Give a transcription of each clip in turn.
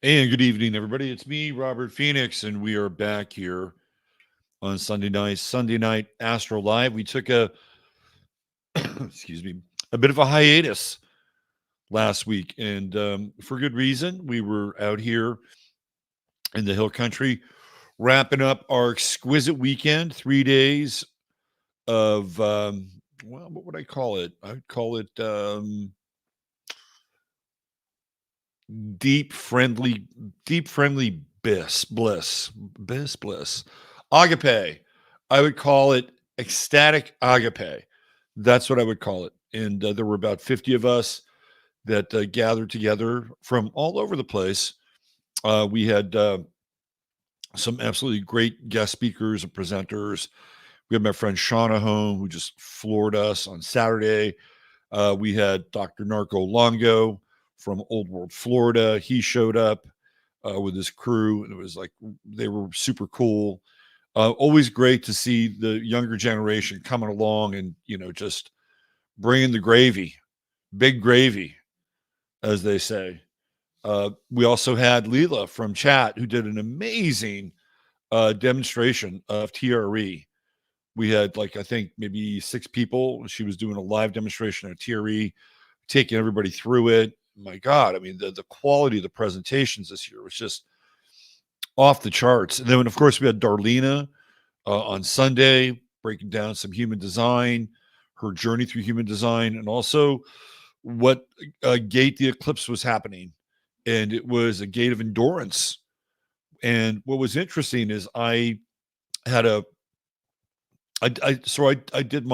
And good evening, everybody. It's me, Robert Phoenix, and we are back here on Sunday Night Astro Live. We took a, excuse me, a bit of a hiatus last week, and for good reason. We were out here in the Hill Country wrapping up our exquisite weekend, 3 days of, well, what would I call it? I would call it deep, friendly, deep, friendly bliss. Agape. I would call it ecstatic agape. That's what I would call it. And there were about 50 of us that gathered together from all over the place. We had some absolutely great guest speakers and presenters. We had my friend Shauna home, who just floored us on Saturday. We had Dr. Narco Longo from Old World, Florida. He showed up with his crew, and it was like they were super cool. Always great to see the younger generation coming along and just bringing the gravy, big gravy, as they say. We also had Leela from chat who did an amazing demonstration of TRE. We had I think maybe 6 people. She was doing a live demonstration of TRE, taking everybody through it. My God, I mean, the quality of the presentations this year was just off the charts. And then, of course, we had Darlena on Sunday breaking down some human design, her journey through human design, and also what gate the eclipse was happening. And it was a gate of endurance. And what was interesting is I did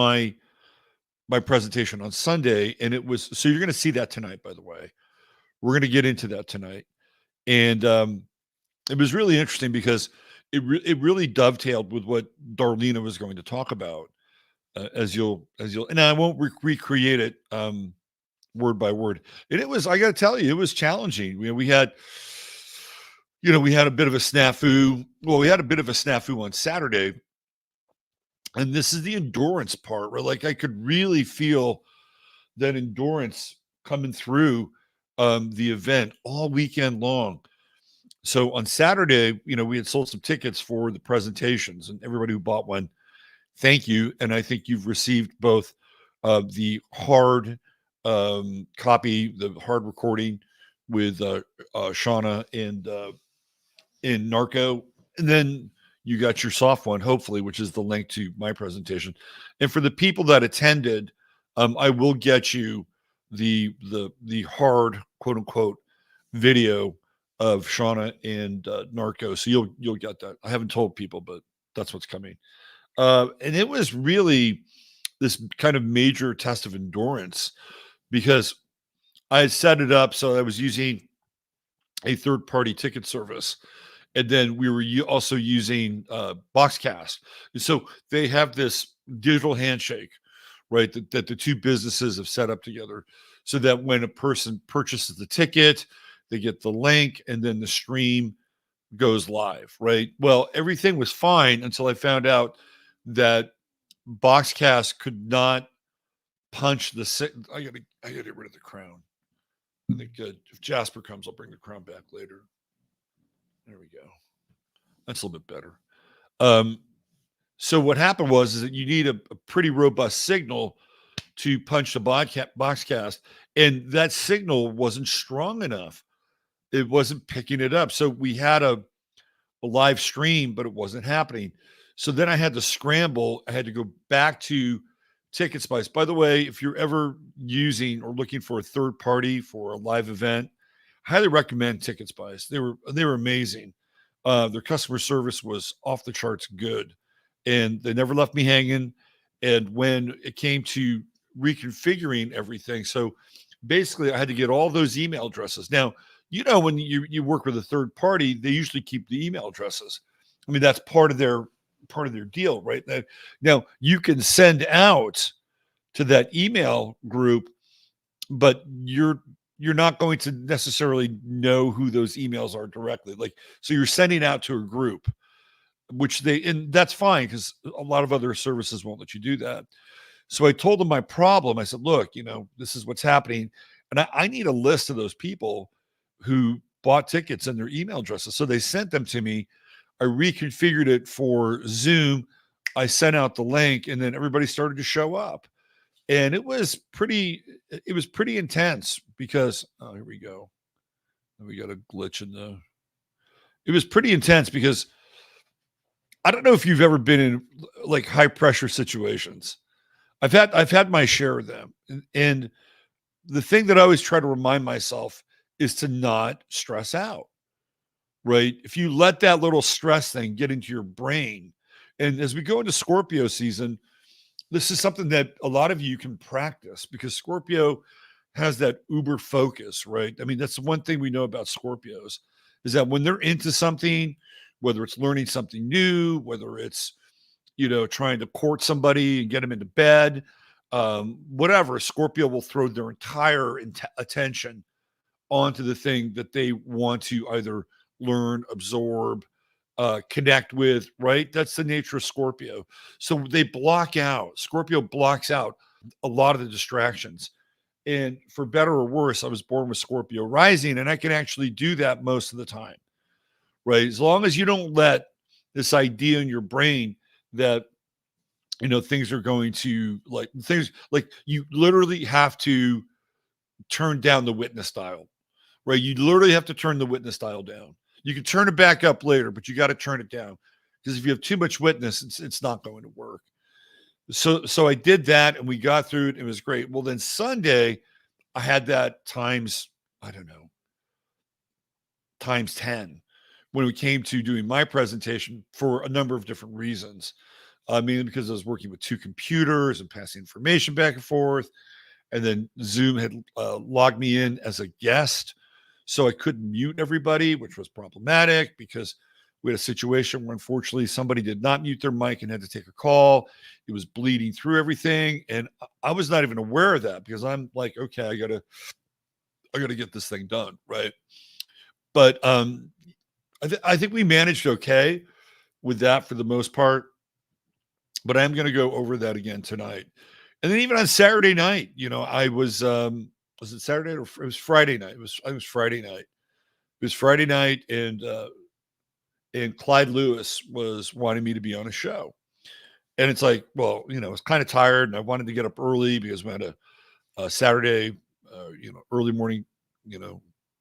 my presentation on Sunday, and it was, so you're going to see that tonight, by the way. We're going to get into that tonight. And it was really interesting because it really dovetailed with what Darlena was going to talk about, as you'll, and I won't recreate it word by word. And it was, I got to tell you, it was challenging. We had a bit of a snafu. Well, we had a bit of a snafu on Saturday. And this is the endurance part where I could really feel that endurance coming through the event all weekend long. So on Saturday, we had sold some tickets for the presentations, and everybody who bought one, thank you. And I think you've received both the hard copy, the hard recording with Shauna and Narco, and then you got your soft one, hopefully, which is the link to my presentation. And for the people that attended, I will get you the hard, quote unquote, video of Shauna and Narco. So you'll get that. I haven't told people, but that's what's coming. And it was really this kind of major test of endurance because I had set it up so I was using a third-party ticket service. And then we were also using Boxcast. And so they have this digital handshake, right, that the two businesses have set up together so that when a person purchases the ticket, they get the link and then the stream goes live, right? Well, everything was fine until I found out that Boxcast could not punch the... I gotta get rid of the crown. I think if Jasper comes, I'll bring the crown back later. There we go. That's a little bit better. So what happened is that you need a pretty robust signal to punch the Boxcast, and that signal wasn't strong enough. It wasn't picking it up. So we had a live stream, but it wasn't happening. So then I had to scramble. I had to go back to Ticket Spice. By the way, if you're ever using or looking for a third party for a live event, highly recommend Ticket Spice. They were amazing. Their customer service was off the charts good, and they never left me hanging. And when it came to reconfiguring everything, so basically I had to get all those email addresses. Now, when you work with a third party, they usually keep the email addresses. I mean, that's part of their deal, right? Now you can send out to that email group, but you're not going to necessarily know who those emails are directly. So you're sending out to a group, and that's fine because a lot of other services won't let you do that. So I told them my problem. I said, look, this is what's happening. And I need a list of those people who bought tickets and their email addresses. So they sent them to me. I reconfigured it for Zoom. I sent out the link, and then everybody started to show up. And it was pretty intense because, oh, here we go. We got a glitch in the, it was pretty intense because I don't know if you've ever been in like high pressure situations. I've had my share of them. And the thing that I always try to remind myself is to not stress out, right? If you let that little stress thing get into your brain, and as we go into Scorpio season, this is something that a lot of you can practice because Scorpio has that uber focus, right? I mean, that's the one thing we know about Scorpios is that when they're into something, whether it's learning something new, whether it's, trying to court somebody and get them into bed, whatever, Scorpio will throw their entire attention onto the thing that they want to either learn, absorb, connect with, right? That's the nature of Scorpio. So Scorpio blocks out a lot of the distractions. And for better or worse, I was born with Scorpio rising, and I can actually do that most of the time, right? As long as you don't let this idea in your brain that, things are going to you literally have to turn down the witness dial, right? You literally have to turn the witness dial down. You can turn it back up later, but you got to turn it down because if you have too much witness, it's not going to work. So I did that and we got through it. It was great. Well, then Sunday, I had that times, I don't know, times 10 when we came to doing my presentation for a number of different reasons. Mainly because I was working with two computers and passing information back and forth. And then Zoom had logged me in as a guest. So I couldn't mute everybody, which was problematic because we had a situation where unfortunately somebody did not mute their mic and had to take a call. It was bleeding through everything. And I was not even aware of that because I'm like, okay, I gotta get this thing done. Right. But I think we managed okay with that for the most part. But I'm going to go over that again tonight. And then even on Saturday night, I was it Saturday or it was Friday night? It was Friday night. It was Friday night, and Clyde Lewis was wanting me to be on a show. And it's like, well, I was kind of tired and I wanted to get up early because we had a Saturday, early morning,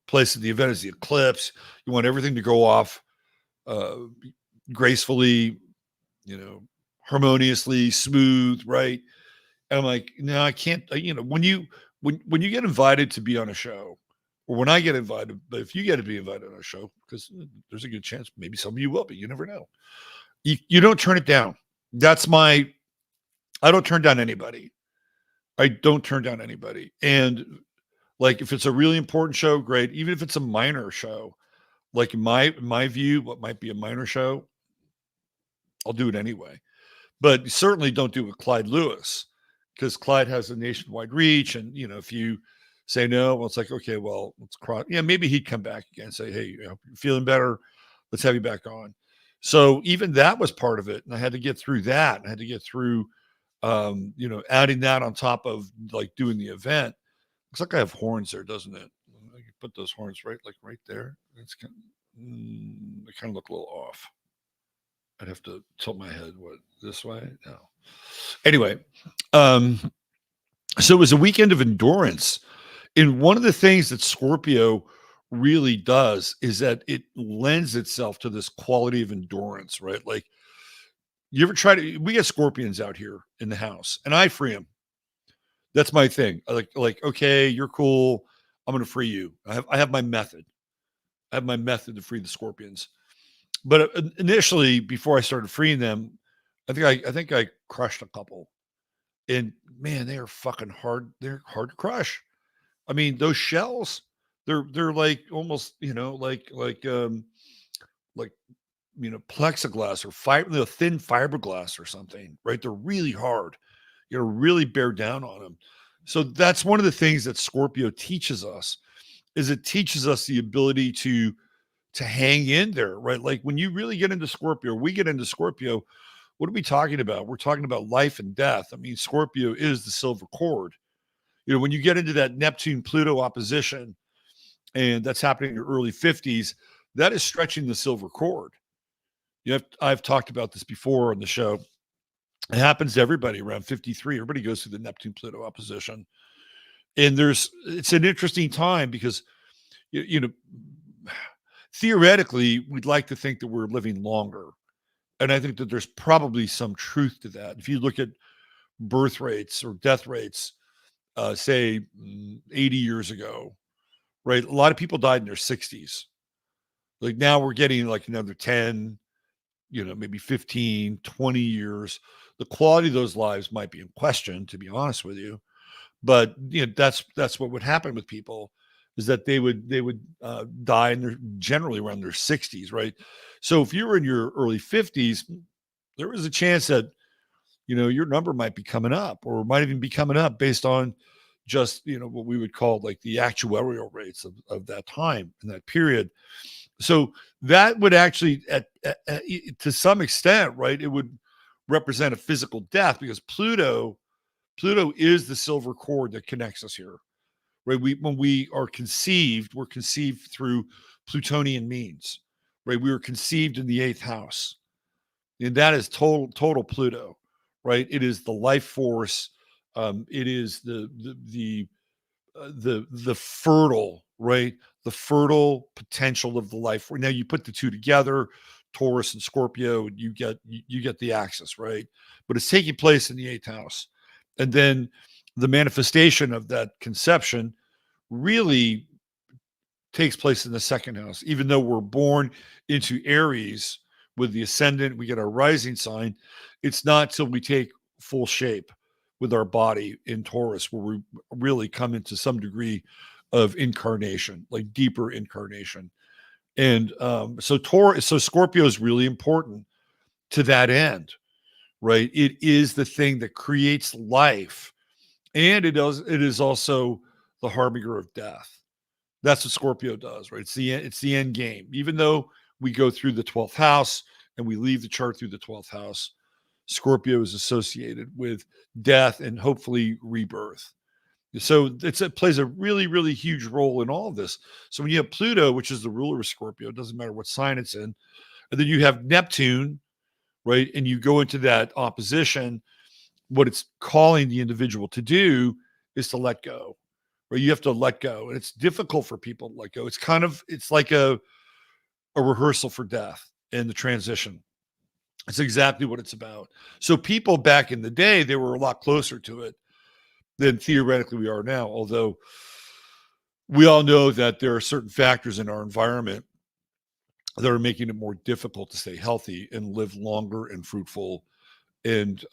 place at the event is the eclipse. You want everything to go off gracefully, harmoniously, smooth, right? And I'm like, no, I can't. When you get invited to be on a show, or when I get invited, but if you get to be invited on a show, because there's a good chance maybe some of you will, but you never know. You don't turn it down. I don't turn down anybody. I don't turn down anybody. And like if it's a really important show, great. Even if it's a minor show, like in my view, what might be a minor show, I'll do it anyway. But certainly don't do it with Clyde Lewis because Clyde has a nationwide reach. And, if you say no, well, it's like, okay, well, let's cross. Yeah, maybe he'd come back again and say, hey, you're feeling better. Let's have you back on. So even that was part of it. And I had to get through that. I had to get through, adding that on top of like doing the event. Looks like I have horns there, doesn't it? I can put those horns right there. It's they kind of look a little off. I'd have to tilt my head this way. No. Anyway, so it was a weekend of endurance. And one of the things that Scorpio really does is that it lends itself to this quality of endurance, right? Like you ever we get scorpions out here in the house and I free them. That's my thing. Like, okay, you're cool. I'm going to free you. I have my method. I have my method to free the scorpions. But initially, before I started freeing them, I think I crushed a couple. And man, they are fucking hard. They're hard to crush. I mean, those shells, they're like almost, plexiglass or thin fiberglass or something, right? They're really hard. You got to really bear down on them. So that's one of the things that Scorpio teaches us is it teaches us the ability to hang in there, right? Like when you really get into Scorpio, we get into Scorpio, what are we talking about? We're talking about life and death. I mean, Scorpio is the silver cord. When you get into that Neptune Pluto opposition, and that's happening in your early 50s, that is stretching the silver cord. I've talked about this before on the show. It happens to everybody around 53. Everybody goes through the Neptune Pluto opposition. And it's an interesting time because, theoretically, we'd like to think that we're living longer. And I think that there's probably some truth to that. If you look at birth rates or death rates, say 80 years ago, right? A lot of people died in their 60s. Like now we're getting like another 10, maybe 15, 20 years. The quality of those lives might be in question, to be honest with you. But that's what would happen with people, is that they would die and they're generally around their 60s, right? So if you were in your early 50s, there was a chance that your number might be coming up, or might even be coming up based on just what we would call like the actuarial rates of that time in that period. So that would actually, to some extent, right, it would represent a physical death, because Pluto is the silver cord that connects us here, right? When we are conceived, we're conceived through Plutonian means, right? We were conceived in the 8th house, and that is total Pluto, right? It is the life force. It is the fertile, right? The fertile potential of the life. Now you put the two together, Taurus and Scorpio, you get the axis, right? But it's taking place in the 8th house. And then the manifestation of that conception really takes place in the 2nd house. Even though we're born into Aries with the ascendant, we get our rising sign, it's not till we take full shape with our body in Taurus where we really come into some degree of incarnation, like deeper incarnation. And so Scorpio is really important to that end, right? It is the thing that creates life, and it is also the harbinger of death. That's what Scorpio does, right? It's the end game. Even though we go through the 12th house and we leave the chart through the 12th house, Scorpio is associated with death and hopefully rebirth. So it plays a really, really huge role in all of this. So when you have Pluto, which is the ruler of Scorpio, it doesn't matter what sign it's in, and then you have Neptune, right? And you go into that opposition, what it's calling the individual to do is to let go, right? You have to let go. And it's difficult for people to let go. It's like a rehearsal for death and the transition. It's exactly what it's about. So people back in the day, they were a lot closer to it than theoretically we are now. Although we all know that there are certain factors in our environment that are making it more difficult to stay healthy and live longer and fruitful and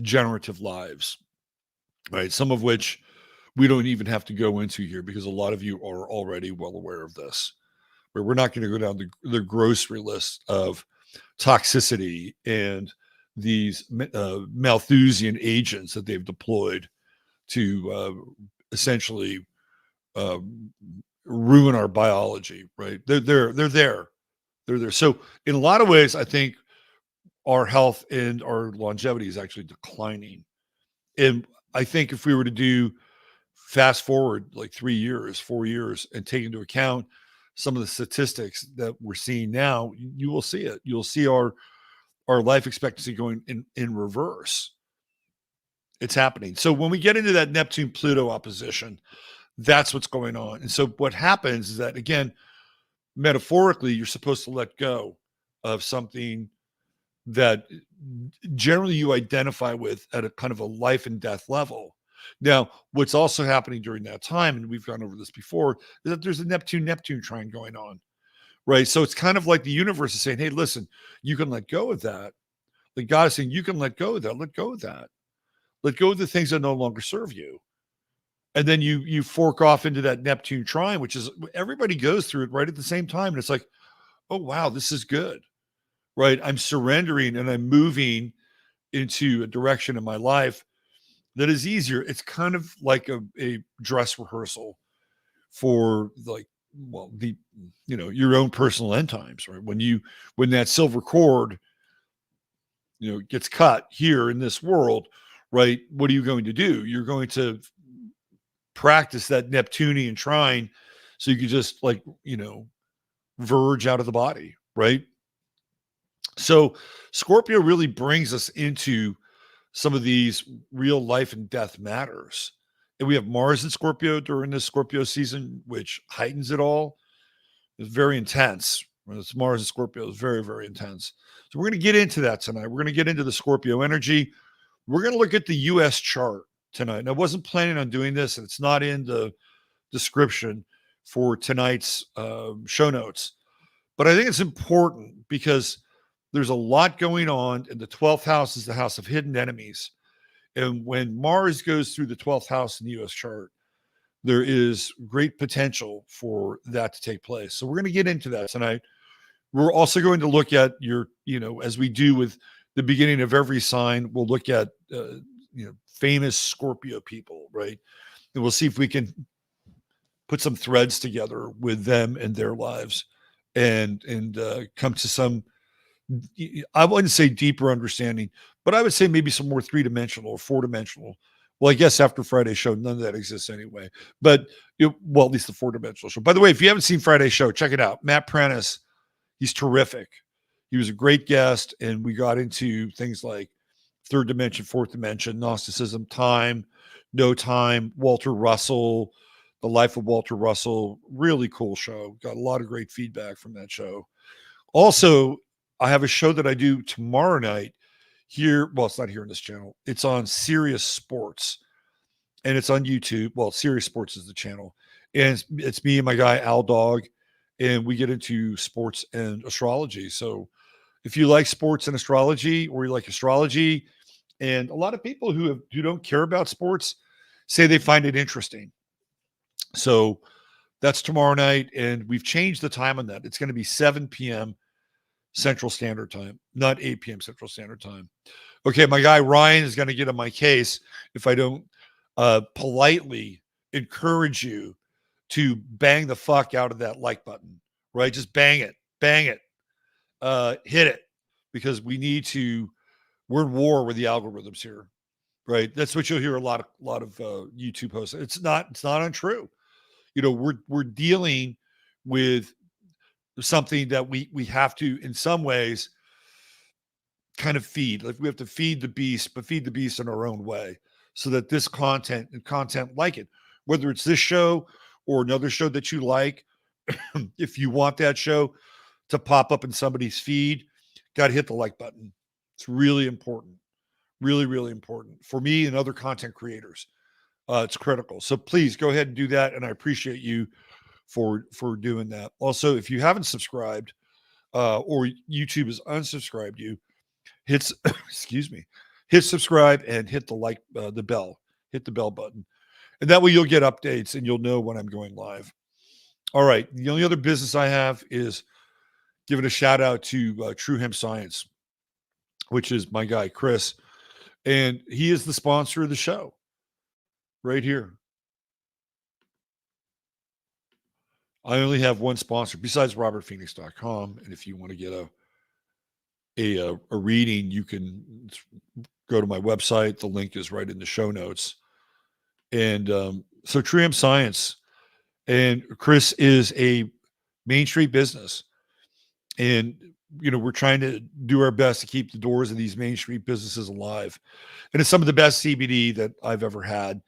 generative lives, right? Some of which we don't even have to go into here because a lot of you are already well aware of this. But we're not going to go down the grocery list of toxicity and these Malthusian agents that they've deployed to essentially ruin our biology, right? They're there. So in a lot of ways, I think our health and our longevity is actually declining. And I think if we were to do fast forward like 3 years, 4 years, and take into account some of the statistics that we're seeing now, you will see it. You'll see our life expectancy going in reverse. It's happening. So when we get into that Neptune Pluto opposition, that's what's going on. And so what happens is that, again, metaphorically, you're supposed to let go of something that generally you identify with at a kind of a life and death level. Now, what's also happening during that time, and we've gone over this before, is that there's a Neptune trine going on, right? So it's kind of like the universe is saying, hey, listen, you can let go of that. Like God is saying, you can let go of that. Let go of that. Let go of the things that no longer serve you. And then you fork off into that Neptune trine, which is everybody goes through it right at the same time. And it's like, oh, wow, this is good, right? I'm surrendering and I'm moving into a direction in my life that is easier. It's kind of like a dress rehearsal for your own personal end times, right? When that silver cord, gets cut here in this world, right? What are you going to do? You're going to practice that Neptunian trine So you could just verge out of the body, right? So Scorpio really brings us into some of these real life and death matters. And we have Mars in Scorpio during this Scorpio season, which heightens it all. It's very intense. When it's Mars and Scorpio, it's very, very intense. So we're going to get into that tonight. We're going to get into the Scorpio energy. We're going to look at the US chart tonight. And I wasn't planning on doing this, and it's not in the description for tonight's show notes. But I think it's important because there's a lot going on, and the 12th house is the house of hidden enemies. And when Mars goes through the 12th house in the US chart, there is great potential for that to take place. So we're going to get into that tonight. We're also going to look at as we do with the beginning of every sign, we'll look at, famous Scorpio people, right? And we'll see if we can put some threads together with them and their lives and come to some, I wouldn't say deeper understanding, but I would say maybe some more 3-dimensional or 4-dimensional. Well, I guess after Friday's show, none of that exists anyway. But, at least the 4-dimensional show. By the way, if you haven't seen Friday's show, check it out. Matt Prentice, he's terrific. He was a great guest, and we got into things like 3rd dimension, 4th dimension, Gnosticism, time, no time, Walter Russell, the life of Walter Russell. Really cool show. Got a lot of great feedback from that show. Also, I have a show that I do tomorrow night here. Well, it's not here on this channel. It's on Sirius Sports, and it's on YouTube. Well, Sirius Sports is the channel, and it's me and my guy Al Dog, and we get into sports and astrology. So if you like sports and astrology, or you like astrology, and a lot of people who don't care about sports say they find it interesting. So that's tomorrow night, and we've changed the time on that. It's going to be 7 p.m. Central Standard Time, not 8 p.m. Central Standard Time. Okay, my guy Ryan is going to get on my case if I don't politely encourage you to bang the fuck out of that like button, right? Just bang it, hit it, because we're in war with the algorithms here, right? That's what you'll hear a lot of YouTube posts. It's not untrue. We're dealing with something that we have to, in some ways, kind of feed. Like, we have to feed the beast, but feed the beast in our own way, so that this content and content like it, whether it's this show or another show that you like, if you want that show to pop up in somebody's feed, got to hit the like button. It's really important. Really, really important for me and other content creators. It's critical. So please go ahead and do that. And I appreciate you for doing that. Also, if you haven't subscribed, or YouTube has unsubscribed you, hit subscribe and hit the bell, hit the bell button. And that way you'll get updates and you'll know when I'm going live. All right. The only other business I have is giving a shout out to True Hemp Science, which is my guy, Chris. And he is the sponsor of the show right here. I only have one sponsor besides robertphoenix.com. And if you want to get a reading, you can go to my website. The link is right in the show notes. And so True Hemp Science, and Chris is a Main Street business. And, we're trying to do our best to keep the doors of these Main Street businesses alive. And it's some of the best CBD that I've ever had.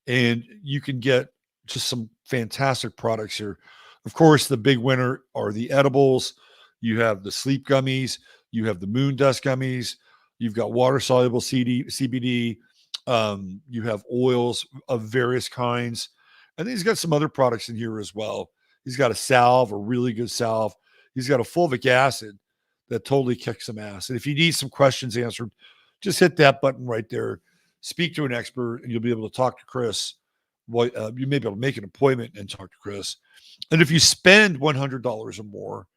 And you can get just some fantastic products here. Of course, the big winner are the edibles. You have the sleep gummies. You have the moon dust gummies. You've got water-soluble CBD. You have oils of various kinds. And then he's got some other products in here as well. He's got a salve, a really good salve. He's got a fulvic acid that totally kicks some ass. And if you need some questions answered, just hit that button right there. Speak to an expert, and you'll be able to talk to Chris. You may be able to make an appointment and talk to Chris. And if you spend $100 or more,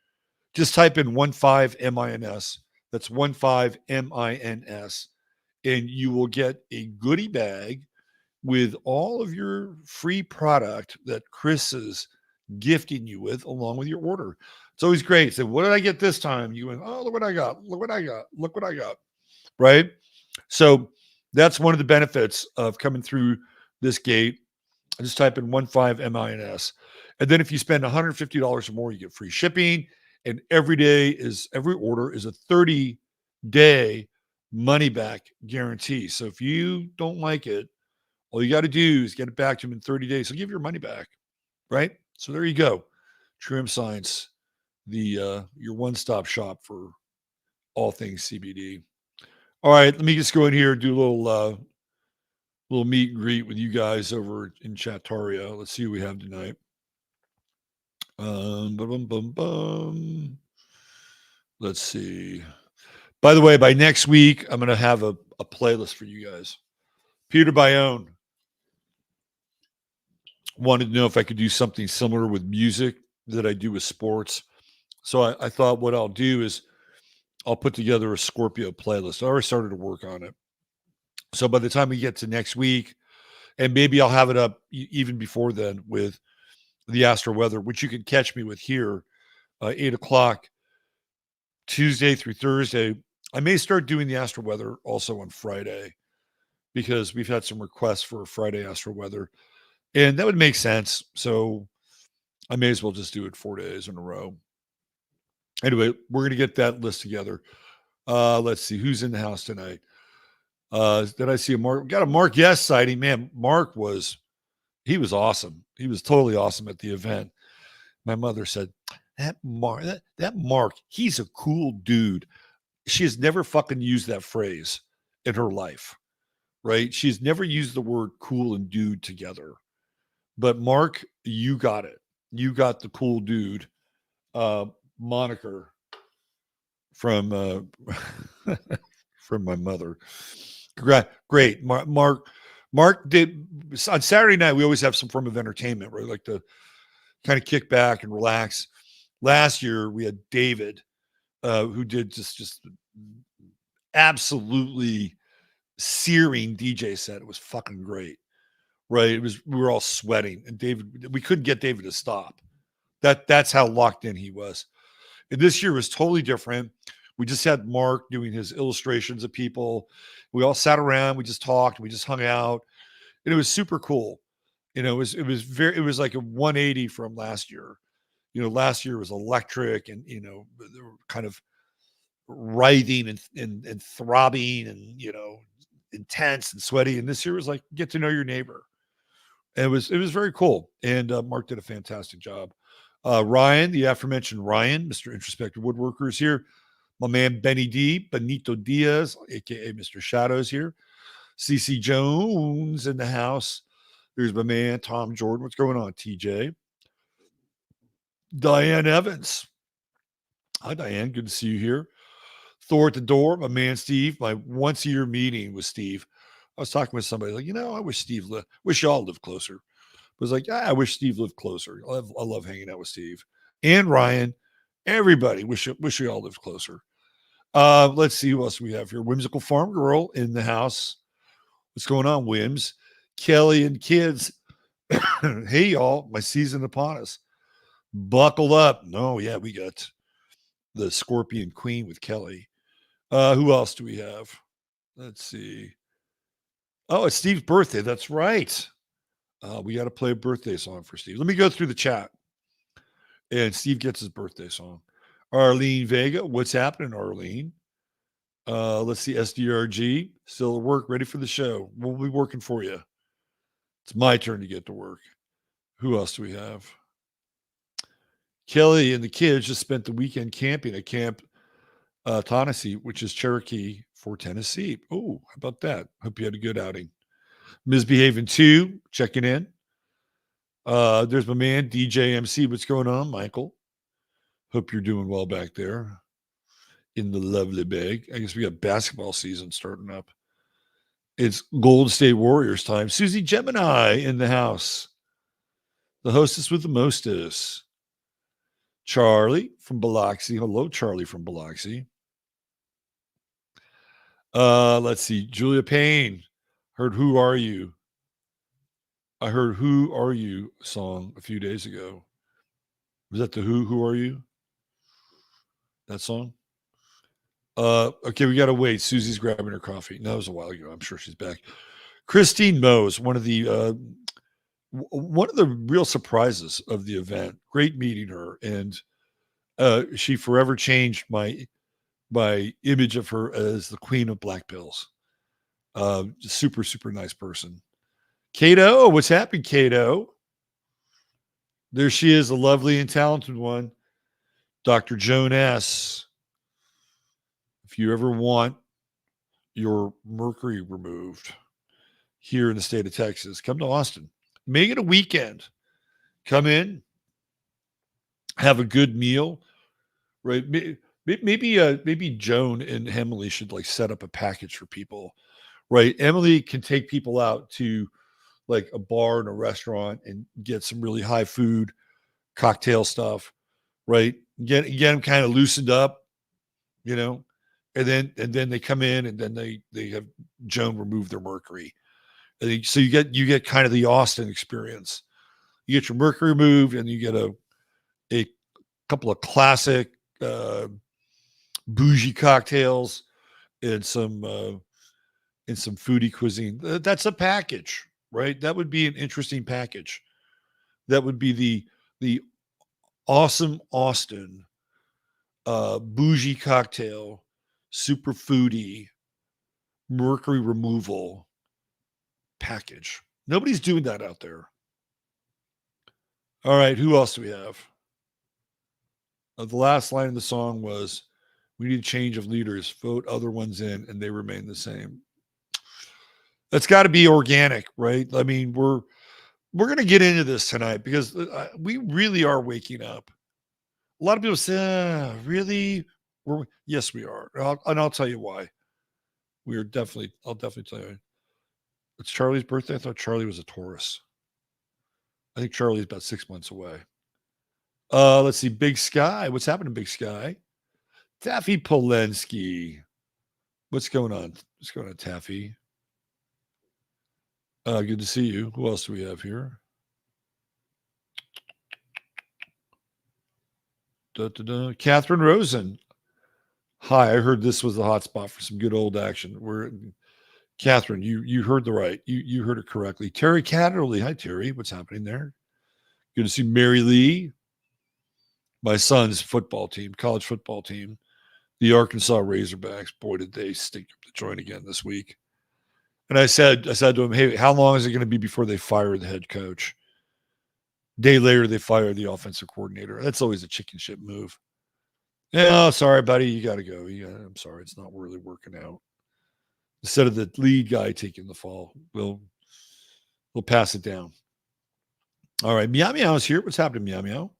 just type in 15MINS. That's 15MINS. And you will get a goodie bag with all of your free product that Chris is gifting you with along with your order. It's always great. So what did I get this time? You went, oh, look what I got. Look what I got. Look what I got. Right? So that's one of the benefits of coming through this gate. Just type in 15MINS. And then if you spend $150 or more, you get free shipping. And every order is a 30-day money back guarantee. So if you don't like it, all you got to do is get it back to them in 30 days. So give your money back, right? So there you go. True Science, your one-stop shop for all things CBD. All right, let me just go in here and do a little meet and greet with you guys over in Chattaria. Let's see what we have tonight. Let's see. By the way, by next week, I'm going to have a playlist for you guys. Peter Bayonne wanted to know if I could do something similar with music that I do with sports. So I thought what I'll do is I'll put together a Scorpio playlist. I already started to work on it. So by the time we get to next week, and maybe I'll have it up even before then with the Astro Weather, which you can catch me with here, 8 o'clock, Tuesday through Thursday. I may start doing the Astro Weather also on Friday because we've had some requests for a Friday Astro Weather, and that would make sense. So I may as well just do it 4 days in a row. Anyway, we're going to get that list together. Let's see who's in the house tonight. Did I see a Mark? Got a Mark Yes sighting. Man, Mark was awesome. He was totally awesome at the event. My mother said, that Mark, he's a cool dude. She has never fucking used that phrase in her life, right? She's never used the word cool and dude together. But Mark, you got it. You got the cool dude moniker from from my mother. Great. Mark did on Saturday night. We always have some form of entertainment, right? Like to kind of kick back and relax. Last year we had David, who did just absolutely searing DJ set. It was fucking great, right? We were all sweating, and we couldn't get David to stop. That's how locked in he was. And this year was totally different. We just had Mark doing his illustrations of people. We all sat around, we just talked, we just hung out, and it was super cool. It was like a 180 from last year. Last year was electric, and they were kind of writhing and throbbing, and intense and sweaty. And this year was like get to know your neighbor. And it was very cool. And Mark did a fantastic job. Ryan, the aforementioned Ryan, Mr. Introspective Woodworker, is here. My man Benito Diaz, aka Mr. Shadows, here. CC Jones in the house. There's my man Tom Jordan. What's going on, TJ? Diane Evans. Hi, Diane. Good to see you here. Thor at the door. My man Steve. My once-a-year meeting with Steve. I was talking with somebody like, I wish y'all lived closer. I was like, I wish Steve lived closer. I love hanging out with Steve and Ryan. Everybody wish you all lived closer. Let's see who else we have here. Whimsical Farm Girl in the house. What's going on, Wims? Kelly and kids. Hey, y'all. My season upon us. Buckle up. No, yeah, we got the Scorpion Queen with Kelly. Who else do we have? Let's see. Oh, it's Steve's birthday. That's right. We got to play a birthday song for Steve. Let me go through the chat. And Steve gets his birthday song. Arlene Vega. What's happening, Arlene? Let's see. SDRG. Still at work, ready for the show. We'll be working for you. It's my turn to get to work. Who else do we have? Kelly and the kids just spent the weekend camping at Camp Tennessee, which is Cherokee for Tennessee. Oh, how about that? Hope you had a good outing. Misbehaving 2, checking in. There's my man, DJ MC. What's going on, Michael? Hope you're doing well back there in the lovely bag. I guess we got basketball season starting up. It's Golden State Warriors time. Susie Gemini in the house. The hostess with the mostest. Charlie from Biloxi. Hello, Charlie from Biloxi. Let's see. Julia Payne. Heard Who Are You? I heard Who Are You song a few days ago. Was that the Who Are You? That song? Okay, we got to wait. Susie's grabbing her coffee. No, it was a while ago. I'm sure she's back. Christine Mose, one of the one of the real surprises of the event, great meeting her, and she forever changed my image of her as the queen of black pills. Super, super nice person. Kato, what's happening, Kato? There she is, a lovely and talented one. Dr. Joan S. If you ever want your mercury removed here in the state of Texas, come to Austin. Make it a weekend. Come in, have a good meal, right? Maybe Joan and Emily should like set up a package for people, right? Emily can take people out to like a bar and a restaurant and get some really high food, cocktail stuff, right? Get them kind of loosened up, you know, and then they come in and then they have Joan remove their mercury. So you get kind of the Austin experience. You get your mercury removed, and you get a couple of classic bougie cocktails and some foodie cuisine. That's a package, right? That would be an interesting package. That would be the awesome Austin bougie cocktail, super foodie, mercury removal package. Nobody's doing that out there. All right, who else do we have? The last line of the song was, "We need a change of leaders. Vote other ones in, and they remain the same." That's got to be organic, right? I mean, we're going to get into this tonight because we really are waking up. A lot of people say, "Really?" Yes, we are, and I'll tell you why. I'll definitely tell you. It's Charlie's birthday. I thought Charlie was a Taurus. I think Charlie's about 6 months away. Let's see. Big Sky. What's happening, Big Sky? Taffy Polensky. What's going on? What's going on, Taffy? Good to see you. Who else do we have here? Catherine Rosen. Hi, I heard this was the hot spot for some good old action. Catherine, you heard you heard it correctly. Terry Catterley. Hi, Terry. What's happening there? Good to see Mary Lee, my son's football team, college football team, the Arkansas Razorbacks. Boy, did they stink up the joint again this week. And I said to him, "Hey, how long is it going to be before they fire the head coach?" Day later, they fire the offensive coordinator. That's always a chicken shit move. Yeah, sorry, buddy, you got to go. I'm sorry, it's not really working out. Instead of the lead guy taking the fall, we'll pass it down. All right, Meow Meow's here. What's happening, Meow Meow?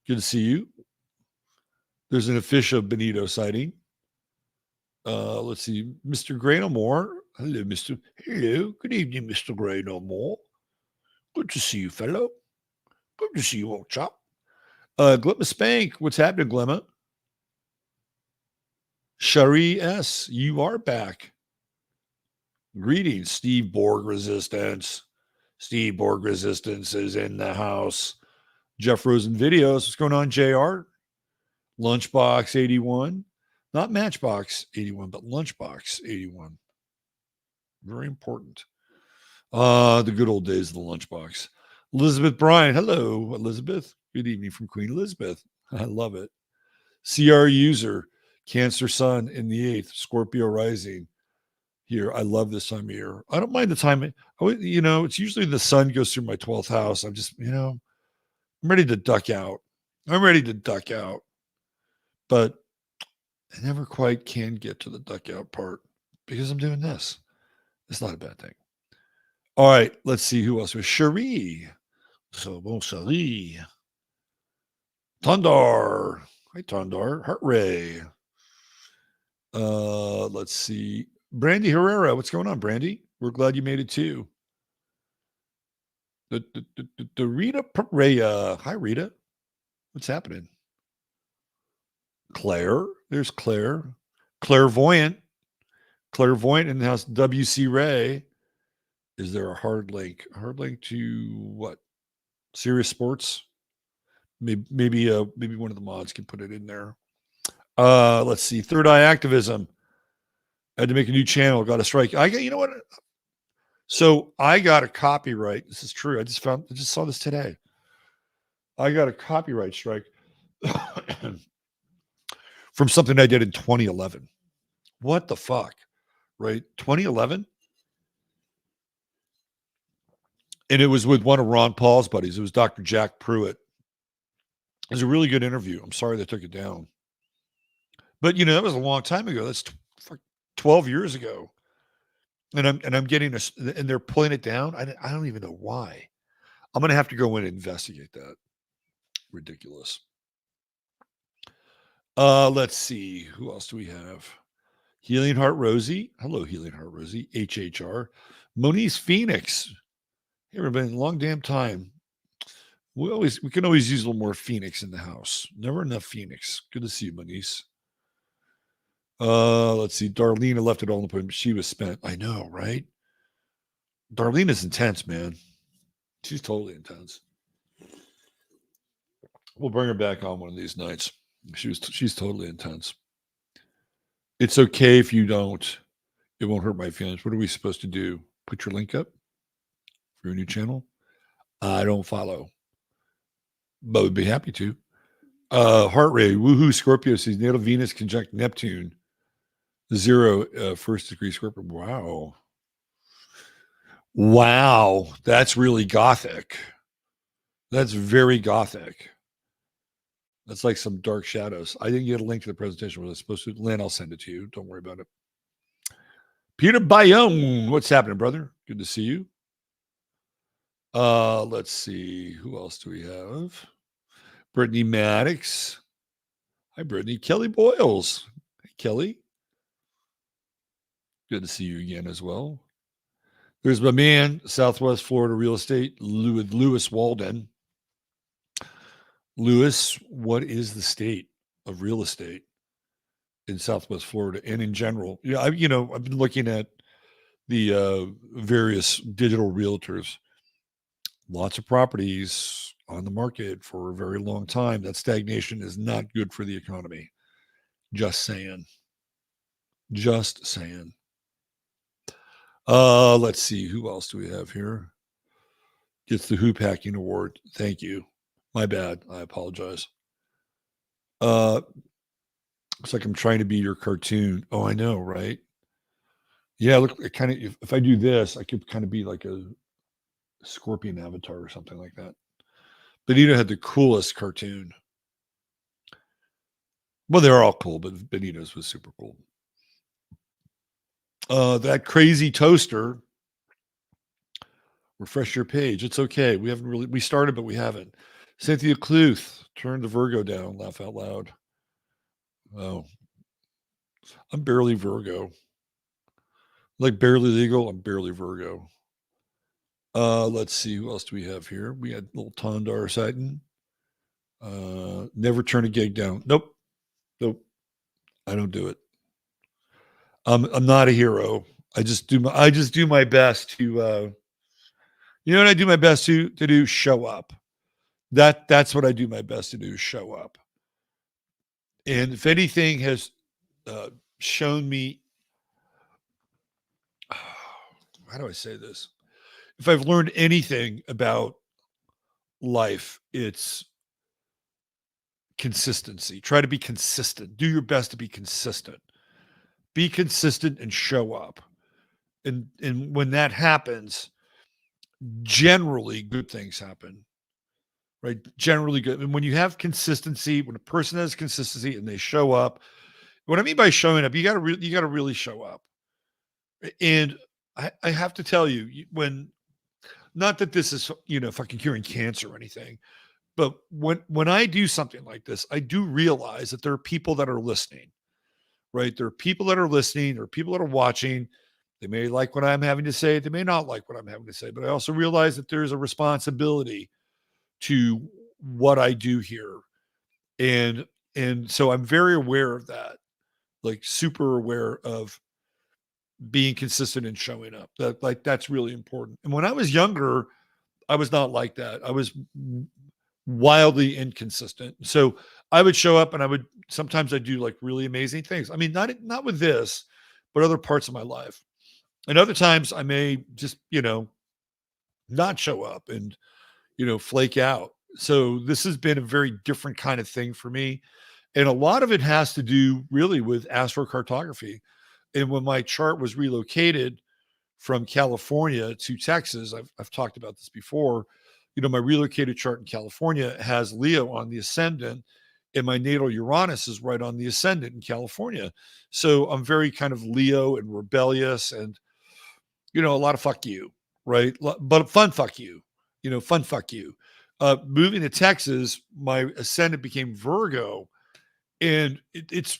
Good to see you. There's an official Benito sighting. Let's see, Mr. Gray No More. Hello, Mr. Hello, good evening, Mr. Gray No More. Good to see you, fellow. Good to see you, old chap. Glimma Spank, what's happening, Glimma? Shari S, you are back. Greetings, Steve Borg Resistance. Steve Borg Resistance is in the house. Jeff Rosen Videos, what's going on, JR? Lunchbox 81. Not Matchbox 81, but Lunchbox 81. Very important. The good old days of the Lunchbox. Elizabeth Bryan. Hello, Elizabeth. Good evening from Queen Elizabeth. I love it. CR user, Cancer Sun in the 8th, Scorpio rising. Here, I love this time of year. I don't mind the time. It's usually the sun goes through my 12th house. I'm just, I'm ready to duck out. But I never quite can get to the duck out part because I'm doing this. It's not a bad thing. All right, let's see who else was. Cherie. So, bon Cherie. Tondar. Hi, Tondar. Heart Ray. Let's see. Brandy Herrera. What's going on, Brandy? We're glad you made it too. The Rita Perea. Hi, Rita. What's happening? Claire. There's Claire. Clairvoyant in the house. W.C. Ray. Is there a hard link? A hard link to what? Serious Sports? Maybe one of the mods can put it in there. Let's see. Third Eye Activism. I had to make a new channel. Got a strike. You know what? So I got a copyright. This is true. I just saw this today. I got a copyright strike from something I did in 2011. What the fuck? Right? 2011? And it was with one of Ron Paul's buddies. It was Dr. Jack Pruitt. It was a really good interview. I'm sorry they took it down. But that was a long time ago. That's 12 years ago. And I'm getting and they're pulling it down. I don't even know why. I'm going to have to go in and investigate that. Ridiculous. Let's see. Who else do we have? Healing Heart Rosie. Hello, Healing Heart Rosie. HHR. Moniz Phoenix. Hey, everybody, long damn time. We can always use a little more Phoenix in the house. Never enough Phoenix. Good to see you, Moniz. Let's see. Darlene left it all in the point. She was spent. I know, right? Darlene is intense, man. She's totally intense. We'll bring her back on one of these nights. She's totally intense. It's okay if you don't. It won't hurt my feelings. What are we supposed to do? Put your link up for your new channel? I don't follow, but would be happy to. Heart rate. Woohoo! Scorpio sees natal Venus conjunct Neptune. 0 first degree Scorpio. Wow. That's really gothic. That's very gothic. That's like some dark shadows. I didn't get a link to the presentation. Was I supposed to? Lynn, I'll send it to you. Don't worry about it. Peter Bayonne. What's happening, brother? Good to see you. Let's see. Who else do we have? Brittany Maddox. Hi, Brittany. Kelly Boyles. Hey, Kelly. Good to see you again as well. There's my man, Southwest Florida real estate, Lewis Walden. Lewis, what is the state of real estate in Southwest Florida and in general? Yeah, I've been looking at the various digital realtors. Lots of properties on the market for a very long time. That stagnation is not good for the economy. Just saying. Just saying. Let's see. Who else do we have here? Gets the Hoop Hacking Award. Thank you. My bad. I apologize. Looks like I'm trying to be your cartoon. Oh, I know, right? Yeah, look, kind of. If I do this, I could kind of be like a Scorpion avatar or something like that. Benito had the coolest cartoon. Well, they're all cool, but Benito's was super cool. That crazy toaster. Refresh your page. It's okay. We started, but we haven't. Cynthia Cluth, turn the Virgo down. Laugh out loud. Oh, I'm barely Virgo. Like barely legal. I'm barely Virgo. Let's see. Who else do we have here? We had little Tondar Satan. Never turn a gig down. Nope. I don't do it. I'm not a hero. I just do my best to what I do my best to do? Show up. That's what I do my best to do, show up. And if anything has shown me, how do I say this? If I've learned anything about life, it's consistency. Try to be consistent. Do your best to be consistent. Be consistent and show up. And when that happens, generally good things happen. Right? Generally good. And when you have consistency, when a person has consistency and they show up, what I mean by showing up, you got to really show up. And I have to tell you, when, not that this is, fucking curing cancer or anything, but when I do something like this, I do realize that there are people that are listening, right? There are people that are listening, there are people that are watching. They may like what I'm having to say. They may not like what I'm having to say, but I also realize that there's a responsibility to what I do here. And so I'm very aware of that, like super aware of being consistent and showing up. That's really important. And when I was younger, I was not like that. I was wildly inconsistent. So I would show up and sometimes I do like really amazing things. I mean, not with this, but other parts of my life. And other times I may just, not show up and, flake out. So this has been a very different kind of thing for me. And a lot of it has to do really with astrocartography. And when my chart was relocated from California to Texas, I've talked about this before. My relocated chart in California has Leo on the ascendant, and my natal Uranus is right on the ascendant in California. So I'm very kind of Leo and rebellious and, a lot of fuck you, right? But fun fuck you, fun fuck you. Moving to Texas, my ascendant became Virgo, and it's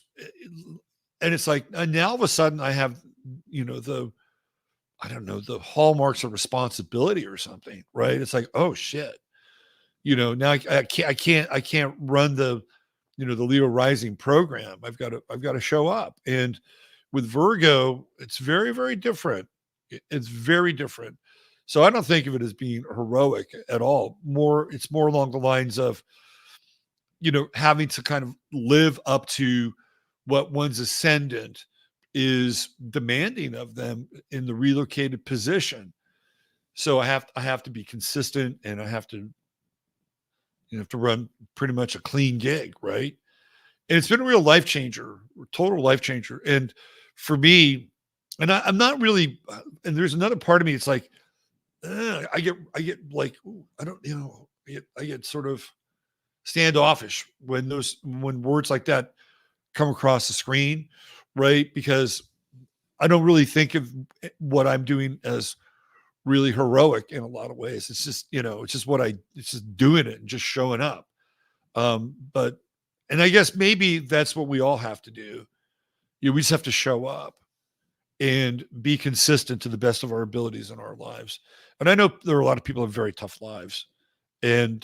like, and now all of a sudden I have, I don't know, the hallmarks of responsibility or something, right? It's like, oh shit, now I can't run the Leo Rising program. I've got to show up. And with Virgo, it's very, very different. It's very different. So I don't think of it as being heroic at all. It's more along the lines of, having to kind of live up to what one's ascendant is demanding of them in the relocated position. So I have to be consistent, and I have to run pretty much a clean gig, right? And it's been a real life changer, total life changer. And for me, and I'm not really, and there's another part of me. It's like, I get like, I don't, I get sort of standoffish when words like that come across the screen, right? Because I don't really think of what I'm doing as really heroic in a lot of ways. It's just, it's just doing it and just showing up. But, and I guess maybe that's what we all have to do. We just have to show up and be consistent to the best of our abilities in our lives. And I know there are a lot of people who have very tough lives, and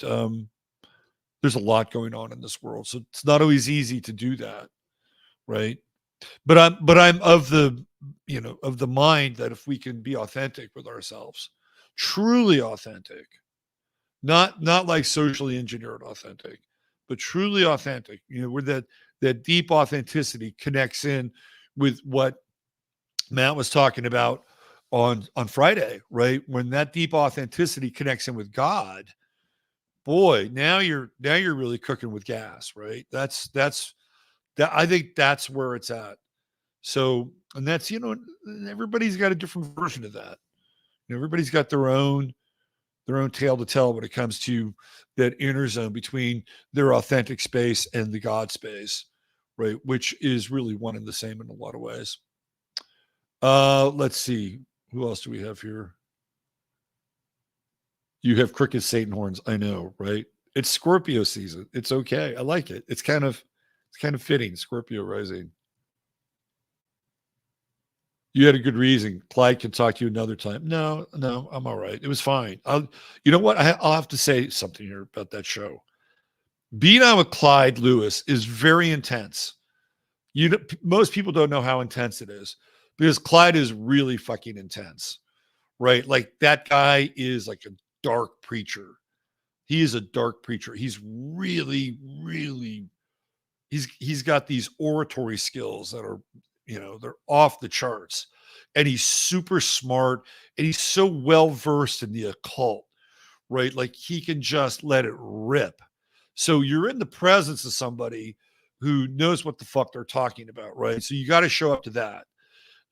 there's a lot going on in this world. So it's not always easy to do that. Right. But I'm of the mind that if we can be authentic with ourselves, truly authentic, not like socially engineered authentic, but truly authentic, where that deep authenticity connects in with what Matt was talking about on Friday, right? When that deep authenticity connects in with God, boy, now you're really cooking with gas, right? That's that I think that's where it's at. So, and that's, everybody's got a different version of that. Everybody's got their own tale to tell when it comes to that inner zone between their authentic space and the God space, right? Which is really one and the same in a lot of ways. Let's see. Who else do we have here? You have cricket Satan horns. I know, right? It's Scorpio season. It's okay. I like it. It's kind of fitting. Scorpio rising. You had a good reason. Clyde can talk to you another time. No, I'm all right. It was fine. You know what? I'll have to say something here about that show. Being on with Clyde Lewis is very intense. Most people don't know how intense it is because Clyde is really fucking intense, right? Like that guy is like a dark preacher. He is a dark preacher. He's really, really, he's got these oratory skills that are, they're off the charts. And he's super smart, and he's so well versed in the occult, right? Like he can just let it rip. So you're in the presence of somebody who knows what the fuck they're talking about, right? So you got to show up to that.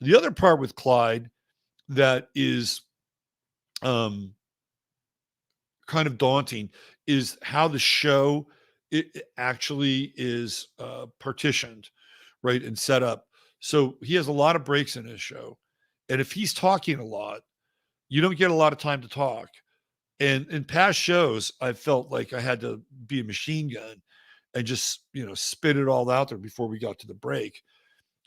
The other part with Clyde that is kind of daunting is how the show it actually is partitioned, right, and set up. So he has a lot of breaks in his show, and if he's talking a lot, you don't get a lot of time to talk. And in past shows, I felt like I had to be a machine gun and just spit it all out there before we got to the break.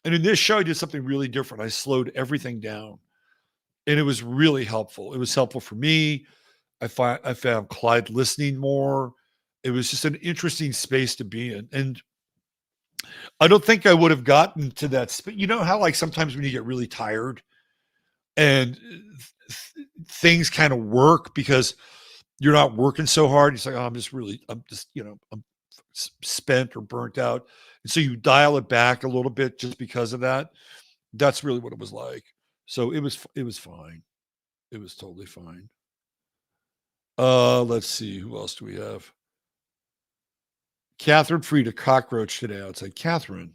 And in this show, I did something really different. I slowed everything down, and it was really helpful. It was helpful for me. I found Clyde listening more. It was just an interesting space to be in. And I don't think I would have gotten to that. You know how like sometimes when you get really tired and things kind of work because you're not working so hard. It's like, oh, I'm just, I'm spent or burnt out. And so you dial it back a little bit just because of that. That's really what it was like. So it was fine. It was totally fine. Let's see. Who else do we have? Catherine Frieda, cockroach today outside. Catherine,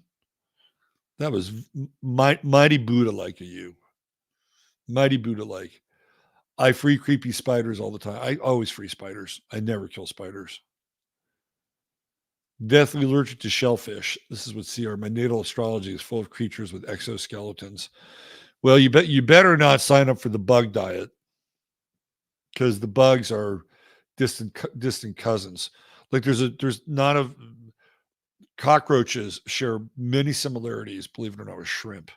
that was mighty Buddha-like of you. Mighty Buddha-like. I free creepy spiders all the time. I always free spiders. I never kill spiders. Deathly allergic to shellfish. This is what CR. My natal astrology is full of creatures with exoskeletons. Well, you better not sign up for the bug diet, because the bugs are distant cousins. Like there's not a cockroaches share many similarities, believe it or not, with shrimp.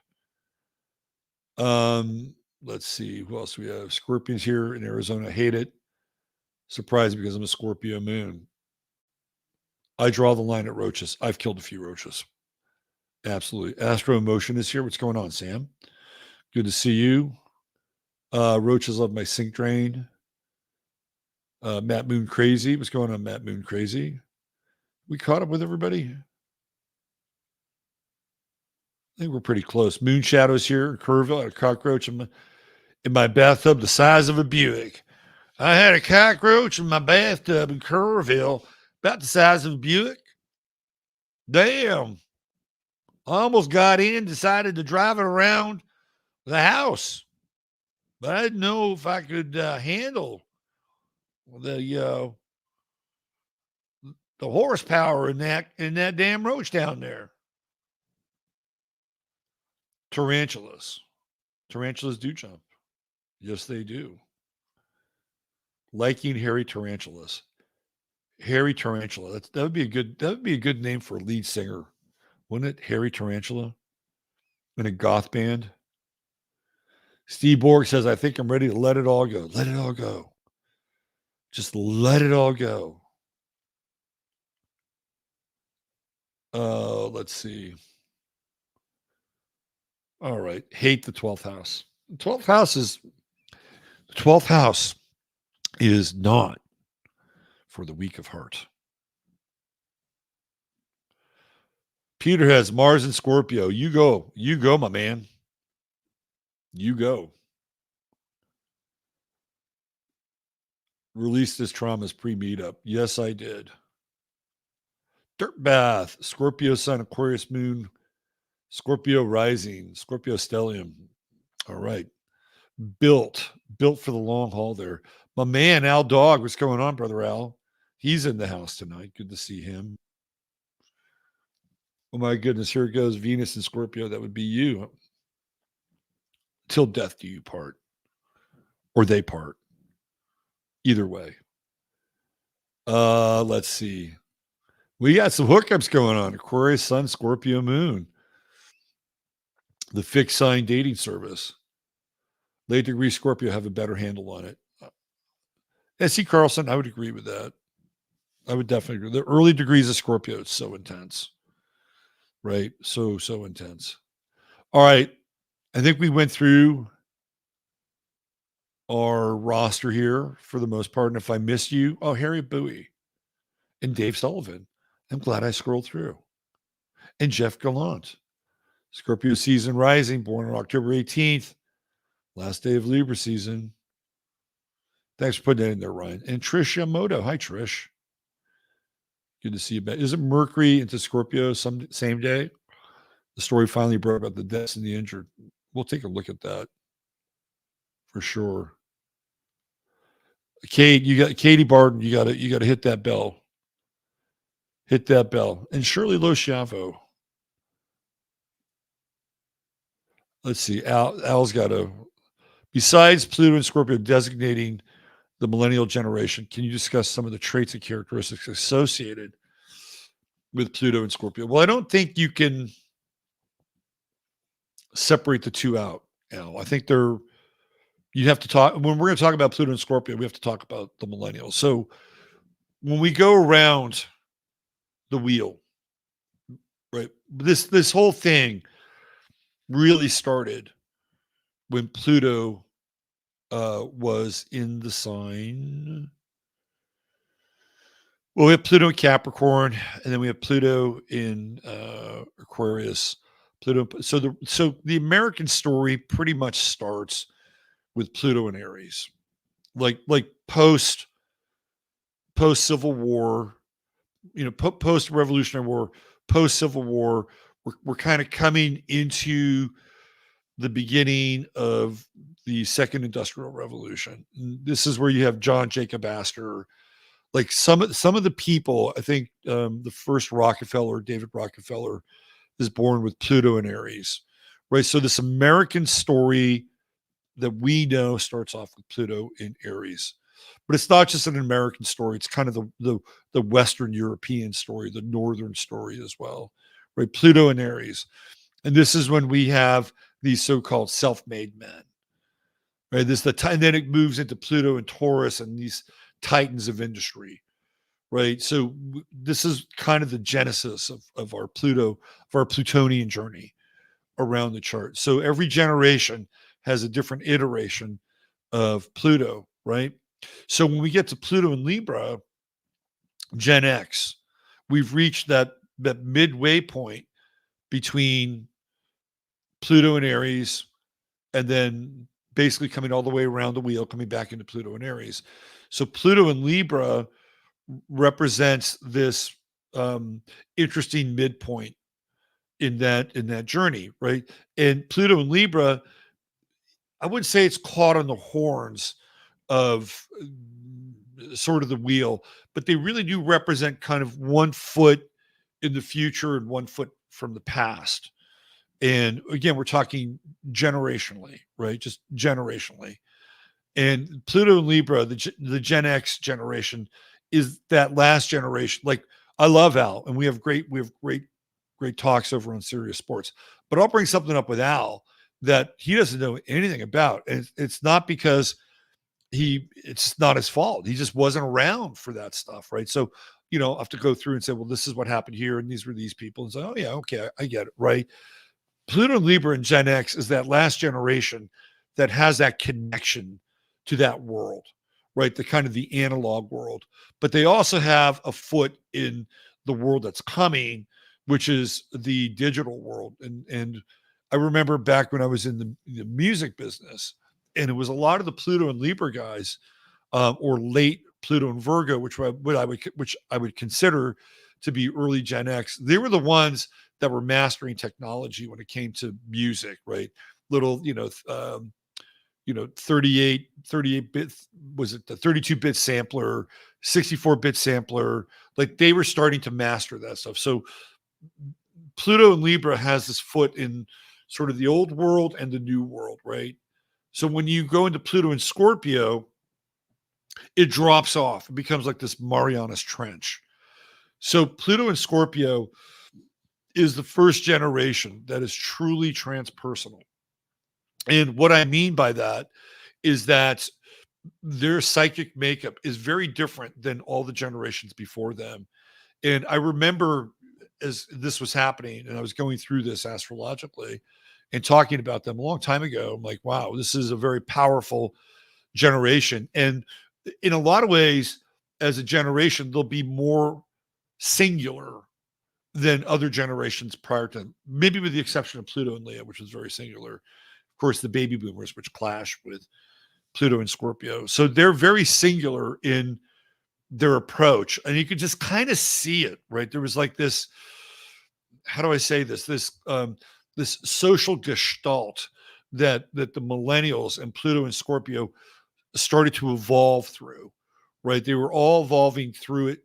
Let's see who else we have. Scorpions here in Arizona hate it. Surprised because I'm a Scorpio moon. I draw the line at roaches. I've killed a few roaches. Absolutely. Astro Emotion is here. What's going on, Sam? Good to see you. Roaches love my sink drain. Matt Moon Crazy. What's going on, Matt Moon Crazy? We caught up with everybody? I think we're pretty close. Moon Shadows here in Kerrville. I had a cockroach in my bathtub the size of a Buick. I had a cockroach in my bathtub in Kerrville about the size of a Buick. Damn. I almost got in, decided to drive it around the house. But I didn't know if I could handle the horsepower in that damn roach down there. Tarantulas do jump. Yes, they do. Liking hairy tarantulas. Hairy tarantula. That would be a good name for a lead singer, wouldn't it? Hairy tarantula in a goth band. Steve Borg says, I think I'm ready to let it all go. Let it all go. Just let it all go. Let's see. All right. Hate the 12th house. The 12th house is not for the weak of heart. Peter has Mars and Scorpio. You go, my man. You go. Release this trauma's pre-meetup. Yes, I did. Dirt Bath, Scorpio Sun, Aquarius Moon, Scorpio Rising, Scorpio Stellium. All right. Built for the long haul there. My man, Al Dog. What's going on, Brother Al? He's in the house tonight. Good to see him. Oh, my goodness. Here it goes. Venus and Scorpio. That would be you. Till death do you part. Or they part. Either way. Let's see. We got some hookups going on. Aquarius, Sun, Scorpio, Moon. The fixed sign dating service. Late degree Scorpio have a better handle on it. S.C. Carlson, I would agree with that. I would definitely agree. The early degrees of Scorpio, it's so intense. Right? So intense. All right. I think we went through our roster here for the most part. And if I missed you, Harriet Bowie and Dave Sullivan. I'm glad I scrolled through. And Jeff Gallant. Scorpio season rising, born on October 18th. Last day of Libra season. Thanks for putting that in there, Ryan. And Trish Yamamoto. Hi, Trish. Good to see you back. Is it Mercury into Scorpio same day? The story finally broke about the deaths and the injured. We'll take a look at that for sure. Kate, you got Katie Barton. You got to hit that bell. Hit that bell. And Shirley Losciavo. Let's see. Al's got a. Besides Pluto and Scorpio designating the millennial generation, can you discuss some of the traits and characteristics associated with Pluto and Scorpio? Well, I don't think you can separate the two out, Al. I think you have to talk, when we're going to talk about Pluto and Scorpio, we have to talk about the millennials. So when we go around the wheel, right, this whole thing really started when Pluto was in the sign. Well, we have Pluto in Capricorn, and then we have Pluto in Aquarius. Pluto. So the American story pretty much starts with Pluto and Aries, like post Civil War, post Revolutionary War, post Civil War. We're kind of coming into the beginning of the Second Industrial Revolution. And this is where you have John Jacob Astor, like some of the people. I think the first Rockefeller, David Rockefeller, is born with Pluto and Aries, right? So this American story that we know starts off with Pluto in Aries. But it's not just an American story. It's kind of the Western European story, the Northern story as well, right? Pluto and Aries. And this is when we have these so-called self-made men, right? And then it moves into Pluto and Taurus and these titans of industry, right? So this is kind of the genesis of our Plutonian journey around the chart. So every generation has a different iteration of Pluto, right? So when we get to Pluto and Libra, Gen X, we've reached that midway point between Pluto and Aries, and then basically coming all the way around the wheel, coming back into Pluto and Aries. So Pluto and Libra represents this interesting midpoint in that journey, right? And Pluto and Libra, I wouldn't say it's caught on the horns of sort of the wheel, but they really do represent kind of 1 foot in the future and 1 foot from the past. And again, we're talking generationally, right? Just generationally. And Pluto and Libra, the Gen X generation, is that last generation. Like, I love Al, and we have great talks over on Serious Sports. But I'll bring something up with Al that he doesn't know anything about, and it's not because it's not his fault. He just wasn't around for that stuff, right? So, I have to go through and say, well, this is what happened here, and these were these people, and say, oh yeah, okay, I get it, right? Pluto and Libra and Gen X is that last generation that has that connection to that world, right? The kind of the analog world. But they also have a foot in the world that's coming, which is the digital world. And I remember back when I was in the music business, and it was a lot of the Pluto and Libra guys, or late Pluto and Virgo, which I would consider to be early Gen X. They were the ones that were mastering technology when it came to music, right? Little, 38 bit, was it the 32-bit sampler, 64-bit sampler? Like, they were starting to master that stuff. So Pluto and Libra has this foot in sort of the old world and the new world, right? So when you go into Pluto and Scorpio, it drops off. It becomes like this Marianas Trench. So Pluto and Scorpio is the first generation that is truly transpersonal. And what I mean by that is that their psychic makeup is very different than all the generations before them. And I remember, as this was happening and I was going through this astrologically and talking about them a long time ago, I'm like, wow, this is a very powerful generation. And in a lot of ways, as a generation, they'll be more singular than other generations prior to them, maybe with the exception of Pluto and Leo, which was very singular. Of course, the baby boomers, which clash with Pluto and Scorpio. So they're very singular in their approach. And you could just kind of see it, right? There was like this, how do I say this? This social gestalt that the millennials and Pluto and Scorpio started to evolve through, right? They were all evolving through it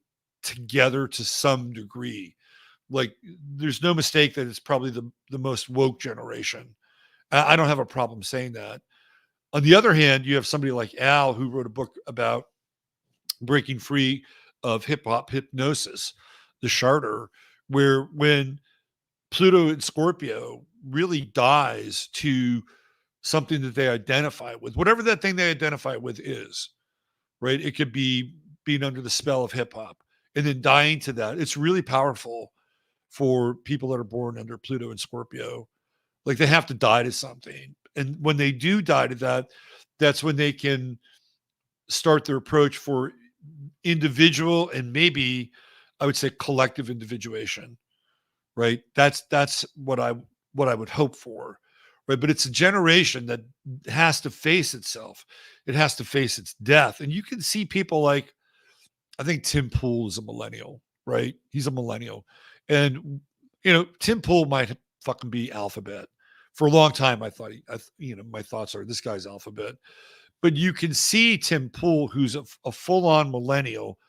together to some degree. Like, there's no mistake that it's probably the most woke generation. I don't have a problem saying that. On the other hand, you have somebody like Al, who wrote a book about breaking free of hip hop hypnosis, the Charter, where when Pluto and Scorpio really dies to something that they identify with, whatever that thing they identify with is, right? It could be being under the spell of hip hop and then dying to that. It's really powerful for people that are born under Pluto and Scorpio. Like, they have to die to something. And when they do die to that, that's when they can start their approach for individual and maybe I would say collective individuation, right? That's what I what I would hope for, right? But it's a generation that has to face itself. It has to face its death. And you can see people like, I think Tim Pool is a millennial, right? He's a millennial. And, Tim Pool might fucking be alphabet. For a long time, I thought, my thoughts are this guy's alphabet. But you can see Tim Pool, who's a full-on millennial,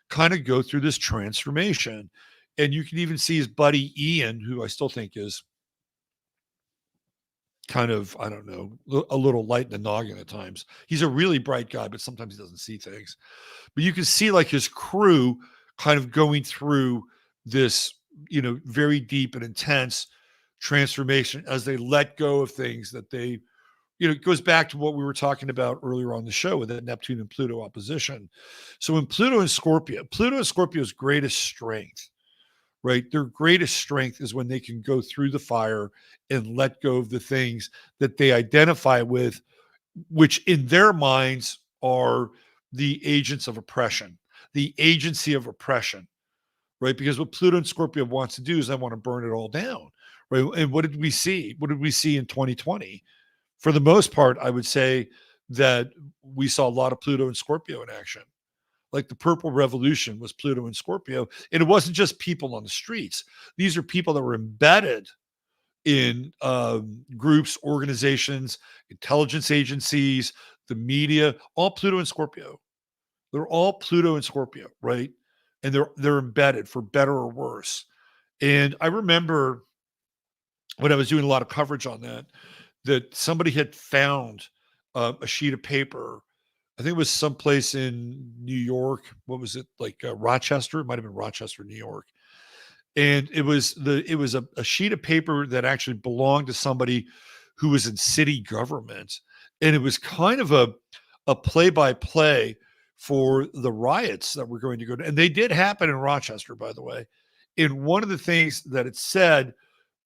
kind of go through this transformation. And you can even see his buddy Ian, who I still think is kind of, I don't know, a little light in the noggin at times. He's a really bright guy, but sometimes he doesn't see things. But you can see like his crew kind of going through this, very deep and intense transformation as they let go of things that they, it goes back to what we were talking about earlier on the show with the Neptune and Pluto opposition. So in Pluto and Scorpio's greatest strength, right? Their greatest strength is when they can go through the fire and let go of the things that they identify with, which in their minds are the agents of oppression, the agency of oppression, right? Because what Pluto and Scorpio wants to do is they want to burn it all down, right? And what did we see? What did we see in 2020? For the most part, I would say that we saw a lot of Pluto and Scorpio in action. Like the Purple Revolution was Pluto and Scorpio. And it wasn't just people on the streets. These are people that were embedded in groups, organizations, intelligence agencies, the media, all Pluto and Scorpio. They're all Pluto and Scorpio, right? And they're embedded for better or worse. And I remember when I was doing a lot of coverage on that somebody had found a sheet of paper. I think it was someplace in New York. What was it, like Rochester? It might have been Rochester, New York. And it was a sheet of paper that actually belonged to somebody who was in city government. And it was kind of a play-by-play for the riots that were going to go to. And they did happen in Rochester, by the way. And one of the things that it said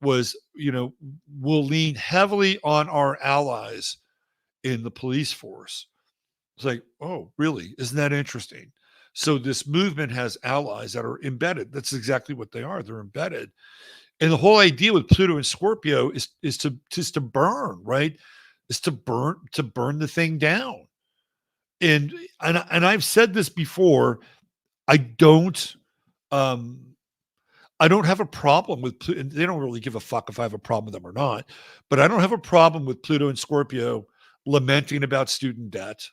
was, we'll lean heavily on our allies in the police force. It's like, oh, really? Isn't that interesting? So this movement has allies that are embedded. That's exactly what they are. They're embedded. And the whole idea with Pluto and Scorpio is to burn, right? Is to burn the thing down. And I've said this before. I don't have a problem with Pluto. They don't really give a fuck if I have a problem with them or not. But I don't have a problem with Pluto and Scorpio lamenting about student debt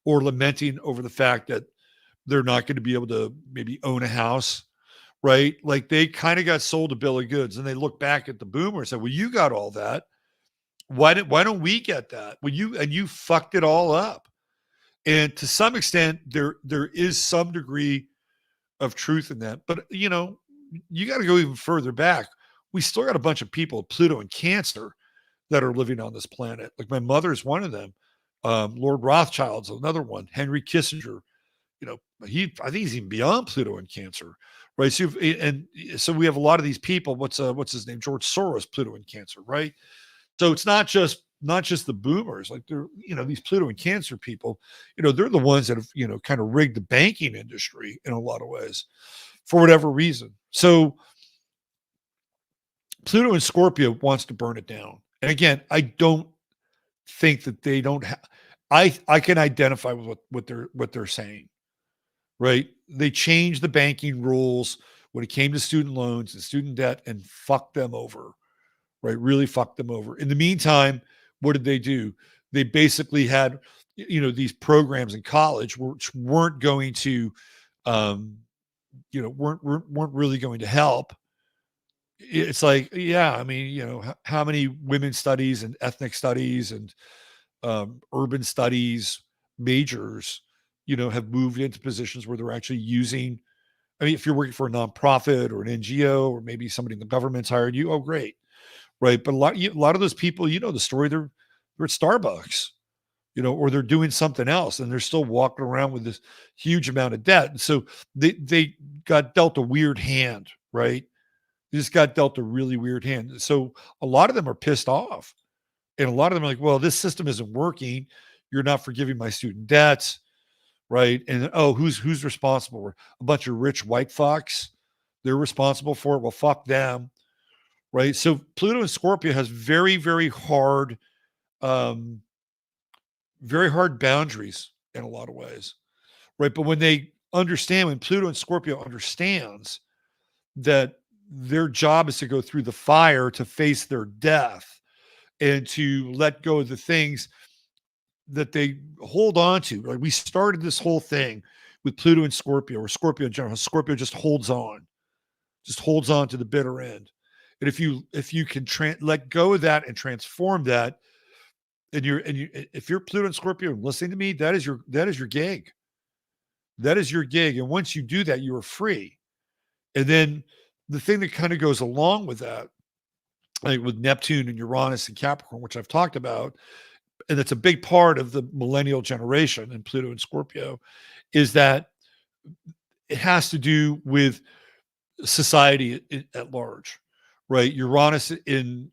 or lamenting over the fact that they're not going to be able to maybe own a house, right? Like they kind of got sold a bill of goods and they look back at the boomers and said, well, you got all that. Why don't we get that? Well, you fucked it all up. And to some extent, there is some degree of truth in that. But, you got to go even further back. We still got a bunch of people, Pluto and Cancer, that are living on this planet. Like my mother is one of them. Lord Rothschild's another one. Henry Kissinger, I think he's even beyond Pluto and Cancer, right? So we have a lot of these people. What's his name? George Soros, Pluto and Cancer, right? So it's not just the boomers. Like they're, these Pluto and Cancer people, they're the ones that have, kind of rigged the banking industry in a lot of ways for whatever reason. So Pluto and Scorpio wants to burn it down. And again, I don't think that they don't have, I can identify with what they're saying, right? They changed the banking rules when it came to student loans and student debt and fucked them over, right? Really fucked them over. In the meantime, what did they do? They basically had, these programs in college which weren't going to, weren't really going to help. It's like, yeah, I mean, how many women's studies and ethnic studies and urban studies majors, have moved into positions where they're actually using. I mean, if you're working for a nonprofit or an NGO or maybe somebody in the government's hired you, oh, great, right? But a lot of those people, the story, they're at Starbucks, or they're doing something else, and they're still walking around with this huge amount of debt. And so they got dealt a weird hand, right? They just got dealt a really weird hand. So a lot of them are pissed off. And a lot of them are like, well, this system isn't working. You're not forgiving my student debts, right? And who's responsible? A bunch of rich white fucks. They're responsible for it. Well, fuck them, right? So Pluto in Scorpio has very, um, very hard boundaries in a lot of ways, right? But when they understand, when Pluto and Scorpio understands that their job is to go through the fire to face their death and to let go of the things that they hold on to. Like we started this whole thing with Pluto and Scorpio, or Scorpio in general. Scorpio just holds on to the bitter end. And if you can let go of that and transform that, if you're Pluto and Scorpio listening to me, that is your gig. That is your gig. And once you do that, you are free. And then the thing that kind of goes along with that, like with Neptune and Uranus and Capricorn, which I've talked about, and it's a big part of the millennial generation and Pluto and Scorpio, is that it has to do with society at large, right? Uranus in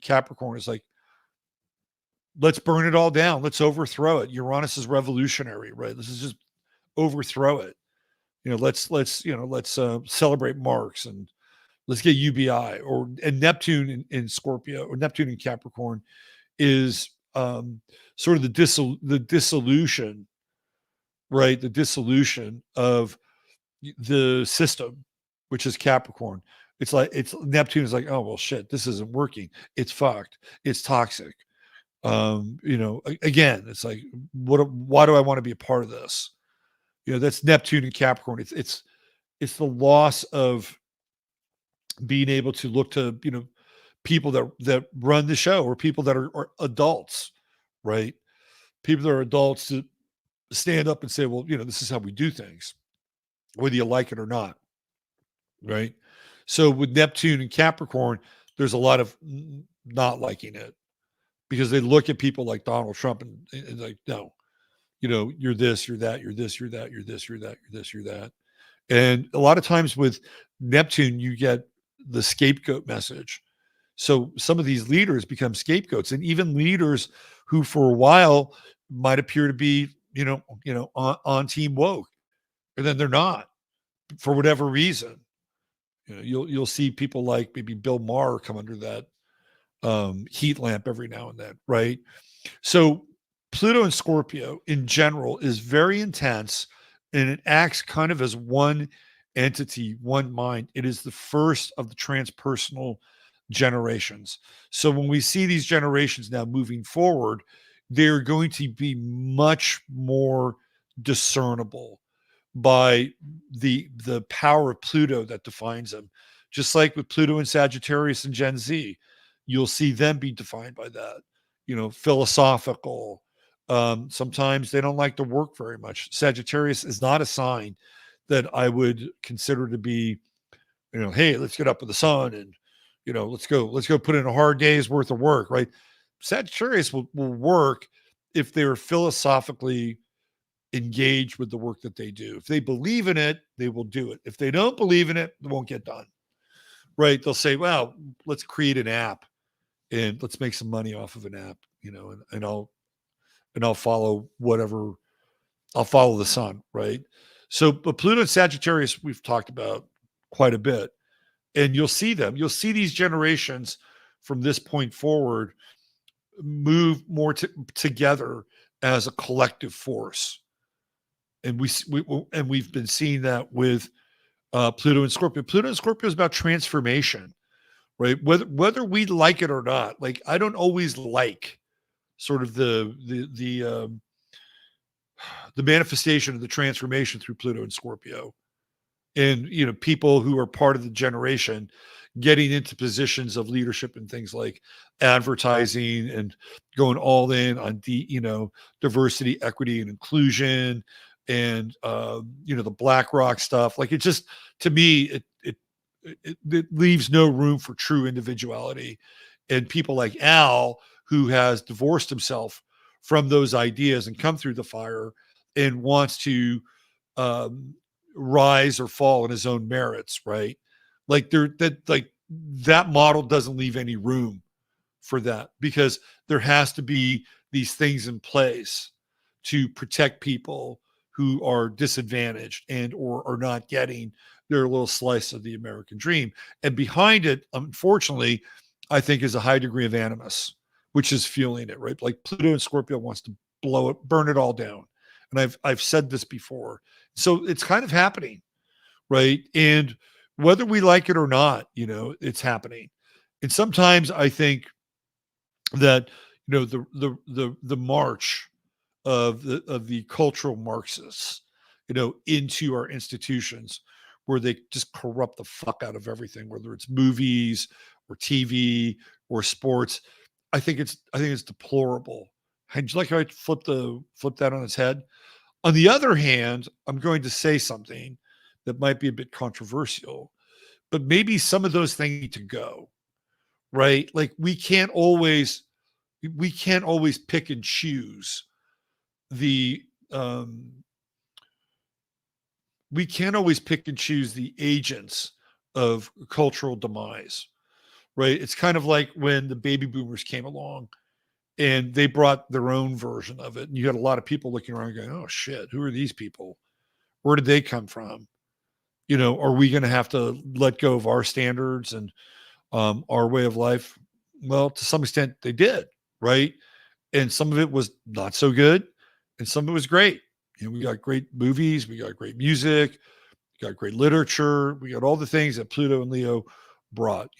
Capricorn is like, let's burn it all down. Let's overthrow it. Uranus is revolutionary, right? This is just overthrow it. Let's celebrate Marx and let's get UBI. And Neptune in Scorpio, or Neptune in Capricorn is sort of the dissolution, right? The dissolution of the system, which is Capricorn. It's Neptune is like, oh well, shit, this isn't working. It's fucked. It's toxic. Again, it's like, why do I want to be a part of this? That's Neptune and Capricorn. It's the loss of being able to look to, people that run the show, or people that are adults, right? People that are adults to stand up and say, well, this is how we do things, whether you like it or not, right? So with Neptune and Capricorn, there's a lot of not liking it, because they look at people like Donald Trump and like, no, you're this, you're that, you're this, you're that, you're this, you're that, you're this, you're that. And a lot of times with Neptune, you get the scapegoat message. So some of these leaders become scapegoats, and even leaders who for a while might appear to be, on team woke, and then they're not for whatever reason. You'll see people like maybe Bill Maher come under that heat lamp every now and then, right? So Pluto and Scorpio in general is very intense, and it acts kind of as one entity, one mind. It is the first of the transpersonal generations. So when we see these generations now moving forward, they're going to be much more discernible by the power of Pluto that defines them. Just like with Pluto and Sagittarius and Gen Z, you'll see them be defined by that. Philosophical. Sometimes they don't like to work very much. Sagittarius is not a sign that I would consider to be, hey, let's get up with the sun and, let's go put in a hard day's worth of work, right? Sagittarius will work if they're philosophically engaged with the work that they do. If they believe in it, they will do it. If they don't believe in it, it won't get done, right? They'll say, well, let's create an app and let's make some money off of an app, and I'll follow whatever. I'll follow the sun, right? So, but Pluto and Sagittarius, we've talked about quite a bit, and you'll see them. You'll see these generations from this point forward move more together as a collective force, and we've been seeing that with Pluto and Scorpio. Pluto and Scorpio is about transformation, right? Whether we like it or not. Like, I don't always like sort of the manifestation of the transformation through Pluto and Scorpio, and people who are part of the generation getting into positions of leadership and things like advertising and going all in on diversity, equity, and inclusion, and the BlackRock stuff. Like, it just, to me, it leaves no room for true individuality. And people like Al, who has divorced himself from those ideas and come through the fire and wants to rise or fall on his own merits, right? Like, that model doesn't leave any room for that, because there has to be these things in place to protect people who are disadvantaged and or are not getting their little slice of the American dream. And behind it, unfortunately, I think is a high degree of animus, which is fueling it, right? Like Pluto and Scorpio wants to blow it, burn it all down. And I've said this before. So it's kind of happening, right? And whether we like it or not, it's happening. And sometimes I think that the march of the cultural Marxists, into our institutions, where they just corrupt the fuck out of everything, whether it's movies or TV or sports. I think it's deplorable. Would you like how I flip that on its head? On the other hand, I'm going to say something that might be a bit controversial, but maybe some of those things need to go, right? Like we can't always pick and choose the we can't always pick and choose the agents of cultural demise, right? It's kind of like when the baby boomers came along and they brought their own version of it. And you had a lot of people looking around going, oh shit, who are these people? Where did they come from? Are we going to have to let go of our standards and our way of life? Well, to some extent they did, right? And some of it was not so good and some of it was great. We got great movies, we got great music, we got great literature, we got all the things that Pluto and Leo brought,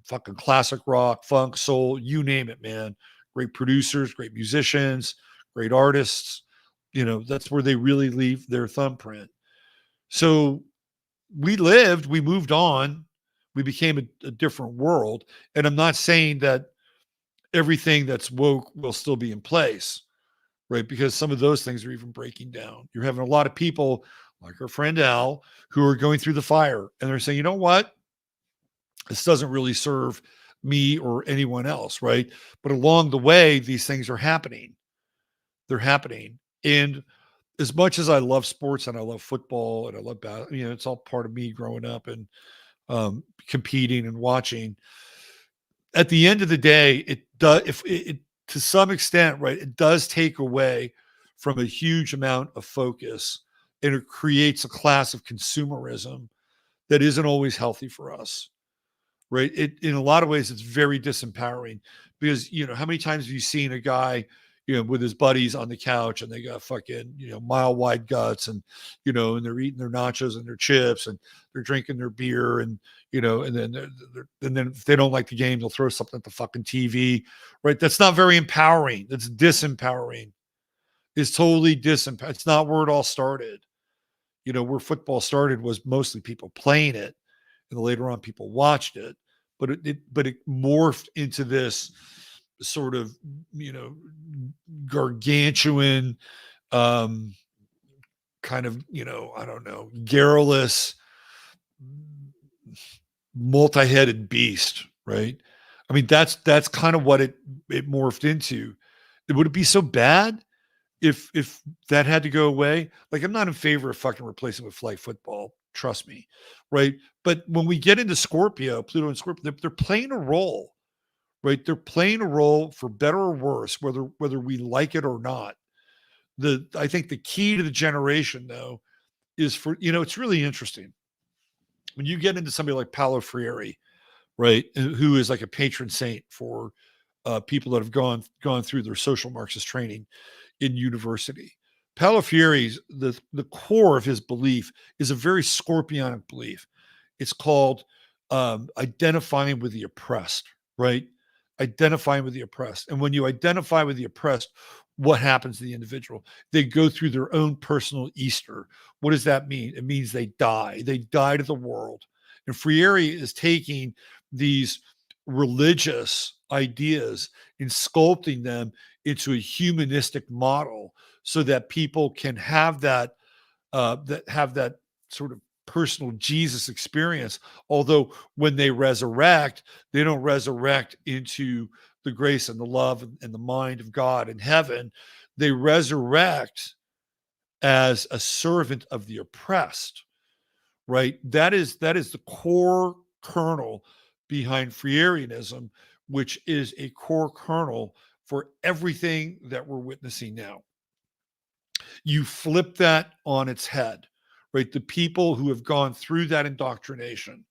fucking classic rock, funk, soul, you name it, man. Great producers, great musicians, great artists. That's where they really leave their thumbprint. So we moved on, we became a different world. And I'm not saying that everything that's woke will still be in place, right? Because some of those things are even breaking down. You're having a lot of people like our friend Al who are going through the fire and they're saying, you know what? This doesn't really serve me or anyone else, right? But along the way, these things are happening. They're happening. And as much as I love sports and I love football and I love it's all part of me growing up and competing and watching. At the end of the day, it does, if it to some extent, right, it does take away from a huge amount of focus and it creates a class of consumerism that isn't always healthy for us, right? In a lot of ways, it's very disempowering because, how many times have you seen a guy, with his buddies on the couch and they got fucking, mile wide guts and, and they're eating their nachos and their chips and they're drinking their beer and, and then and then if they don't like the game, they'll throw something at the fucking TV, right? That's not very empowering. That's disempowering. It's totally disempowering. It's not where it all started. Where football started was mostly people playing it, and later on people watched it, but it morphed into this sort of gargantuan kind of I don't know, garrulous multi-headed beast, right? I mean, that's kind of what it morphed into. Would it be so bad if that had to go away? Like, I'm not in favor of fucking replacing with flag football, trust me, right? But when we get into Scorpio, Pluto and Scorpio, they're playing a role, right? They're playing a role for better or worse, whether we like it or not. I think the key to the generation, though, is for it's really interesting when you get into somebody like Paulo Freire, right, who is like a patron saint for people that have gone through their social Marxist training in university. Paulo Freire's the core of his belief is a very scorpionic belief. It's called identifying with the oppressed, right? Identifying with the oppressed. And when you identify with the oppressed, what happens to the individual? They go through their own personal Easter. What does that mean? It means they die. They die to the world. And Freire is taking these religious ideas and sculpting them into a humanistic model so that people can have that sort of personal Jesus experience. Although when they resurrect, they don't resurrect into the grace and the love and the mind of God in heaven. They resurrect as a servant of the oppressed, right? That is the core kernel behind Freireanism, which is a core kernel for everything that we're witnessing now. You flip that on its head, right? The people who have gone through that indoctrination,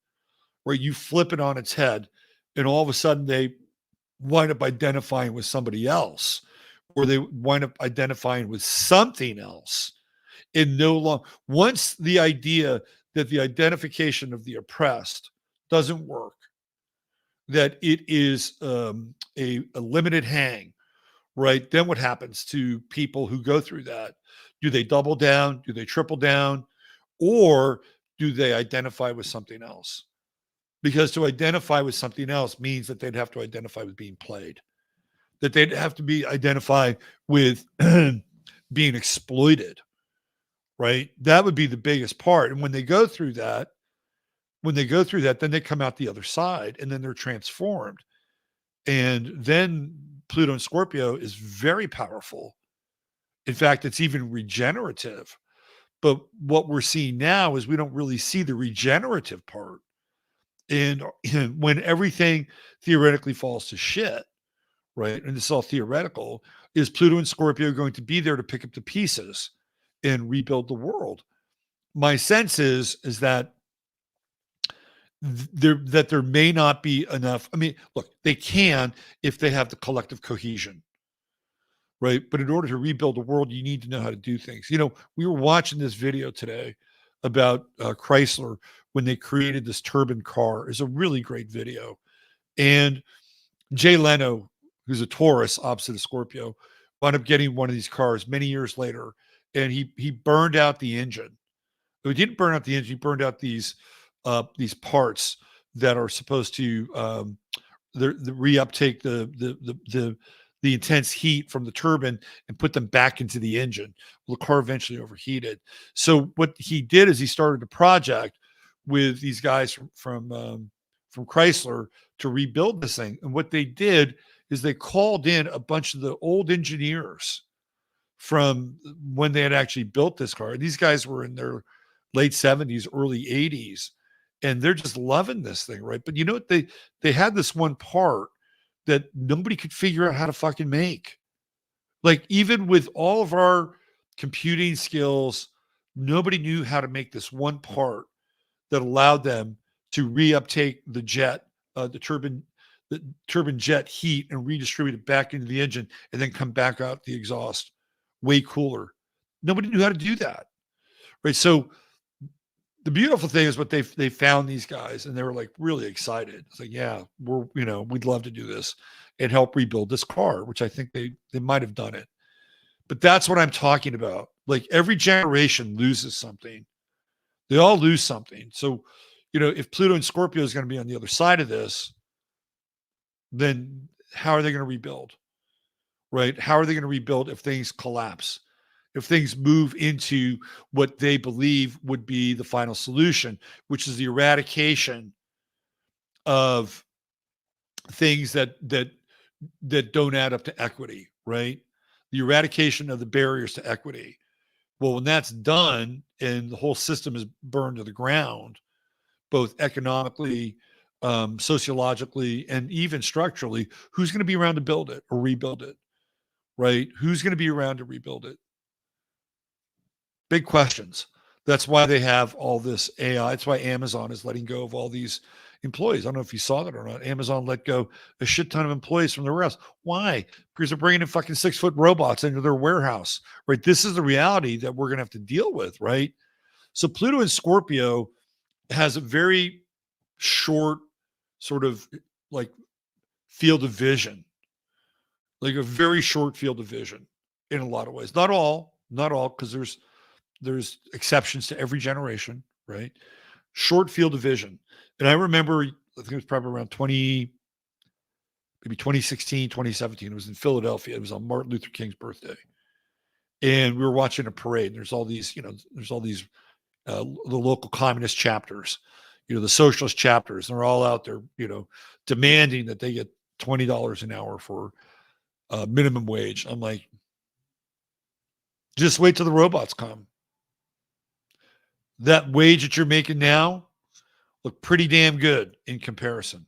right? You flip it on its head, and all of a sudden they wind up identifying with somebody else, or they wind up identifying with something else. And no longer, once the idea that the identification of the oppressed doesn't work, that it is a limited hang, right? Then what happens to people who go through that? Do they double down? Do they triple down? Or do they identify with something else? Because to identify with something else means that they'd have to identify with being played, that they'd have to be identified with being exploited, right? That would be the biggest part. And when they go through that, then they come out the other side and then they're transformed. And then Pluto and Scorpio is very powerful. In fact, it's even regenerative. But what we're seeing now is we don't really see the regenerative part. And when everything theoretically falls to shit, right? And this is all theoretical, is Pluto and Scorpio going to be there to pick up the pieces and rebuild the world? My sense is that there may not be enough. I mean, look, they can if they have the collective cohesion, right? But in order to rebuild the world, you need to know how to do things. You know, we were watching this video today about Chrysler when they created this turbine car. It's a really great video. And Jay Leno, who's a Taurus opposite of Scorpio, wound up getting one of these cars many years later, and he burned out the engine. He didn't burn out the engine. He burned out these parts that are supposed to reuptake the intense heat from the turbine and put them back into the engine. Well, the car eventually overheated. So what he did is he started a project with these guys from Chrysler to rebuild this thing. And what they did is they called in a bunch of the old engineers from when they had actually built this car. These guys were in their late 70s, early 80s, and they're just loving this thing, right? But you know what? They had this one part that nobody could figure out how to fucking make. Like, even with all of our computing skills, nobody knew how to make this one part that allowed them to reuptake the jet, the turbine jet heat and redistribute it back into the engine and then come back out the exhaust way cooler. Nobody knew how to do that, right? So the beautiful thing is what they found these guys and they were like really excited. It's like, yeah, we'd love to do this and help rebuild this car, which I think they might have done it. But that's what I'm talking about. Like, every generation loses something. They all lose something. So, if Pluto and Scorpio is going to be on the other side of this, then how are they going to rebuild? Right? How are they going to rebuild if things collapse? If things move into what they believe would be the final solution, which is the eradication of things that don't add up to equity, right? The eradication of the barriers to equity. Well, when that's done and the whole system is burned to the ground, both economically, sociologically, and even structurally, who's going to be around to build it or rebuild it, right? Who's going to be around to rebuild it? Big questions. That's why they have all this AI. That's why Amazon is letting go of all these employees. I don't know if you saw that or not. Amazon let go a shit ton of employees from their warehouse. Why? Because they're bringing in fucking 6-foot robots into their warehouse, right? This is the reality that we're going to have to deal with, right? So Pluto and Scorpio has a very short sort of like field of vision, like a very short field of vision in a lot of ways. Not all, because there's exceptions to every generation, right? Short field of vision. And I remember, I think it was probably around 2016, 2017. It was in Philadelphia. It was on Martin Luther King's birthday. And we were watching a parade. And there's all these the local communist chapters, the socialist chapters. And they're all out there, demanding that they get $20 an hour for minimum wage. I'm like, just wait till the robots come. That wage that you're making now look pretty damn good in comparison,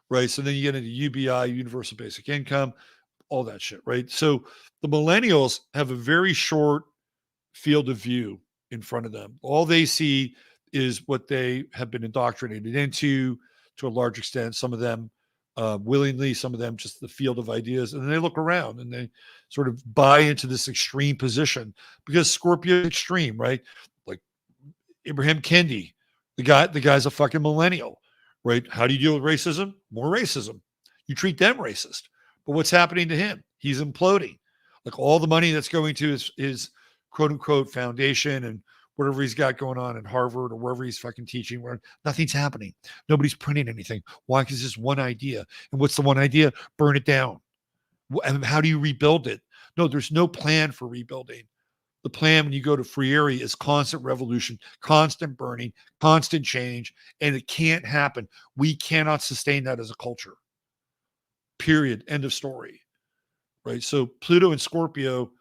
right? So then you get into UBI, universal basic income, all that shit, right? So the millennials have a very short field of view in front of them. All they see is what they have been indoctrinated into to a large extent. Some of them willingly, some of them just the field of ideas. And then they look around and they sort of buy into this extreme position because Scorpio is extreme, right? Like Abraham Kendi, the guy's a fucking millennial, right? How do you deal with racism? More racism. You treat them racist. But what's happening to him? He's imploding. Like all the money that's going to his quote unquote foundation and whatever he's got going on at Harvard or wherever he's fucking teaching, where nothing's happening. Nobody's printing anything. Why? Because it's one idea. And what's the one idea? Burn it down. And how do you rebuild it? No, there's no plan for rebuilding. The plan when you go to free area is constant revolution, constant burning, constant change, and it can't happen. We cannot sustain that as a culture. Period. End of story. Right? So Pluto and Scorpio,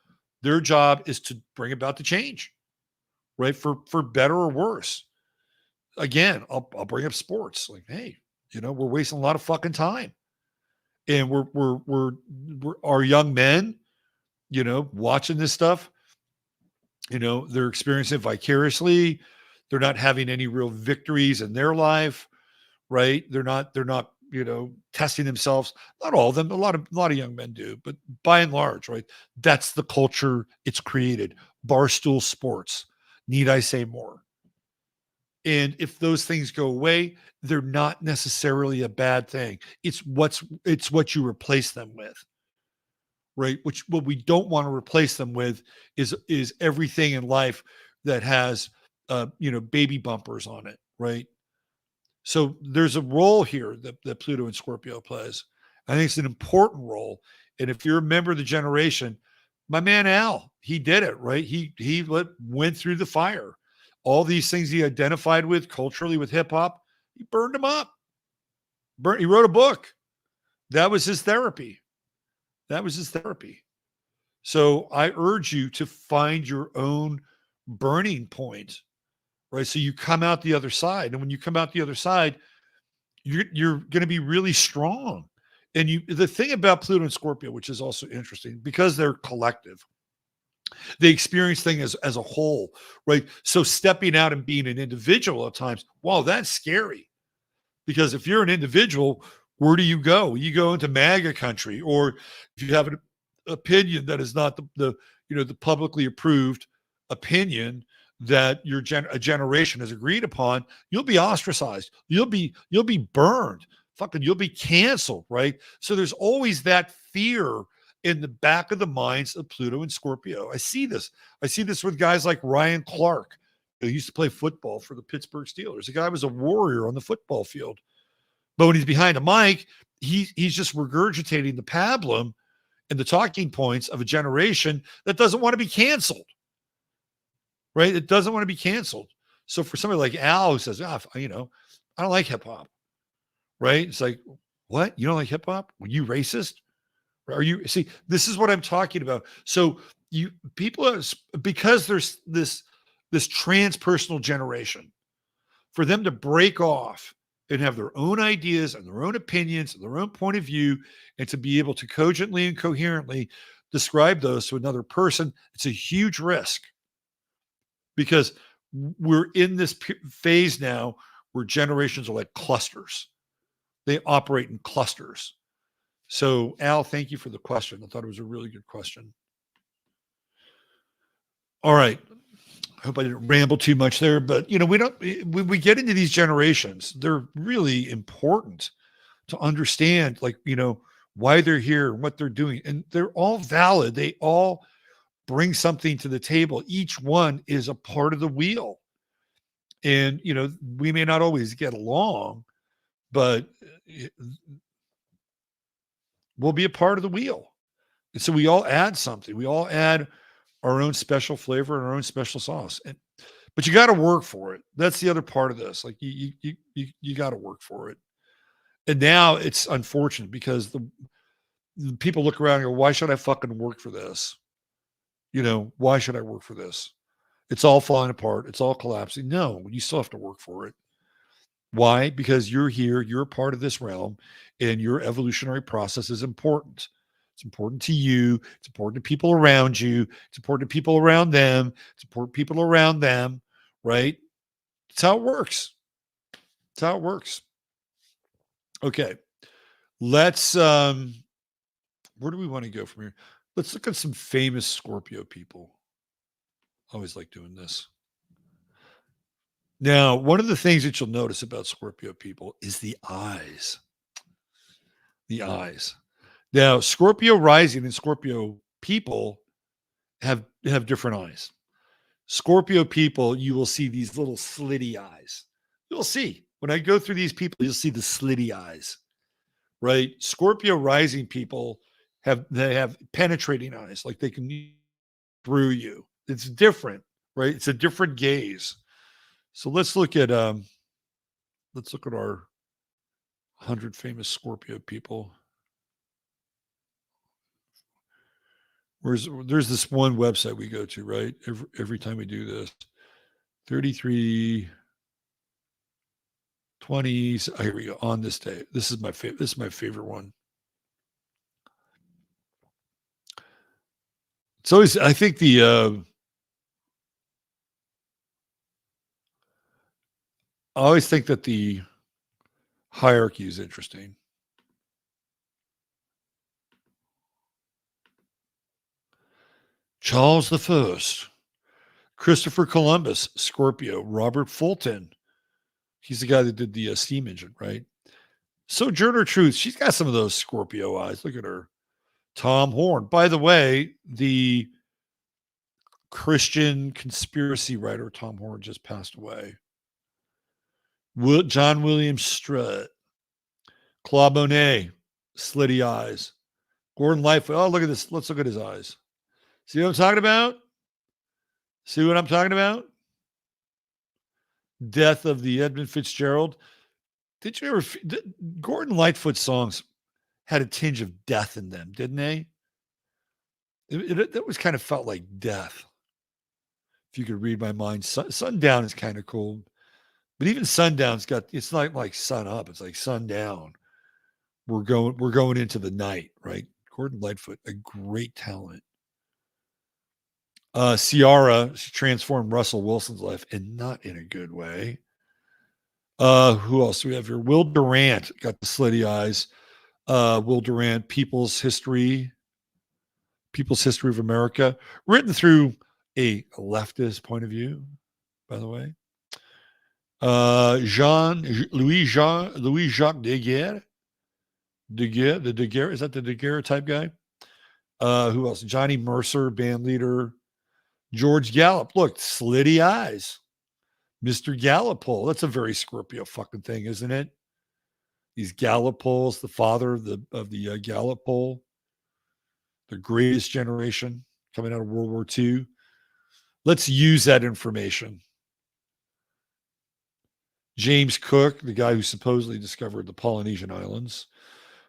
their job is to bring about the change, right? For better or worse. Again, I'll bring up sports. Like, hey, we're wasting a lot of fucking time, and we're our young men, watching this stuff. They're experiencing it vicariously. They're not having any real victories in their life, right? They're not testing themselves. Not all of them. A lot of young men do, but by and large, right? That's the culture it's created. Barstool sports. Need I say more? And if those things go away, they're not necessarily a bad thing. It's what you replace them with. Right? What we don't want to replace them with is everything in life that has baby bumpers on it, right? So there's a role here that Pluto and Scorpio plays. I think it's an important role. And if you're a member of the generation, my man Al, he did it, right? He went through the fire. All these things he identified with culturally with hip hop, he burned them up. He wrote a book. That was his therapy. So I urge you to find your own burning point, right? So you come out the other side. And when you come out the other side, you're going to be really strong. And the thing about Pluto and Scorpio, which is also interesting, because they're collective, they experience things as a whole, right? So stepping out and being an individual at times, wow, that's scary. Because if you're an individual, where do you go? You go into MAGA country, or if you have an opinion that is not the publicly approved opinion that a generation has agreed upon, you'll be ostracized. You'll be burned. You'll be canceled, right? So there's always that fear in the back of the minds of Pluto and Scorpio. I see this with guys like Ryan Clark, who used to play football for the Pittsburgh Steelers. The guy was a warrior on the football field. But when he's behind a mic, he's just regurgitating the pablum and the talking points of a generation that doesn't want to be canceled, right? It doesn't want to be canceled. So for somebody like Al who says, I don't like hip hop, right? It's like, what? You don't like hip hop? Were you racist? See, this is what I'm talking about. So because there's this transpersonal generation, for them to break off and have their own ideas and their own opinions and their own point of view, and to be able to cogently and coherently describe those to another person, it's a huge risk, because we're in this phase now where generations are like clusters. They operate in clusters. So, Al, thank you for the question. I thought it was a really good question. All right. I hope I didn't ramble too much there, but we get into these generations, they're really important to understand, why they're here and what they're doing. And they're all valid. They all bring something to the table. Each one is a part of the wheel. And, we may not always get along, but we'll be a part of the wheel. And so we all add something. We all add our own special flavor and our own special sauce. But you got to work for it. That's the other part of this. Like you got to work for it. And now it's unfortunate because the people look around and go, why should I fucking work for this? Why should I work for this? It's all falling apart. It's all collapsing. No, you still have to work for it. Why? Because you're here, you're a part of this realm, and your evolutionary process is important. It's important to you. It's important to people around you. It's important to people around them. It's important to people around them, right? That's how it works. That's how it works. Okay. Let's where do we want to go from here? Let's look at some famous Scorpio people. I always like doing this. Now, one of the things that you'll notice about Scorpio people is the eyes. The eyes. Now, Scorpio rising and Scorpio people have different eyes. Scorpio people, you will see these little slitty eyes. You'll see when I go through these people, you'll see the slitty eyes, right? Scorpio rising people they have penetrating eyes, like they can through you. It's different, right? It's a different gaze. So let's look at our 100 famous Scorpio people. There's this one website we go to, right? Every time we do this. 33 20s. Oh, here we go. On this day. This is my favorite one. It's always, I think I always think that the hierarchy is interesting. Charles I, Christopher Columbus, Scorpio, Robert Fulton. He's the guy that did the steam engine, right? Sojourner Truth. She's got some of those Scorpio eyes. Look at her. Tom Horn. By the way, the Christian conspiracy writer Tom Horn just passed away. John William Strutt. Claude Monet. Slitty eyes. Gordon Lightfoot. Oh, look at this. Let's look at his eyes. See what I'm talking about? See what I'm talking about? Death of the Edmund Fitzgerald. Did you ever? Gordon Lightfoot songs had a tinge of death in them, didn't they? It was kind of felt like death. If you could read my mind, Sundown is kind of cool, but even Sundown's got. It's not like sun up; it's like sundown. We're going into the night, right? Gordon Lightfoot, a great talent. Ciara, she transformed Russell Wilson's life, and not in a good way. Who else do we have here? Will Durant got the slitty eyes. Will Durant, People's History of America, written through a leftist point of view, by the way. Louis Jacques Daguerre. The Daguerre, is that the Daguerre type guy? Who else? Johnny Mercer, band leader. George Gallup. Look, slitty eyes. Mr. Gallipole. That's a very Scorpio fucking thing, isn't it? These Gallipoles, the father of the Gallipole, the greatest generation coming out of World War II. Let's use that information. James Cook, the guy who supposedly discovered the Polynesian Islands.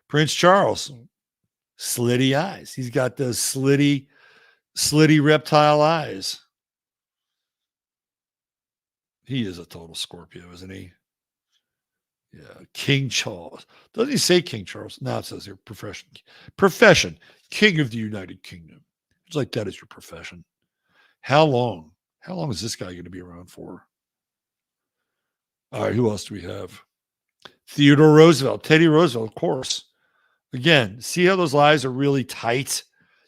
Prince Charles, slitty eyes. He's got those slitty reptile eyes. He is a total Scorpio, isn't he? Yeah. King Charles. Doesn't he say King Charles? No, it says here profession. Profession. King of the United Kingdom. It's like that is your profession. How long? How long is this guy going to be around for? All right. Who else do we have? Theodore Roosevelt. Teddy Roosevelt, of course. Again, see how those eyes are really tight?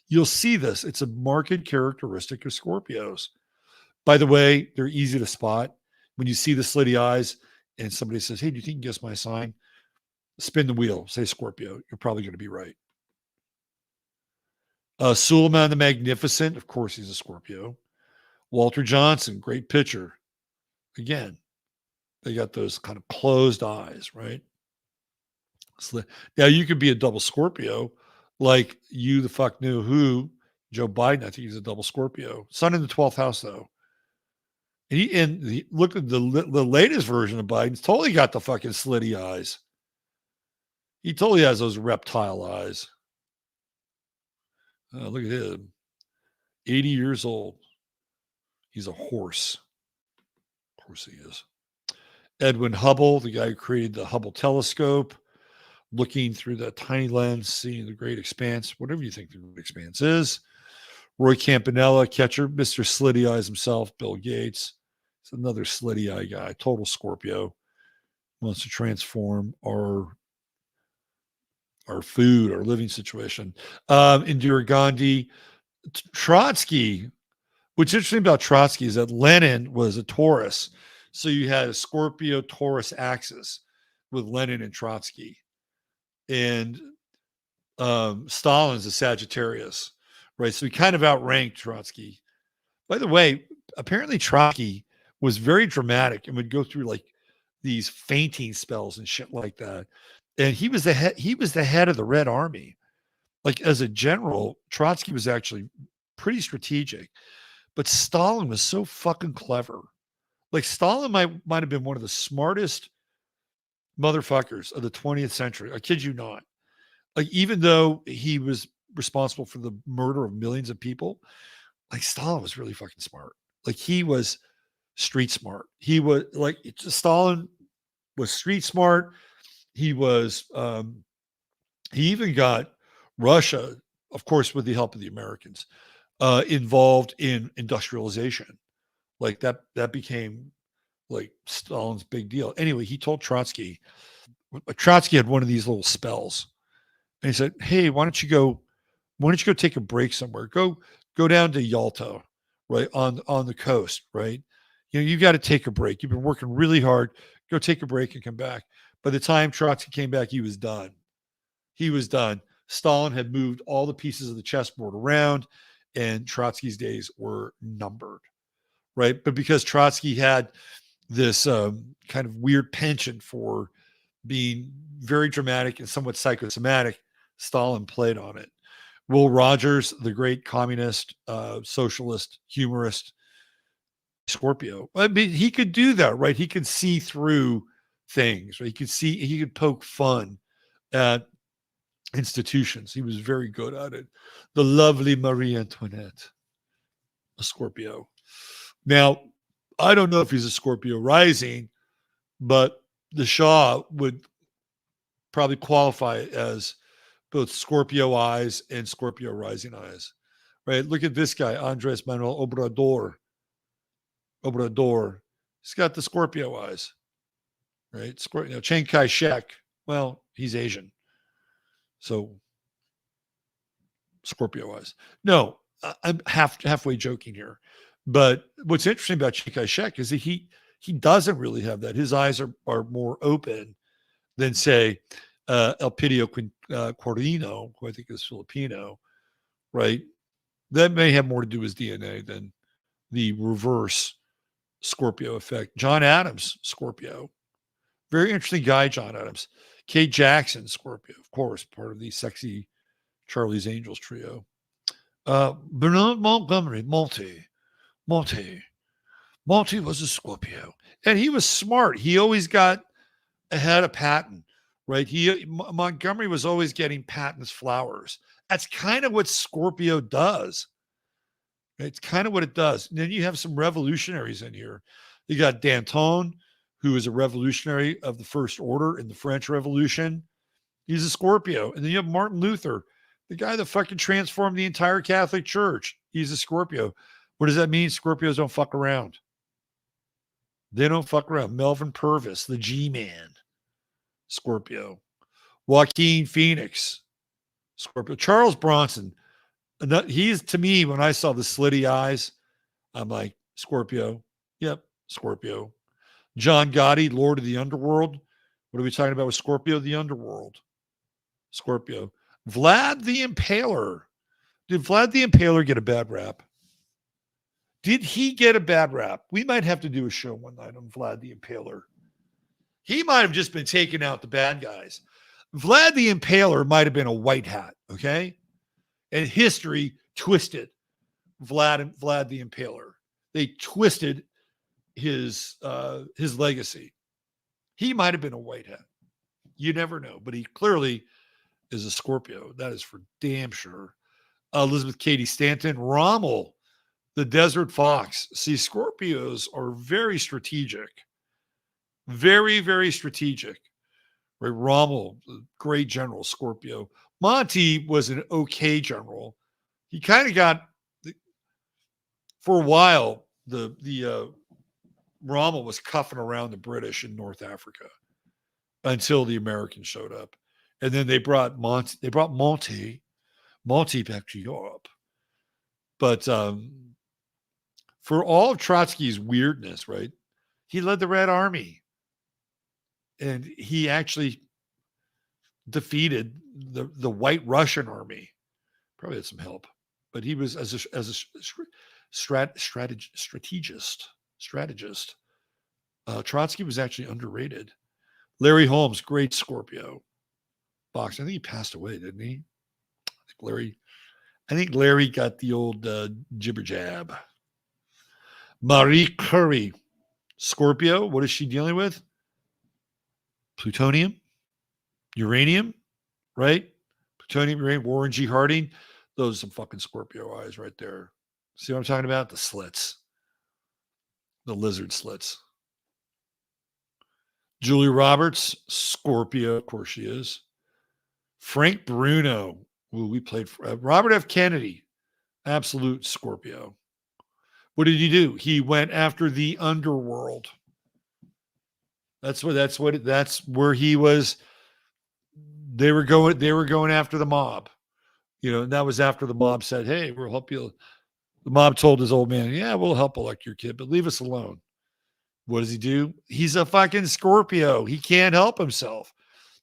You'll see this. It's a marked characteristic of Scorpios. By the way, they're easy to spot. When you see the slitty eyes and somebody says, hey, do you think you can guess my sign? Spin the wheel. Say Scorpio. You're probably going to be right. Suleiman the Magnificent. Of course, he's a Scorpio. Walter Johnson, great pitcher. Again, they got those kind of closed eyes, right? Now, you could be a double Scorpio, like you the fuck knew who, Joe Biden. I think he's a double Scorpio. Sun in the 12th house, though. And look at the latest version of Biden's totally got the fucking slitty eyes. He totally has those reptile eyes. Look at him. 80 years old. He's a horse. Of course he is. Edwin Hubble, the guy who created the Hubble telescope. looking through that tiny lens, seeing the great expanse, whatever you think the great expanse is. Roy Campanella, catcher, Mr. Slitty Eyes himself, Bill Gates. It's another slitty eye guy, total Scorpio. Wants to transform our food, our living situation. Indira Gandhi, Trotsky. What's interesting about Trotsky is that Lenin was a Taurus. So you had a Scorpio Taurus axis with Lenin and Trotsky. And Stalin's a Sagittarius, right? So he kind of outranked Trotsky. By the way, apparently Trotsky was very dramatic and would go through like these fainting spells and shit like that. And he was the head of the Red Army. Like as a general, Trotsky was actually pretty strategic. But Stalin was so fucking clever. Like Stalin might have been one of the smartest motherfuckers of the 20th century. I kid you not. Like even though he was responsible for the murder of millions of people, like Stalin was really fucking smart. Like he was street smart. He was like Stalin was street smart. He was he even got Russia, of course, with the help of the Americans, involved in industrialization. Like that became like Stalin's big deal. Anyway, he told Trotsky had one of these little spells. And he said, "Hey, why don't you go take a break somewhere? Go down to Yalta, right? On the coast, right? You know, you got to take a break. You've been working really hard. Go take a break and come back." By the time Trotsky came back, he was done. He was done. Stalin had moved all the pieces of the chessboard around, and Trotsky's days were numbered, right? But because Trotsky had this kind of weird penchant for being very dramatic and somewhat psychosomatic, Stalin played on it. Will Rogers, the great communist, socialist, humorist, Scorpio. I mean, he could do that, right? He could see through things, right? He could poke fun at institutions. He was very good at it. The lovely Marie Antoinette, a Scorpio. Now, I don't know if he's a Scorpio rising, but the Shah would probably qualify as both Scorpio eyes and Scorpio rising eyes, right? Look at this guy, Andres Manuel Obrador. He's got the Scorpio eyes, right? Scorpio, Chiang Kai-shek, well, he's Asian. So Scorpio eyes. No, I'm halfway joking here. But what's interesting about Chiang Kai-shek is that he doesn't really have that. His eyes are more open than, say, Elpidio Quirino, who I think is Filipino, right? That may have more to do with DNA than the reverse Scorpio effect. John Adams, Scorpio. Very interesting guy, John Adams. Kate Jackson, Scorpio, of course, part of the sexy Charlie's Angels trio. Bernard Montgomery, Monty was a Scorpio. And he was smart. He always got ahead of Patton, right? Montgomery was always getting Patton's flowers. That's kind of what Scorpio does. It's kind of what it does. And then you have some revolutionaries in here. You got Danton, who is a revolutionary of the First Order in the French Revolution. He's a Scorpio. And then you have Martin Luther, the guy that fucking transformed the entire Catholic Church. He's a Scorpio. What does that mean? Scorpios don't fuck around. They don't fuck around. Melvin Purvis, the G-Man, Scorpio. Joaquin Phoenix, Scorpio. Charles Bronson, he's, to me, when I saw the slitty eyes, I'm like, Scorpio. Yep, Scorpio. John Gotti, Lord of the Underworld. What are we talking about with Scorpio? The Underworld. Scorpio. Vlad the Impaler. Did Vlad the Impaler get a bad rap? Did he get a bad rap? We might have to do a show one night on Vlad the Impaler. He might have just been taking out the bad guys. Vlad the Impaler might have been a white hat, okay? And history twisted Vlad the Impaler. They twisted his legacy. He might have been a white hat. You never know, but he clearly is a Scorpio. That is for damn sure. Elizabeth Cady Stanton, Rommel, the Desert Fox. See, Scorpios are very strategic. Very, very strategic, right? Rommel, great general, Scorpio. Monty was an okay general. He kind of got, for a while, the Rommel was cuffing around the British in North Africa until the Americans showed up. And then they brought Monty back to Europe. But for all of Trotsky's weirdness, right, he led the Red Army. And he actually defeated the White Russian army. Probably had some help. But he was, as a strategist. Trotsky was actually underrated. Larry Holmes, great Scorpio boxer. I think he passed away, didn't he? I think Larry got the old jibber jab. Marie Curie, Scorpio. What is she dealing with? Plutonium, uranium, right? Plutonium, uranium. Warren G. Harding. Those are some fucking Scorpio eyes right there. See what I'm talking about? The slits. The lizard slits. Julia Roberts, Scorpio, of course she is. Frank Bruno, who we played for. Robert F. Kennedy, absolute Scorpio. What did he do? He went after the underworld. That's where he was. They were going after the mob. And that was after the mob said, "Hey, we'll help you." The mob told his old man, "Yeah, we'll help elect your kid, but leave us alone." What does he do? He's a fucking Scorpio. He can't help himself.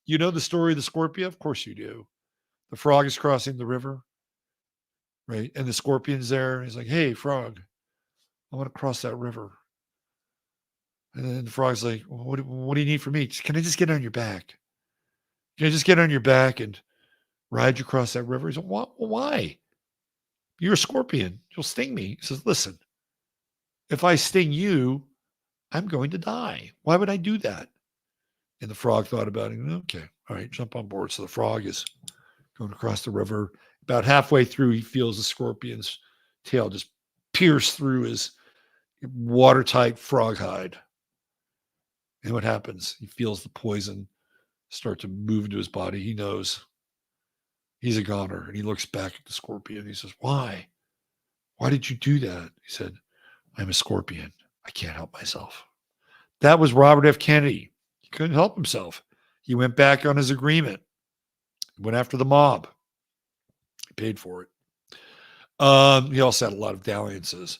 You know the story of the Scorpio? Of course you do. The frog is crossing the river, right? And the scorpion's there. He's like, "Hey, frog, I want to cross that river." And then the frog's like, what do you need from me? Can I just get on your back? Can I just get on your back and ride you across that river? He's like, why? You're a scorpion. You'll sting me. He says, "Listen, if I sting you, I'm going to die. Why would I do that?" And the frog thought about it. Okay, all right, jump on board. So the frog is going across the river. About halfway through, he feels the scorpion's tail just pierce through his watertight frog hide. And what happens? He feels the poison start to move into his body. He knows he's a goner. And he looks back at the scorpion. He says, "Why? Why did you do that?" He said, "I'm a scorpion. I can't help myself." That was Robert F. Kennedy. He couldn't help himself. He went back on his agreement. He went after the mob. He paid for it. He also had a lot of dalliances.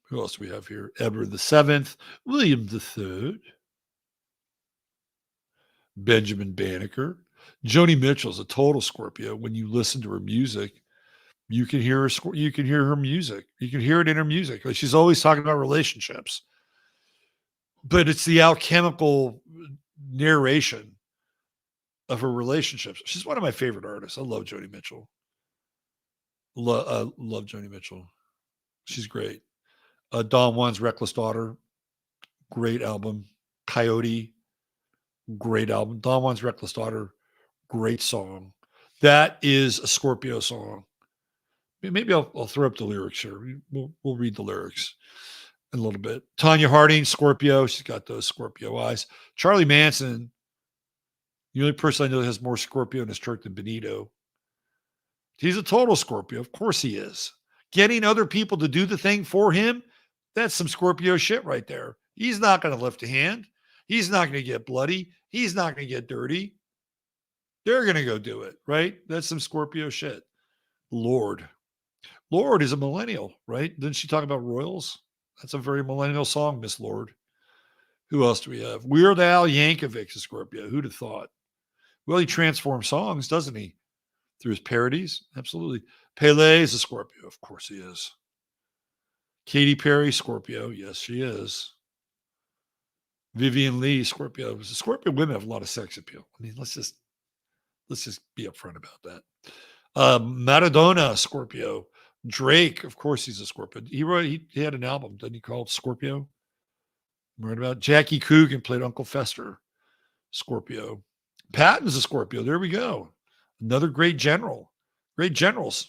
Who else do we have here? Edward VII, William III, Benjamin Banneker. Joni Mitchell's a total Scorpio. When you listen to her music, you can hear her. You can hear her music. You can hear it in her music. Like, she's always talking about relationships, but it's the alchemical narration of her relationships. She's one of my favorite artists. I love Joni Mitchell. Love Joni Mitchell. She's great. Don Juan's Reckless Daughter, great album. Coyote, great album. Don Juan's Reckless Daughter, great song. That is a Scorpio song. Maybe I'll throw up the lyrics here. We'll read the lyrics in a little bit. Tanya Harding, Scorpio. She's got those Scorpio eyes. Charlie Manson, the only person I know that has more Scorpio in his chart than Benito. He's a total Scorpio. Of course he is. Getting other people to do the thing for him, that's some Scorpio shit right there. He's not going to lift a hand. He's not going to get bloody. He's not going to get dirty. They're going to go do it, right? That's some Scorpio shit. Lord is a millennial, right? Didn't she talk about royals? That's a very millennial song, Miss Lord. Who else do we have? Weird Al Yankovic is Scorpio. Who'd have thought? Well, he transforms songs, doesn't he? Through his parodies? Absolutely. Pele is a Scorpio. Of course he is. Katy Perry, Scorpio. Yes, she is. Vivian Lee, Scorpio. Scorpio women have a lot of sex appeal. I mean, let's just be upfront about that. Maradona, Scorpio. Drake, of course, he's a Scorpio. He had an album, didn't he, called Scorpio? Right about Jackie Coogan played Uncle Fester, Scorpio. Patton's a Scorpio. There we go. Another great general. Great generals,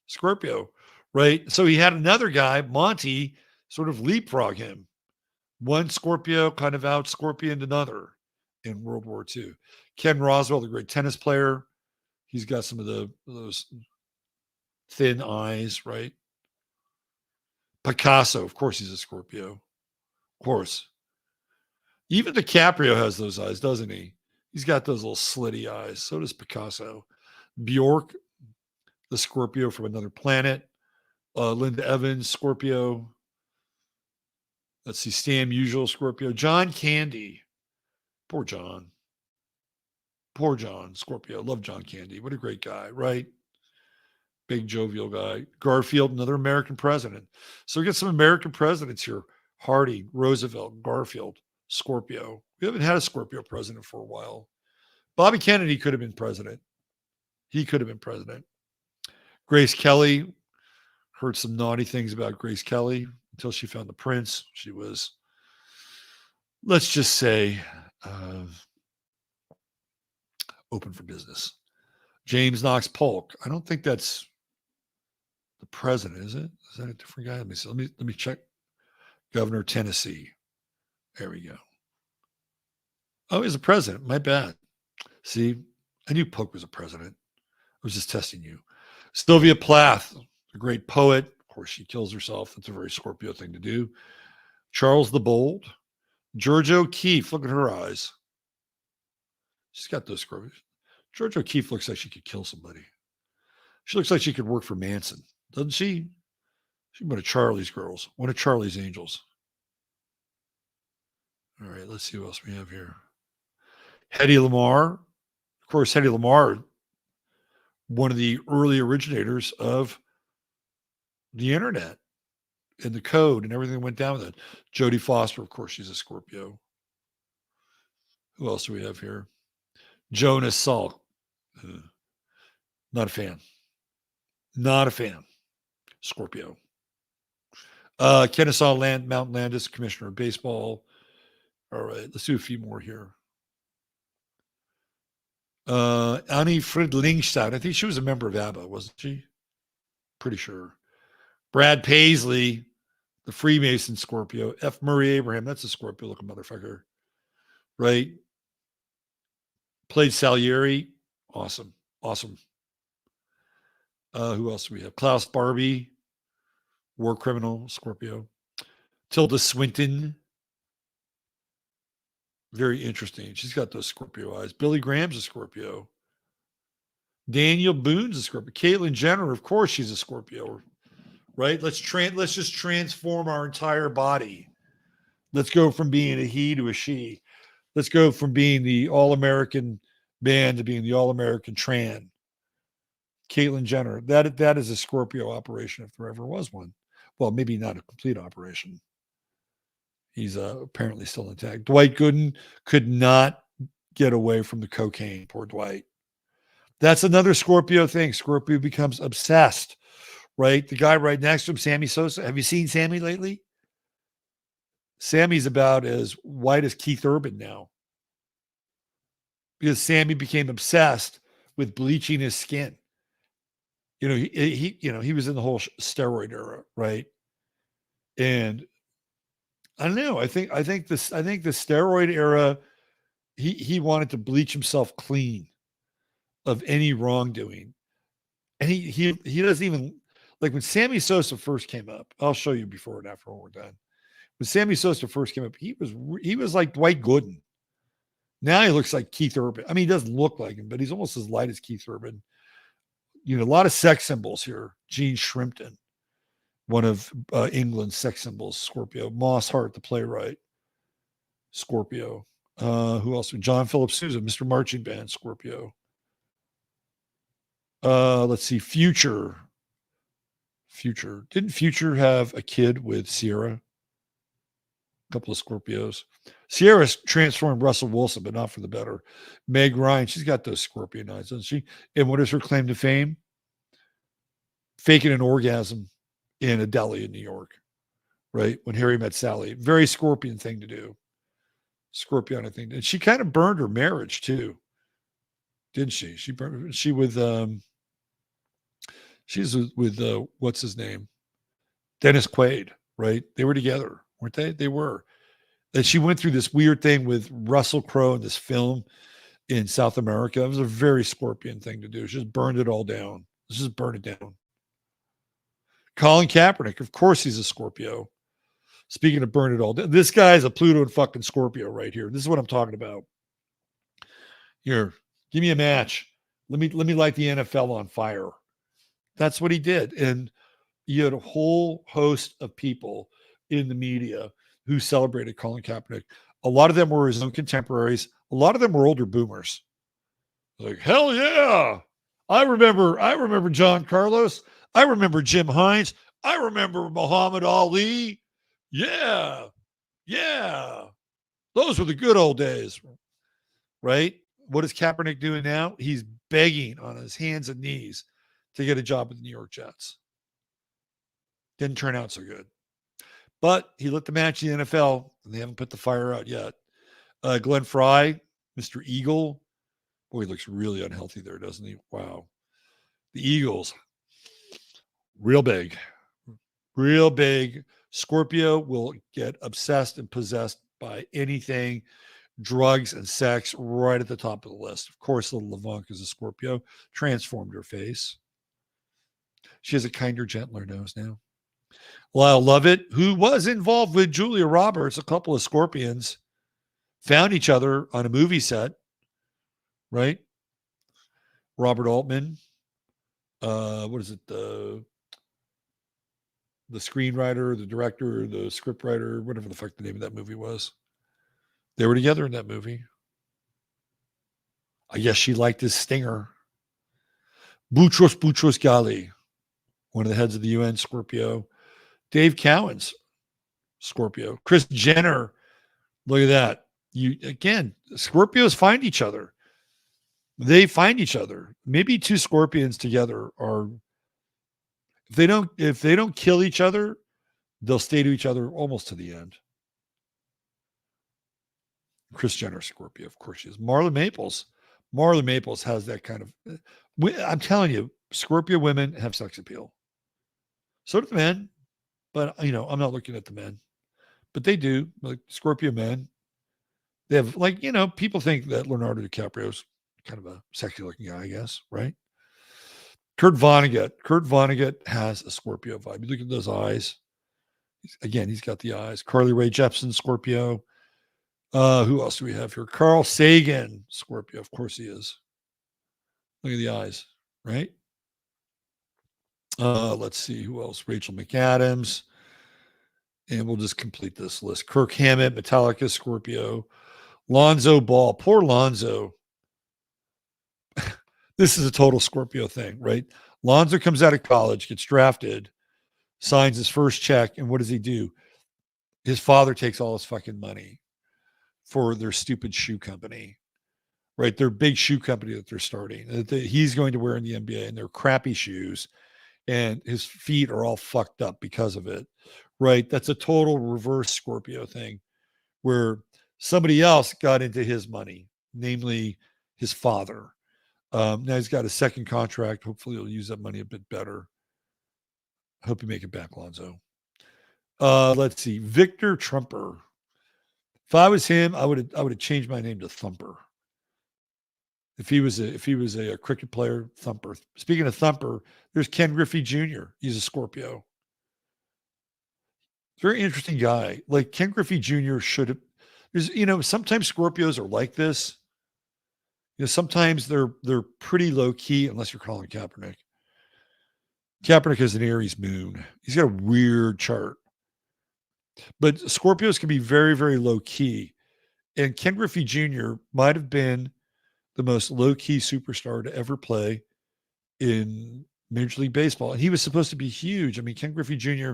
Scorpio, right? So he had another guy, Monty, sort of leapfrog him. One Scorpio kind of out Scorpioned another. in World War II. Ken Roswell, the great tennis player, he's got some of those thin eyes, right? Picasso, of course, he's a Scorpio. Of course. Even DiCaprio has those eyes, doesn't he? He's got those little slitty eyes. So does Picasso. Bjork, the Scorpio from another planet. Linda Evans, Scorpio. Let's see, Stan Musial, Scorpio. John Candy. Poor John. Poor John, Scorpio. Love John Candy. What a great guy, right? Big jovial guy. Garfield, another American president. So we got some American presidents here. Harding, Roosevelt, Garfield, Scorpio. We haven't had a Scorpio president for a while. Bobby Kennedy could have been president. He could have been president. Grace Kelly, heard some naughty things about Grace Kelly until she found the prince. She was, let's just say, open for business. James Knox Polk. I don't think that's the president, is it? Is that a different guy? Let me check. Governor of Tennessee. There we go. Oh, he's a president. My bad. See, I knew Polk was a president. I was just testing you. Sylvia Plath, a great poet. Of course, she kills herself. That's a very Scorpio thing to do. Charles the Bold. George O'Keeffe. Look at her eyes. She's got those Scorpios. George O'Keeffe looks like she could kill somebody. She looks like she could work for Manson, doesn't she? She's one of Charlie's girls, one of Charlie's angels. All right, let's see what else we have here. Hedy Lamarr. Of course, Hedy Lamarr, one of the early originators of the internet and the code and everything that went down with it. Jodie Foster, of course, she's a Scorpio. Who else do we have here? Jonas Salk. Not a fan. Not a fan. Scorpio. Kennesaw Mountain Landis, Commissioner of Baseball. All right, let's do a few more here. Annie Friedlingstadt. I think she was a member of ABBA, wasn't she? Pretty sure. Brad Paisley, the Freemason Scorpio. F. Murray Abraham. That's a Scorpio-looking motherfucker. Right? Played Salieri. Awesome. Awesome. Who else do we have? Klaus Barbie, war criminal, Scorpio. Tilda Swinton. Very interesting. She's got those Scorpio eyes. Billy Graham's a Scorpio. Daniel Boone's a Scorpio. Caitlyn Jenner, of course, she's a Scorpio. Right? Let's just transform our entire body. Let's go from being a he to a she. Let's go from being the all-American band to being the all-American tran. Caitlyn Jenner. That is a Scorpio operation if there ever was one. Well, maybe not a complete operation. He's apparently still intact. Dwight Gooden could not get away from the cocaine. Poor Dwight. That's another Scorpio thing. Scorpio becomes obsessed, right? The guy right next to him, Sammy Sosa. Have you seen Sammy lately? Sammy's about as white as Keith Urban now because Sammy became obsessed with bleaching his skin. You know, he was in the whole steroid era, right? And I don't know. I think the steroid era, he wanted to bleach himself clean of any wrongdoing. And he doesn't even, like when Sammy Sosa first came up, I'll show you before and after when we're done. When Sammy Sosa first came up, he was like Dwight Gooden. Now he looks like Keith Urban. I mean, he doesn't look like him, but he's almost as light as Keith Urban. You know, a lot of sex symbols here. Gene Shrimpton, one of England's sex symbols, Scorpio. Moss Hart, the playwright, Scorpio. Who else? John Philip Sousa, Mr. Marching Band, Scorpio. Let's see. Future. Didn't Future have a kid with Sierra? A couple of Scorpios. Sierra's transformed Russell Wilson, but not for the better. Meg Ryan, she's got those Scorpion eyes, doesn't she? And what is her claim to fame? Faking an orgasm in a deli in New York, right? When Harry met Sally. Very Scorpion thing to do. Scorpionic thing. And she kind of burned her marriage too, didn't she? She's with what's his name? Dennis Quaid, right? They were together, weren't they? They were. And she went through this weird thing with Russell Crowe in this film in South America. It was a very Scorpion thing to do. She just burned it all down. Let's just burn it down. Colin Kaepernick, of course he's a Scorpio. Speaking of burn it all down, this guy's a Pluto and fucking Scorpio right here. This is what I'm talking about. Here, give me a match. Let me light the NFL on fire. That's what he did. And you had a whole host of people in the media who celebrated Colin Kaepernick. A lot of them were his own contemporaries. A lot of them were older boomers. Like, hell yeah. I remember John Carlos. I remember Jim Hines. I remember Muhammad Ali. Yeah. Yeah. Those were the good old days. Right? What is Kaepernick doing now? He's begging on his hands and knees to get a job with the New York Jets. Didn't turn out so good. But he lit the match in the NFL, and they haven't put the fire out yet. Glenn Fry, Mr. Eagle. Boy, he looks really unhealthy there, doesn't he? Wow. The Eagles, real big. Real big. Scorpio will get obsessed and possessed by anything, drugs and sex, right at the top of the list. Of course, little Levunk is a Scorpio. Transformed her face. She has a kinder, gentler nose now. Lyle Lovett, who was involved with Julia Roberts, a couple of Scorpions, found each other on a movie set, right? Robert Altman, what is it? The screenwriter, the director, the scriptwriter, whatever the fuck the name of that movie was. They were together in that movie. I guess she liked his stinger. Boutros Ghali, one of the heads of the UN, Scorpio. Dave Cowens, Scorpio. Kris Jenner, look at that. Scorpios find each other. They find each other. Maybe two Scorpions together are, if they don't kill each other, they'll stay to each other almost to the end. Kris Jenner, Scorpio, of course she is. Marla Maples. Marla Maples has that kind of, I'm telling you, Scorpio women have sex appeal. So do the men. But, I'm not looking at the men. But they do. Like Scorpio men. They have, people think that Leonardo DiCaprio's kind of a sexy looking guy, I guess, right? Kurt Vonnegut. Kurt Vonnegut has a Scorpio vibe. You look at those eyes. Again, he's got the eyes. Carly Rae Jepsen, Scorpio. Who else do we have here? Carl Sagan, Scorpio. Of course he is. Look at the eyes, right? Let's see who else. Rachel McAdams. And we'll just complete this list. Kirk Hammett, Metallica, Scorpio. Lonzo Ball. Poor Lonzo. This is a total Scorpio thing, right? Lonzo comes out of college, gets drafted, signs his first check, and what does he do? His father takes all his fucking money for their stupid shoe company, right? Their big shoe company that they're starting. That he's going to wear in the NBA, and they're crappy shoes, and his feet are all fucked up because of it, right? That's a total reverse Scorpio thing where somebody else got into his money, namely his father. Now he's got a second contract. Hopefully he'll use that money a bit better. Hope you make it back, Lonzo. Let's see. Victor Trumper. If I was him, I would have changed my name to Thumper. If he was a cricket player, Thumper. Speaking of Thumper, there's Ken Griffey Jr. He's a Scorpio. Very interesting guy. Like Ken Griffey Jr. should have. There's sometimes Scorpios are like this. Sometimes they're pretty low key, unless you're calling Kaepernick. Kaepernick has an Aries moon. He's got a weird chart. But Scorpios can be very, very low key. And Ken Griffey Jr. might have been the most low key superstar to ever play in Major League Baseball. And he was supposed to be huge. I mean, Ken Griffey Jr.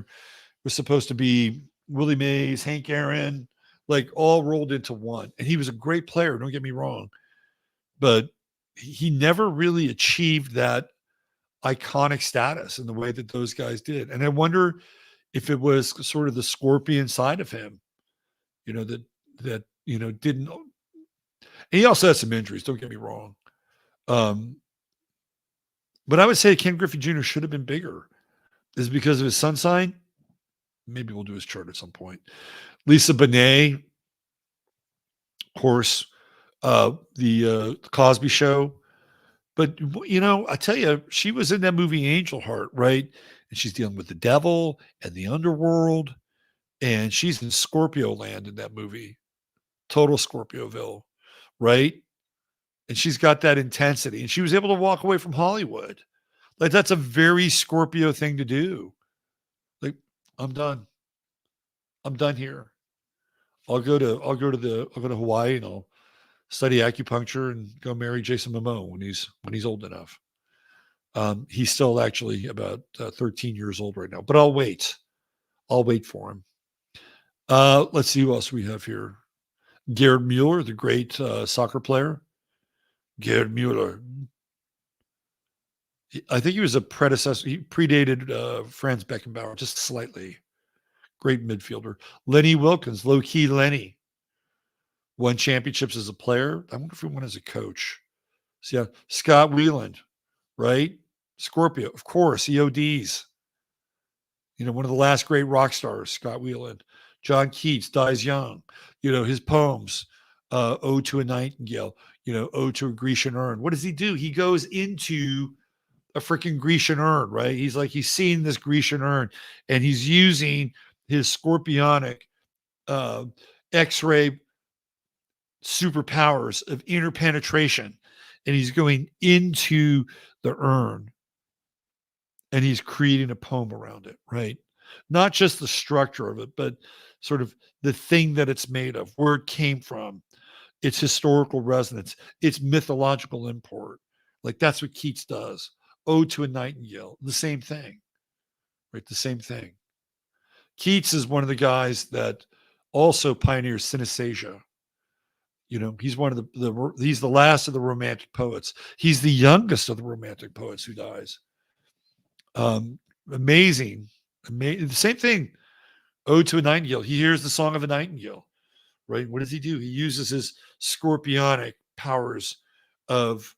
was supposed to be Willie Mays, Hank Aaron, like all rolled into one. And he was a great player, don't get me wrong. But he never really achieved that iconic status in the way that those guys did. And I wonder if it was sort of the Scorpion side of him, that didn't. And he also had some injuries, don't get me wrong. But I would say Ken Griffey Jr. should have been bigger. Is it because of his sun sign? Maybe we'll do his chart at some point. Lisa Bonet, Of course, the Cosby Show. But I tell you, she was in that movie Angel Heart, right? And she's dealing with the devil and the underworld, and she's in Scorpio land in that movie, total Scorpioville, right? And she's got that intensity, and she was able to walk away from Hollywood. Like, that's a very Scorpio thing to do. Like, I'm done. I'm done here. I'll go to Hawaii, and I'll study acupuncture and go marry Jason Momoa when he's old enough. He's still actually about 13 years old right now, but I'll wait. I'll wait for him. Let's see who else we have here. Gerd Mueller, the great soccer player. Gerd Mueller. I think he was a predecessor. He predated Franz Beckenbauer just slightly. Great midfielder. Lenny Wilkens, low-key Lenny. Won championships as a player. I wonder if he won as a coach. So yeah, Scott Weiland, right? Scorpio, of course, EODs. One of the last great rock stars, Scott Weiland. John Keats dies young. His poems, Ode to a Nightingale, Ode to a Grecian Urn. What does he do? He goes into a freaking Grecian urn, right? He's seeing this Grecian urn, and he's using his scorpionic X-ray superpowers of interpenetration, and he's going into the urn, and he's creating a poem around it, right? Not just the structure of it, but sort of the thing that it's made of, where it came from, its historical resonance, its mythological import. Like, that's what Keats does. Ode to a Nightingale, the same thing, right? The same thing. Keats is one of the guys that also pioneers synesthesia. He's one of he's the last of the Romantic poets. He's the youngest of the Romantic poets who dies. Amazing. The same thing. Ode to a Nightingale. He hears the song of a nightingale, right? What does he do? He uses his scorpionic powers of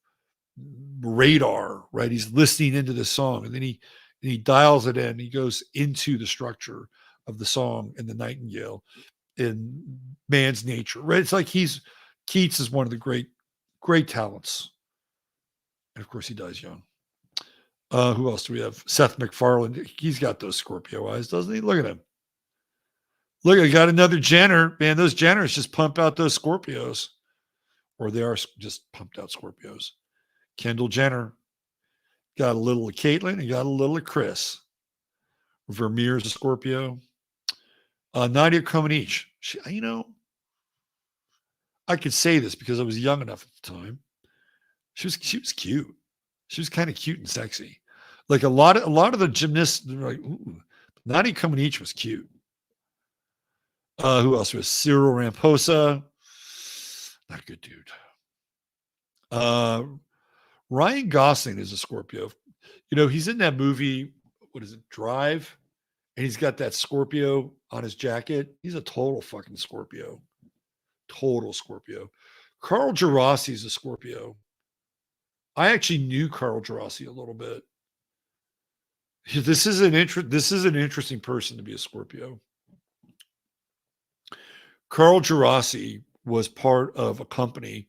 radar, right? He's listening into the song, and then he dials it in. He goes into the structure of the song and the nightingale in man's nature, right? It's like Keats is one of the great talents. And of course, he dies young. Who else do we have? Seth MacFarlane. He's got those Scorpio eyes, doesn't he? Look at him. Look, I got another Jenner. Man, those Jenners just pump out those Scorpios. Or they are just pumped out Scorpios. Kendall Jenner. Got a little of Caitlyn and got a little of Chris. Vermeer's a Scorpio. Nadia Comaneci. I could say this because I was young enough at the time. She was cute. She was kind of cute and sexy. Like a lot of the gymnasts were like, ooh. Nadia Comaneci was cute. Who else was? Cyril Ramaphosa. Not a good dude. Ryan Gosling is a Scorpio. He's in that movie, what is it, Drive? And he's got that Scorpio on his jacket. He's a total fucking Scorpio. Total Scorpio. Carl Gerasi is a Scorpio. I actually knew Carl Gerasi a little bit. This is an interesting person to be a Scorpio. Carl Gerasi was part of a company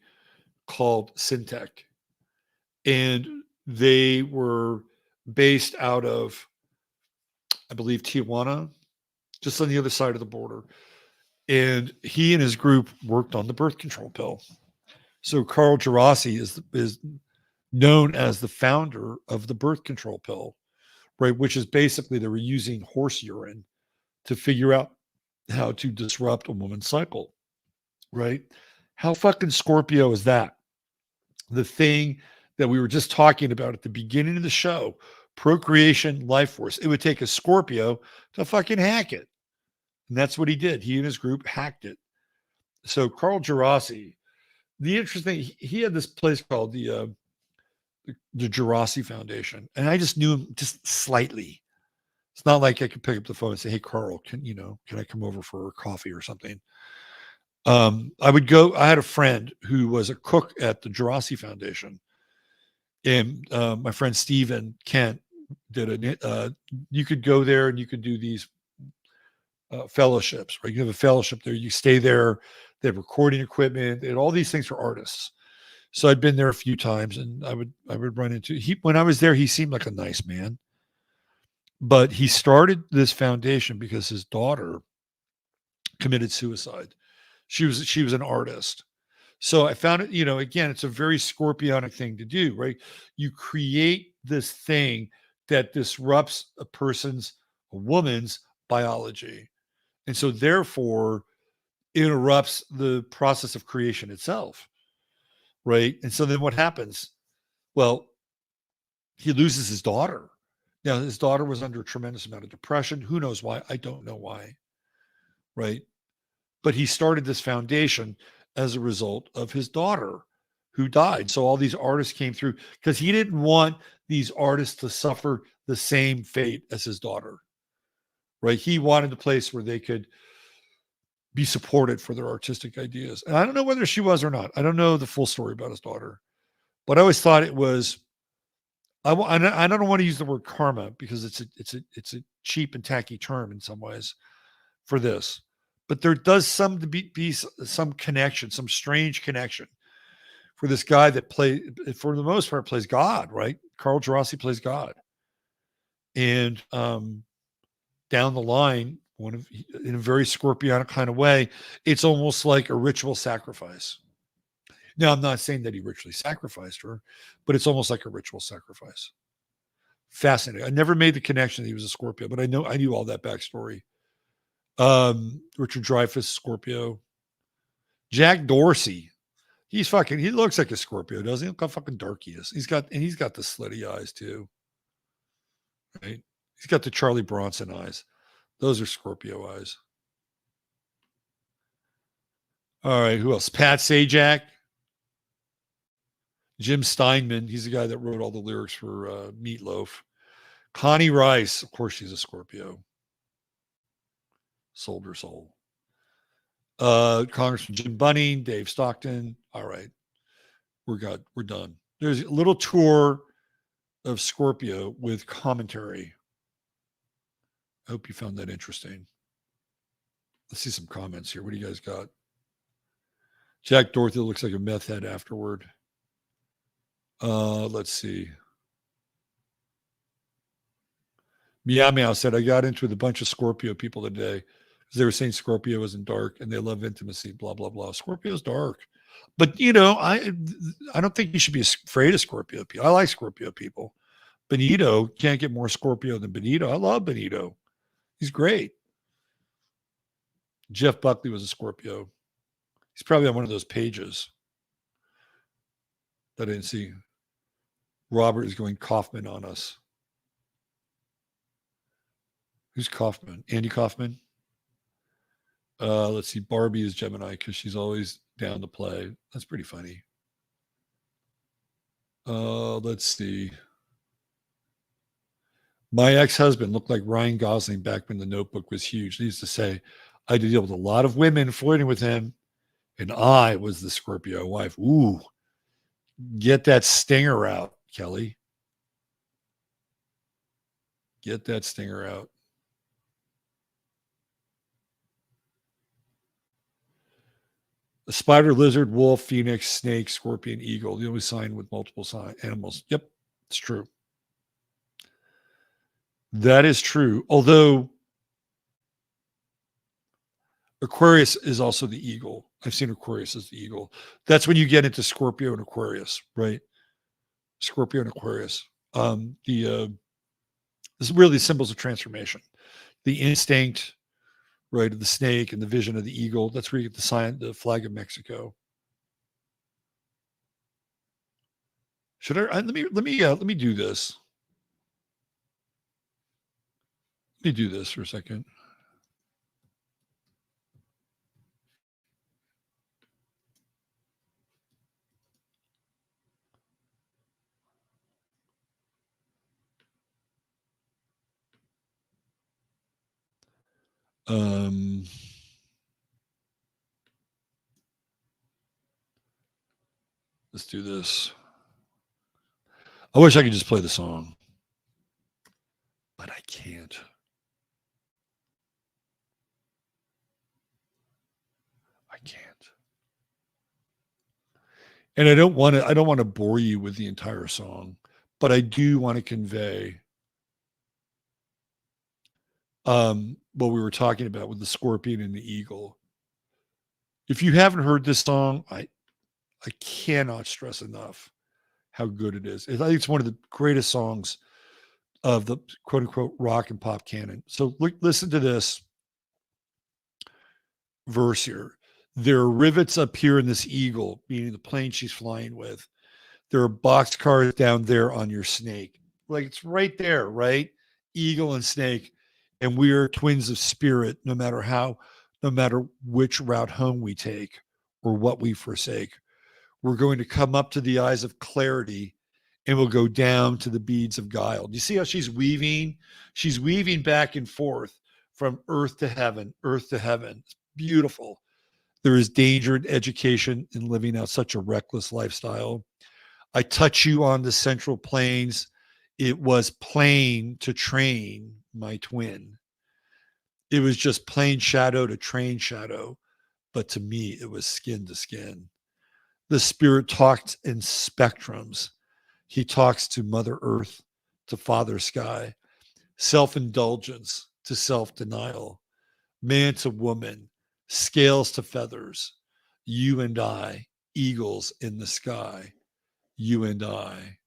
called Syntec, and they were based out of, I believe, Tijuana, just on the other side of the border. And he and his group worked on the birth control pill. So Carl Gerasi is known as the founder of the birth control pill, right? Which is basically they were using horse urine to figure out how to disrupt a woman's cycle, right? How fucking Scorpio is that? The thing that we were just talking about at the beginning of the show, procreation, life force. It would take a Scorpio to fucking hack it. And that's what he did. He and his group hacked it. So Carl Gerasi, the interesting, he had this place called the Gerasi Foundation. And I just knew him just slightly. It's not like I could pick up the phone and say, hey, Carl, can I come over for a coffee or something? I had a friend who was a cook at the Gerasi Foundation. And my friend Stephen Kent did you could go there and you could do these fellowships, right? You have a fellowship there. You stay there They had recording equipment. They had all these things for artists. So I'd been there a few times, and I would run into he when I was there. He seemed like a nice man, but he started this foundation because his daughter committed suicide. She was an artist. So I found it, again, it's a very scorpionic thing to do, right? You create this thing that disrupts a woman's biology. And so therefore interrupts the process of creation itself, right? And so then what happens? Well, he loses his daughter. Now, his daughter was under a tremendous amount of depression. Who knows why? I don't know why, right? But he started this foundation as a result of his daughter who died. So all these artists came through because he didn't want these artists to suffer the same fate as his daughter, right? He wanted a place where they could be supported for their artistic ideas. And I don't know whether she was or not. I don't know the full story about his daughter, but I always thought it was. I don't want to use the word karma because it's a cheap and tacky term in some ways for this, but there does be some connection, some strange connection for this guy that for the most part, plays God, right? Carl Gerasi plays God, and down the line, in a very scorpionic kind of way, it's almost like a ritual sacrifice. Now, I'm not saying that he ritually sacrificed her, but it's almost like a ritual sacrifice. Fascinating. I never made the connection that he was a Scorpio, but I knew all that backstory. Richard Dreyfuss, Scorpio. Jack Dorsey. He looks like a Scorpio, doesn't he? Look how fucking dark he is. He's got the slitty eyes too. Right? He's got the Charlie Bronson eyes. Those are Scorpio eyes. All right, who else? Pat Sajak. Jim Steinman. He's the guy that wrote all the lyrics for Meatloaf. Connie Rice. Of course, she's a Scorpio. Sold her soul. Congressman Jim Bunning, Dave Stockton. All right. We're good. We're done. There's a little tour of Scorpio with commentary. I hope you found that interesting. Let's see some comments here. What do you guys got? Jack Dorothy looks like a meth head afterward. Let's see. Meow Meow said, I got into with a bunch of Scorpio people today because they were saying Scorpio isn't dark and they love intimacy, blah, blah, blah. Scorpio's dark. But, I don't think you should be afraid of Scorpio people. I like Scorpio people. Benito, can't get more Scorpio than Benito. I love Benito. He's great. Jeff Buckley was a Scorpio. He's probably on one of those pages that I didn't see. Robert is going Kaufman on us. Who's Kaufman? Andy Kaufman? Let's see. Barbie is Gemini because she's always down to play. That's pretty funny. Let's see. My ex-husband looked like Ryan Gosling back when The Notebook was huge. He used to say, I had to deal with a lot of women flirting with him, and I was the Scorpio wife. Ooh, get that stinger out, Kelly. Get that stinger out. The spider, lizard, wolf, phoenix, snake, scorpion, eagle. The only sign with multiple animals. Yep, it's true. That is true. Although Aquarius is also the eagle. I've seen Aquarius as the eagle. That's when you get into Scorpio and Aquarius, right? Scorpio and Aquarius. This is really symbols of transformation. The instinct, right, of the snake and the vision of the eagle. That's where you get the flag of Mexico. Should I let me do this. Let me do this for a second. Let's do this. I wish I could just play the song, but I can't. I can't. And I don't want to bore you with the entire song, but I do want to convey what we were talking about with the scorpion and the eagle. If you haven't heard this song, I cannot stress enough how good it is. I think it's one of the greatest songs of the quote unquote rock and pop canon. So listen to this verse here. There are rivets up here in this eagle, meaning the plane she's flying with. There are boxcars down there on your snake. Like it's right there, right? Eagle and snake. And we are twins of spirit, no matter which route home we take or what we forsake. We're going to come up to the eyes of clarity and we'll go down to the beads of guile. Do you see how she's weaving? She's weaving back and forth from earth to heaven, earth to heaven. It's beautiful. There is danger in education in living out such a reckless lifestyle. I touch you on the central plains. It was plain to train my twin. It was just plain shadow to train shadow, but to me, it was skin to skin. The spirit talked in spectrums. He talks to Mother Earth, to Father Sky, self-indulgence to self-denial, man to woman, scales to feathers, you and I, eagles in the sky, you and I,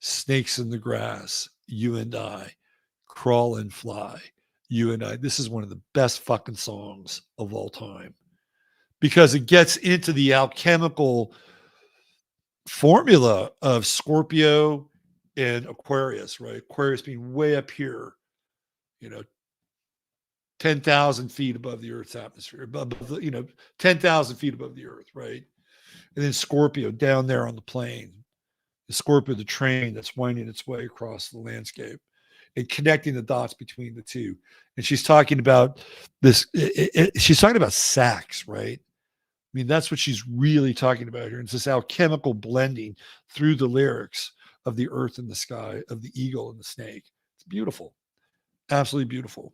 snakes in the grass, you and I, crawl and fly, you and I. This is one of the best fucking songs of all time because it gets into the alchemical formula of Scorpio and Aquarius, right? Aquarius being way up here, you know, 10,000 feet above the Earth's atmosphere, above the, 10,000 feet above the Earth, right? And then Scorpio down there on the plane, the Scorpio, the train that's winding its way across the landscape and connecting the dots between the two. And she's talking about this, she's talking about sex, right? I mean, that's what she's really talking about here. It's this alchemical blending through the lyrics of the earth and the sky, of the eagle and the snake. It's beautiful. Absolutely beautiful.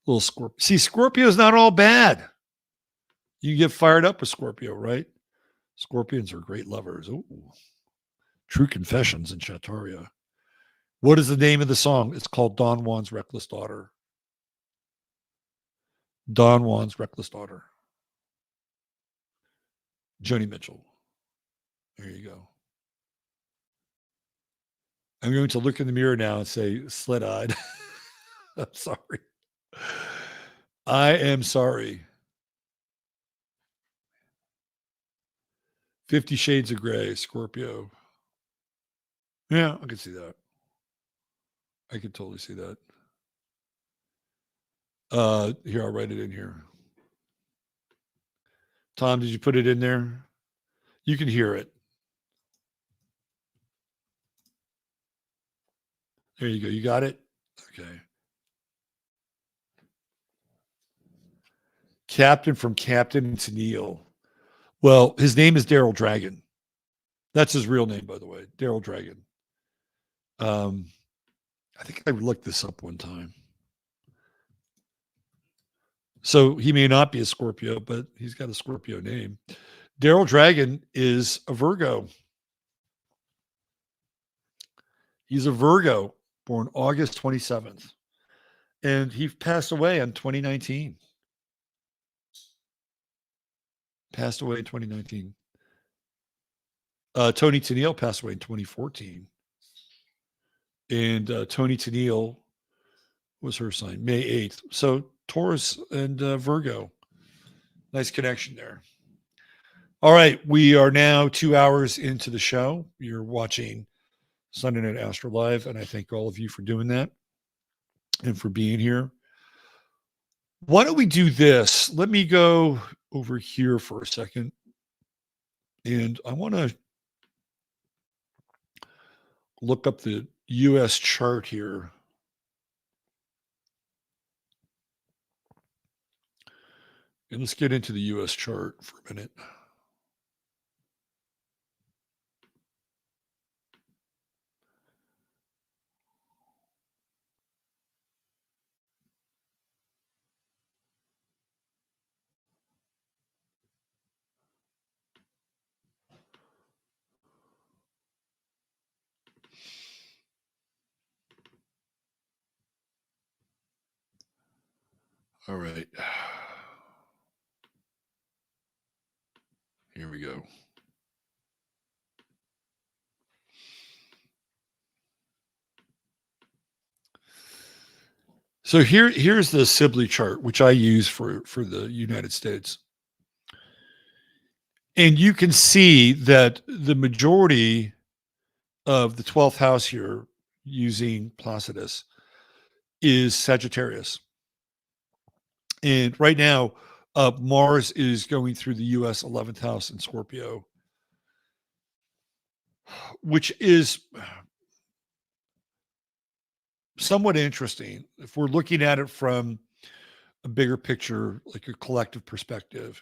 Little Scorpio. See, Scorpio is not all bad. You get fired up with Scorpio, right? Scorpions are great lovers. Ooh. True Confessions in Chattaria. What is the name of the song? It's called Don Juan's Reckless Daughter. Don Juan's Reckless Daughter. Joni Mitchell. There you go. I'm going to look in the mirror now and say, slit-eyed. I'm sorry. I am sorry. 50 Shades of Grey, Scorpio. Yeah, I can see that. I can totally see that. Here, I'll write it in here. Tom, did you put it in there? You can hear it. There you go. You got it? Okay. Captain from Captain to Neil. Well, his name is Daryl Dragon. That's his real name, by the way. Daryl Dragon. I think I looked this up one time. So he may not be a Scorpio, but he's got a Scorpio name. Daryl Dragon is a Virgo. He's a Virgo, born August 27th. And he passed away in 2019. Passed away in 2019. Tony Tennille passed away in 2014. And Tony Tennille was her sign, May 8th. So Taurus and Virgo. Nice connection there. All right. We are now 2 hours into the show. You're watching Sunday Night Astro Live, and I thank all of you for doing that and for being here. Why don't we do this? Let me go over here for a second. And I want to look up the U.S. chart here. And let's get into the U.S. chart for a minute. All right. Here we go. So here's the Sibley chart, which I use for the United States. And you can see that the majority of the 12th house here using Placidus is Sagittarius. And right now, Mars is going through the US 11th house in Scorpio, which is somewhat interesting if we're looking at it from a bigger picture, like a collective perspective.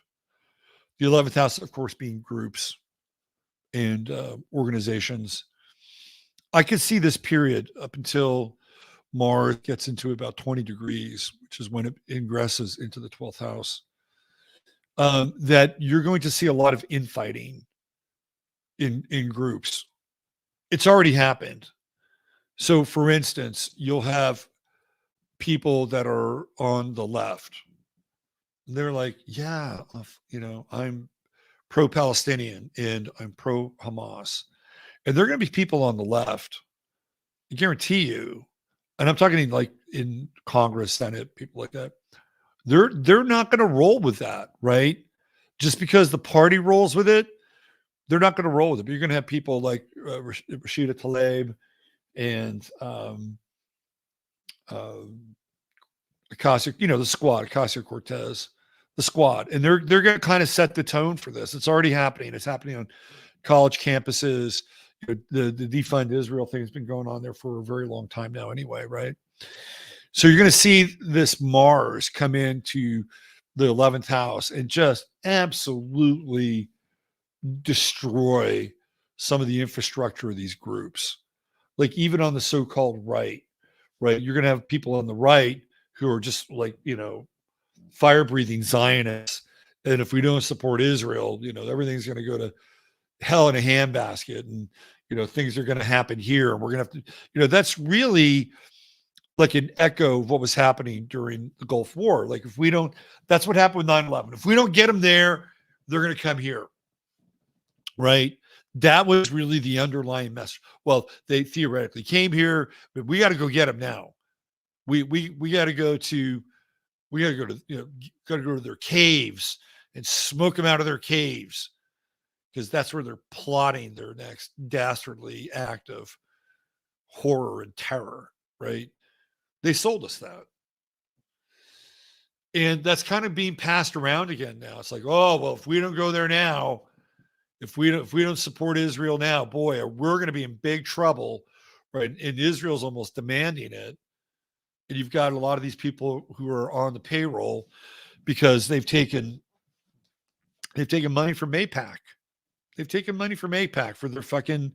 The 11th house, of course, being groups and organizations. I could see this period up until Mars gets into about 20 degrees, which is when it ingresses into the 12th house, that you're going to see a lot of infighting in groups. It's already happened. So, for instance, you'll have people that are on the left. They're like, yeah, I'm pro-Palestinian and I'm pro-Hamas. And there are going to be people on the left, I guarantee you, and I'm talking like in Congress, Senate, people like that. They're not going to roll with that, right? Just because the party rolls with it, they're not going to roll with it. But you're going to have people like Rashida Tlaib and Ocasio, the squad, Ocasio-Cortez, the squad, and they're going to kind of set the tone for this. It's already happening. It's happening on college campuses. The defund Israel thing has been going on there for a very long time now anyway, right? So you're going to see this Mars come into the 11th house and just absolutely destroy some of the infrastructure of these groups. Like even on the so-called right, you're going to have people on the right who are just like, fire-breathing Zionists. And if we don't support Israel, everything's going to go to hell in a handbasket, and things are going to happen here, and we're going to have to, that's really like an echo of what was happening during the Gulf War. Like if we don't, that's what happened with 9/11. If we don't get them there, they're going to come here, right? That was really the underlying message. Well, they theoretically came here, but we got to go get them now. We got to go to their caves and smoke them out of their caves, because that's where they're plotting their next dastardly act of horror and terror, right? They sold us that. And that's kind of being passed around again now. It's like, oh, well, if we don't go there now, if we don't support Israel now, boy, we're going to be in big trouble, right? And Israel's almost demanding it. And you've got a lot of these people who are on the payroll because they've taken money from AIPAC. They've taken money from AIPAC for their fucking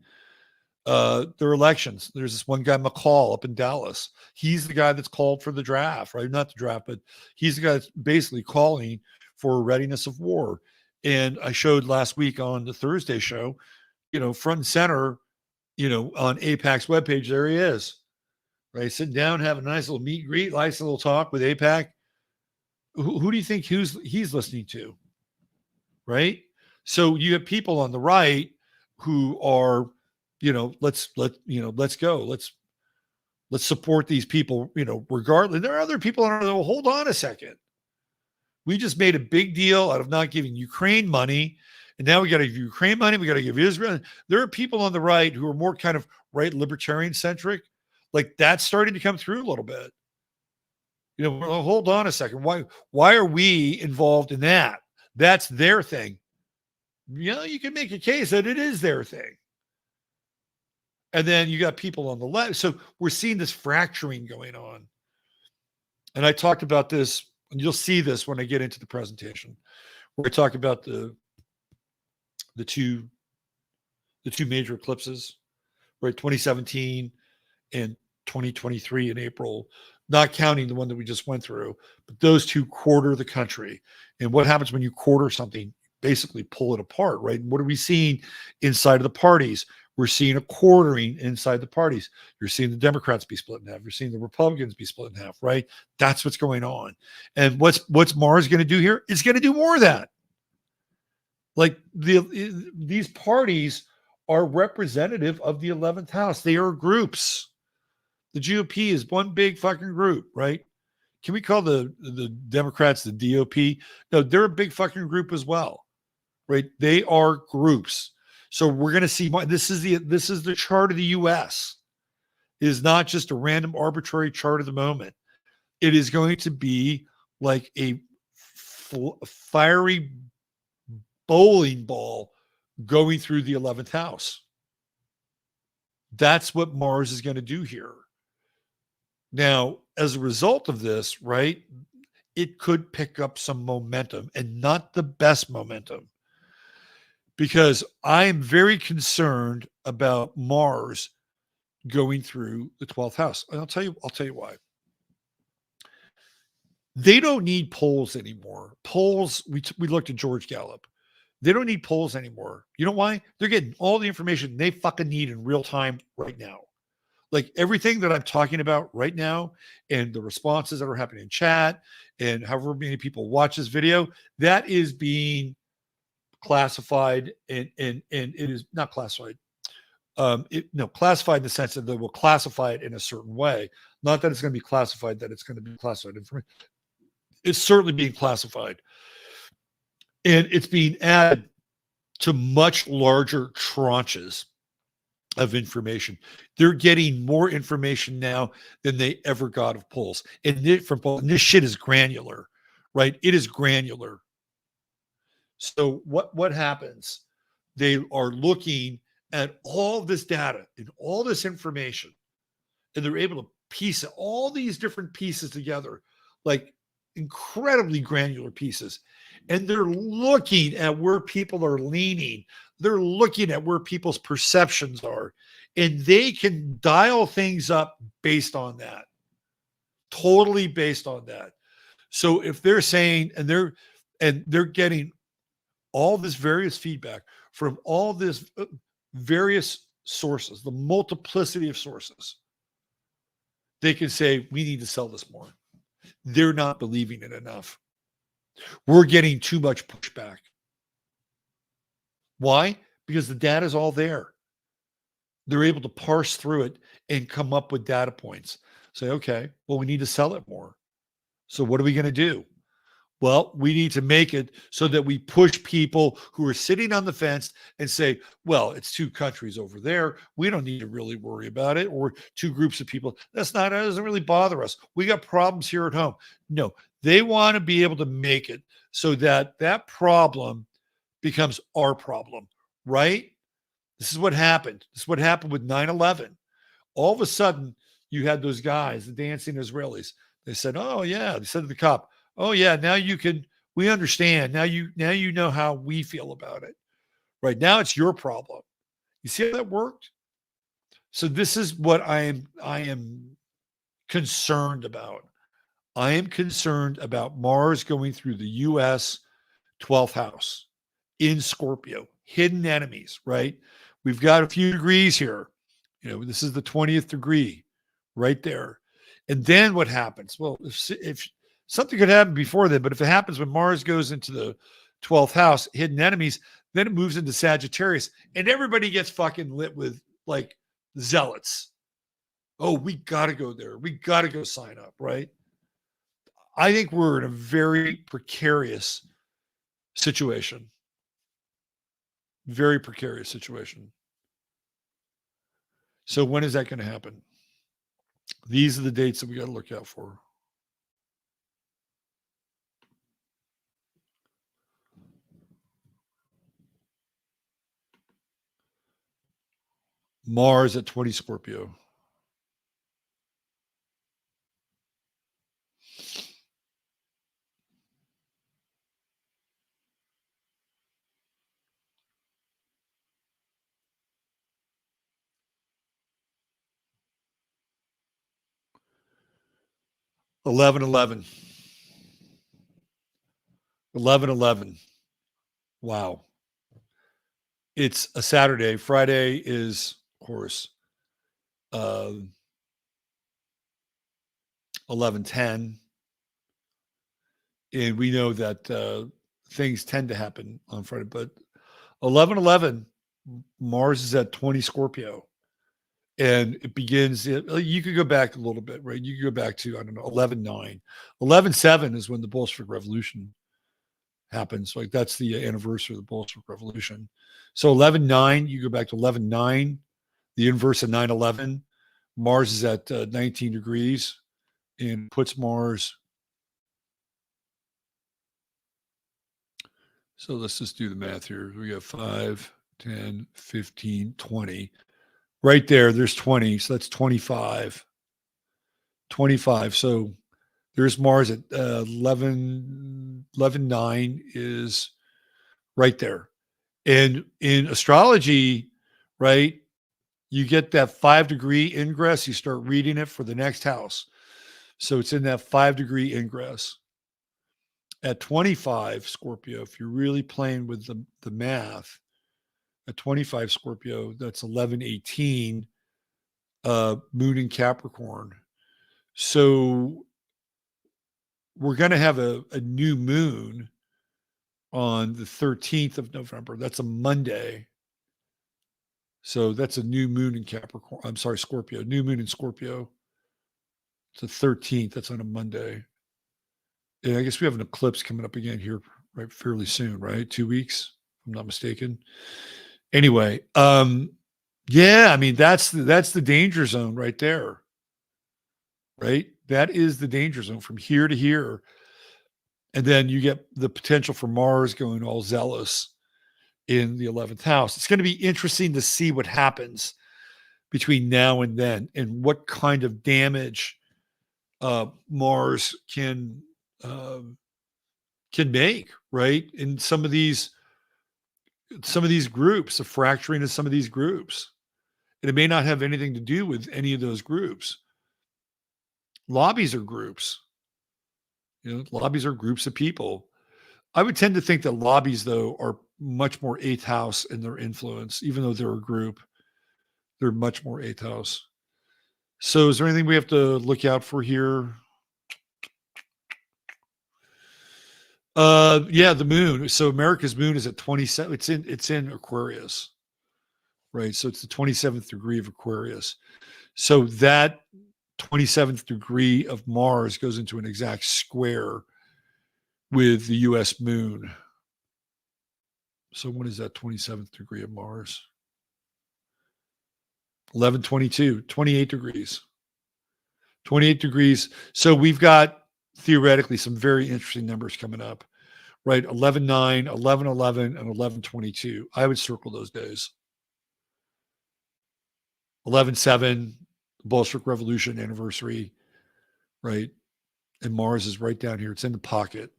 their elections. There's this one guy, McCall, up in Dallas. He's the guy that's called for the draft, right? Not the draft, but he's the guy that's basically calling for readiness of war. And I showed last week on the Thursday show, front and center, on AIPAC's webpage, there he is, right? Sitting down, having a nice little meet and greet, nice little talk with AIPAC. Who do you think he's listening to, right? So you have people on the right who are, let's go. Let's support these people, regardless. There are other people on the, hold on a second. We just made a big deal out of not giving Ukraine money. And now we got to give Ukraine money. We got to give Israel. There are people on the right who are more kind of right libertarian centric. Like that's starting to come through a little bit. Hold on a second. Why are we involved in that? That's their thing. You can make a case that it is their thing. And then you got people on the left. So we're seeing this fracturing going on. And I talked about this, and you'll see this when I get into the presentation, where I talk about the two major eclipses, right? 2017 and 2023 in April, not counting the one that we just went through, but those two quarter the country. And what happens when you quarter something? Basically pull it apart, right? And what are we seeing inside of the parties? We're seeing a quartering inside the parties. You're seeing the Democrats be split in half. You're seeing the Republicans be split in half, right? That's what's going on. And what's Mars going to do here? It's going to do more of that. Like these parties are representative of the 11th house. They are groups. The GOP is one big fucking group, right? Can we call the Democrats the DOP? No, they're a big fucking group as well, right? They are groups. So we're going to see this is the chart of the U.S. It is not just a random arbitrary chart of the moment. It is going to be like a fiery bowling ball going through the 11th house. That's what Mars is going to do here. Now, as a result of this, right, it could pick up some momentum, and not the best momentum, because I am very concerned about Mars going through the 12th house. And I'll tell you why. They don't need polls anymore. Polls, we looked at George Gallup. They don't need polls anymore. You know why? They're getting all the information they fucking need in real time right now. Like everything that I'm talking about right now and the responses that are happening in chat and however many people watch this video, that is being classified and it is not classified. Classified in the sense that they will classify it in a certain way. Not that it's going to be classified, that it's going to be classified information. It's certainly being classified. And it's being added to much larger tranches of information. They're getting more information now than they ever got of polls. And this shit is granular, right? It is granular. So what happens? They are looking at all this data and all this information, and they're able to piece all these different pieces together, like incredibly granular pieces. And they're looking at where people are leaning. They're looking at where people's perceptions are, and they can dial things up based on that, totally based on that. So if they're saying, and they're getting all this various feedback from all this various sources, the multiplicity of sources, they can say, we need to sell this more. They're not believing it enough. We're getting too much pushback. Why? Because the data is all there. They're able to parse through it and come up with data points. Say, okay, well, we need to sell it more. So what are we going to do? Well, we need to make it so that we push people who are sitting on the fence and say, well, it's two countries over there. We don't need to really worry about it. Or two groups of people. That doesn't really bother us. We got problems here at home. No, they want to be able to make it so that that problem becomes our problem, right? This is what happened. This is what happened with 9/11. All of a sudden, you had those guys, the dancing Israelis. They said, oh, yeah. They said to the cop, oh, yeah, now we understand. Now you know how we feel about it. Right now it's your problem. You see how that worked? So this is what I am concerned about. I am concerned about Mars going through the US 12th house in Scorpio, hidden enemies, right? We've got a few degrees here. This is the 20th degree right there. And then what happens? Well, if something could happen before then, but if it happens when Mars goes into the 12th house, hidden enemies, then it moves into Sagittarius and everybody gets fucking lit with like zealots. Oh, we got to go there. We got to go sign up, right? I think we're in a very precarious situation. Very precarious situation. So when is that going to happen? These are the dates that we got to look out for. Mars at 20 Scorpio. Eleven. 11. Wow. it's a Saturday. Friday is, of course, 11:10, and we know that things tend to happen on Friday. But 11:11, Mars is at 20 Scorpio, and it begins. You could go back a little bit, right? You could go back to, I don't know, 11:9. 11:7 is when the Bolshevik Revolution happens. Like, that's the anniversary of the Bolshevik Revolution. So 11:9, you go back to 11:9, the inverse of 9/11. Mars is at 19 degrees and puts Mars. So let's just do the math here. We got 5, 10, 15, 20. Right there, there's 20. So that's 25. 25. So there's Mars at 11:9 is right there. And in astrology, right, you get that 5-degree ingress. You start reading it for the next house. So it's in that 5-degree ingress. At 25 Scorpio, if you're really playing with the math, at 25 Scorpio, that's 11:18, moon in Capricorn. So we're going to have a new moon on the 13th of November. That's a Monday. So that's a new moon in Capricorn. I'm sorry, Scorpio. New moon in Scorpio. It's the 13th. That's on a Monday. And I guess we have an eclipse coming up again here, right, fairly soon, right? 2 weeks, if I'm not mistaken. Anyway, yeah, I mean, that's the danger zone right there, right? That is the danger zone from here to here. And then you get the potential for Mars going all zealous in the 11th house. It's going to be interesting to see what happens between now and then, and what kind of damage Mars can make, right? In some of these groups, the fracturing of some of these groups. And it may not have anything to do with any of those groups. Lobbies are groups. Lobbies are groups of people. I would tend to think that lobbies, though, are much more 8th house in their influence, even though they're a group. They're much more 8th house. So is there anything we have to look out for here? Yeah, the moon. So America's moon is at 27. It's in Aquarius, right? So it's the 27th degree of Aquarius. So that 27th degree of Mars goes into an exact square with the US moon. So what is that 27th degree of Mars? 11:22, 28 degrees. 28 degrees. So we've got theoretically some very interesting numbers coming up, right? 11:9, 11:11, and 11:22. I would circle those days. 11:7, Bolshevik Revolution anniversary, right? And Mars is right down here. It's in the pocket.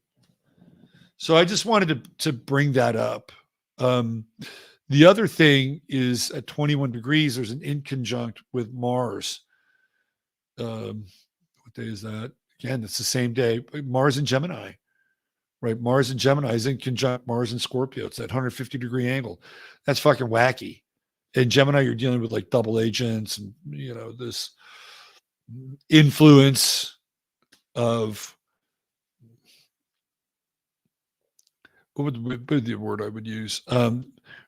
So I just wanted to bring that up. The other thing is at 21 degrees, there's an inconjunct with Mars. What day is that? Again, it's the same day. Mars in Gemini, right? Mars in Gemini is in conjunct Mars in Scorpio. It's that 150-degree angle. That's fucking wacky. In Gemini, you're dealing with like double agents and, this influence of, what would be the word I would use?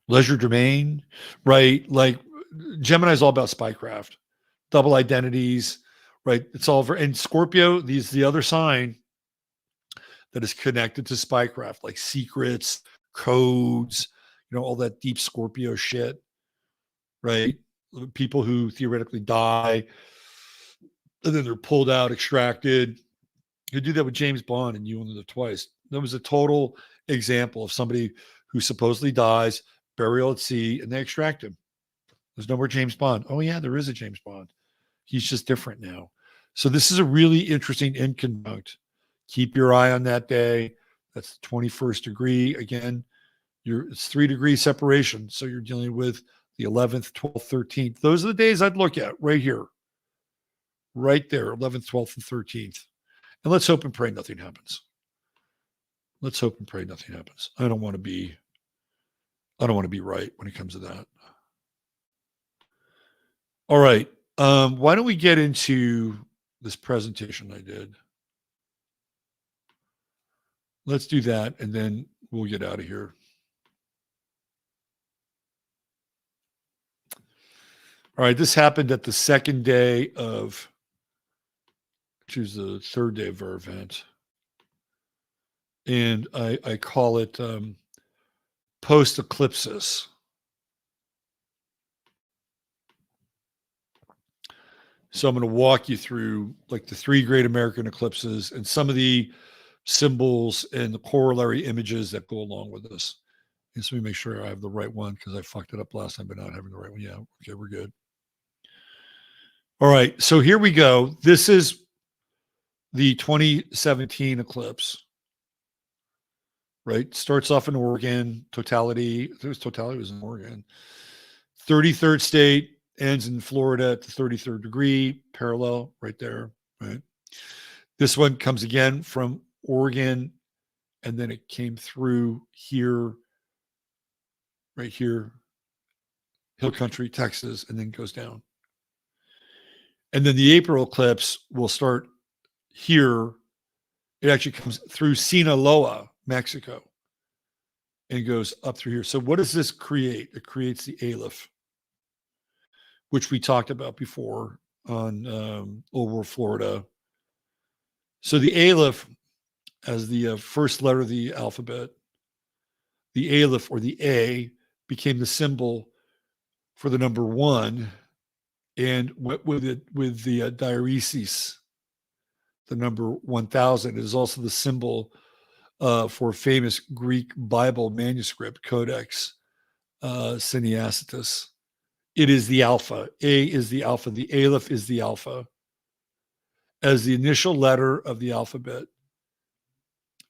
Leisure domain, right? Like Gemini is all about spycraft, double identities, right? It's all and Scorpio, the other sign that is connected to spycraft, like secrets, codes, all that deep Scorpio shit, right? People who theoretically die and then they're pulled out, extracted. You do that with James Bond and You Only Live Twice. That was a total example of somebody who supposedly dies, burial at sea, and they extract him. There's no more James Bond. Oh yeah, there is a James Bond. He's just different now. So this is a really interesting inconjunct. Keep your eye on that day. That's the 21st degree. Again, it's 3 degree separation. So you're dealing with the 11th, 12th, 13th. Those are the days I'd look at right here. Right there, 11th, 12th, and 13th. And let's hope and pray nothing happens. Let's hope and pray nothing happens. I don't want to be I don't want to be right when it comes to that. All right. Why don't we get into this presentation I did? Let's do that, and then we'll get out of here. All right, this happened at the second day of, which is the third day of our event. And I call it post-eclipses. So I'm going to walk you through like the 3 great American eclipses and some of the symbols and the corollary images that go along with this. And so let me make sure I have the right one because I fucked it up last time by not having the right one. Yeah, okay, we're good. All right, so here we go. This is the 2017 eclipse, right? Starts off in Oregon, totality was in Oregon. 33rd state, ends in Florida at the 33rd degree, parallel right there, right? This one comes again from Oregon, and then it came through here, right here, Hill Country, Texas, and then goes down. And then the April eclipse will start here. It actually comes through Sinaloa, Mexico, and goes up through here. So what does this create? It creates the Aleph, which we talked about before on over Florida. So the Aleph, as the first letter of the alphabet, the Aleph or the A became the symbol for the number 1, and with the diaresis, the number 1000 is also the symbol for a famous Greek Bible manuscript, Codex Sinaiticus. It is the alpha. A is the alpha. The Aleph is the alpha. As the initial letter of the alphabet,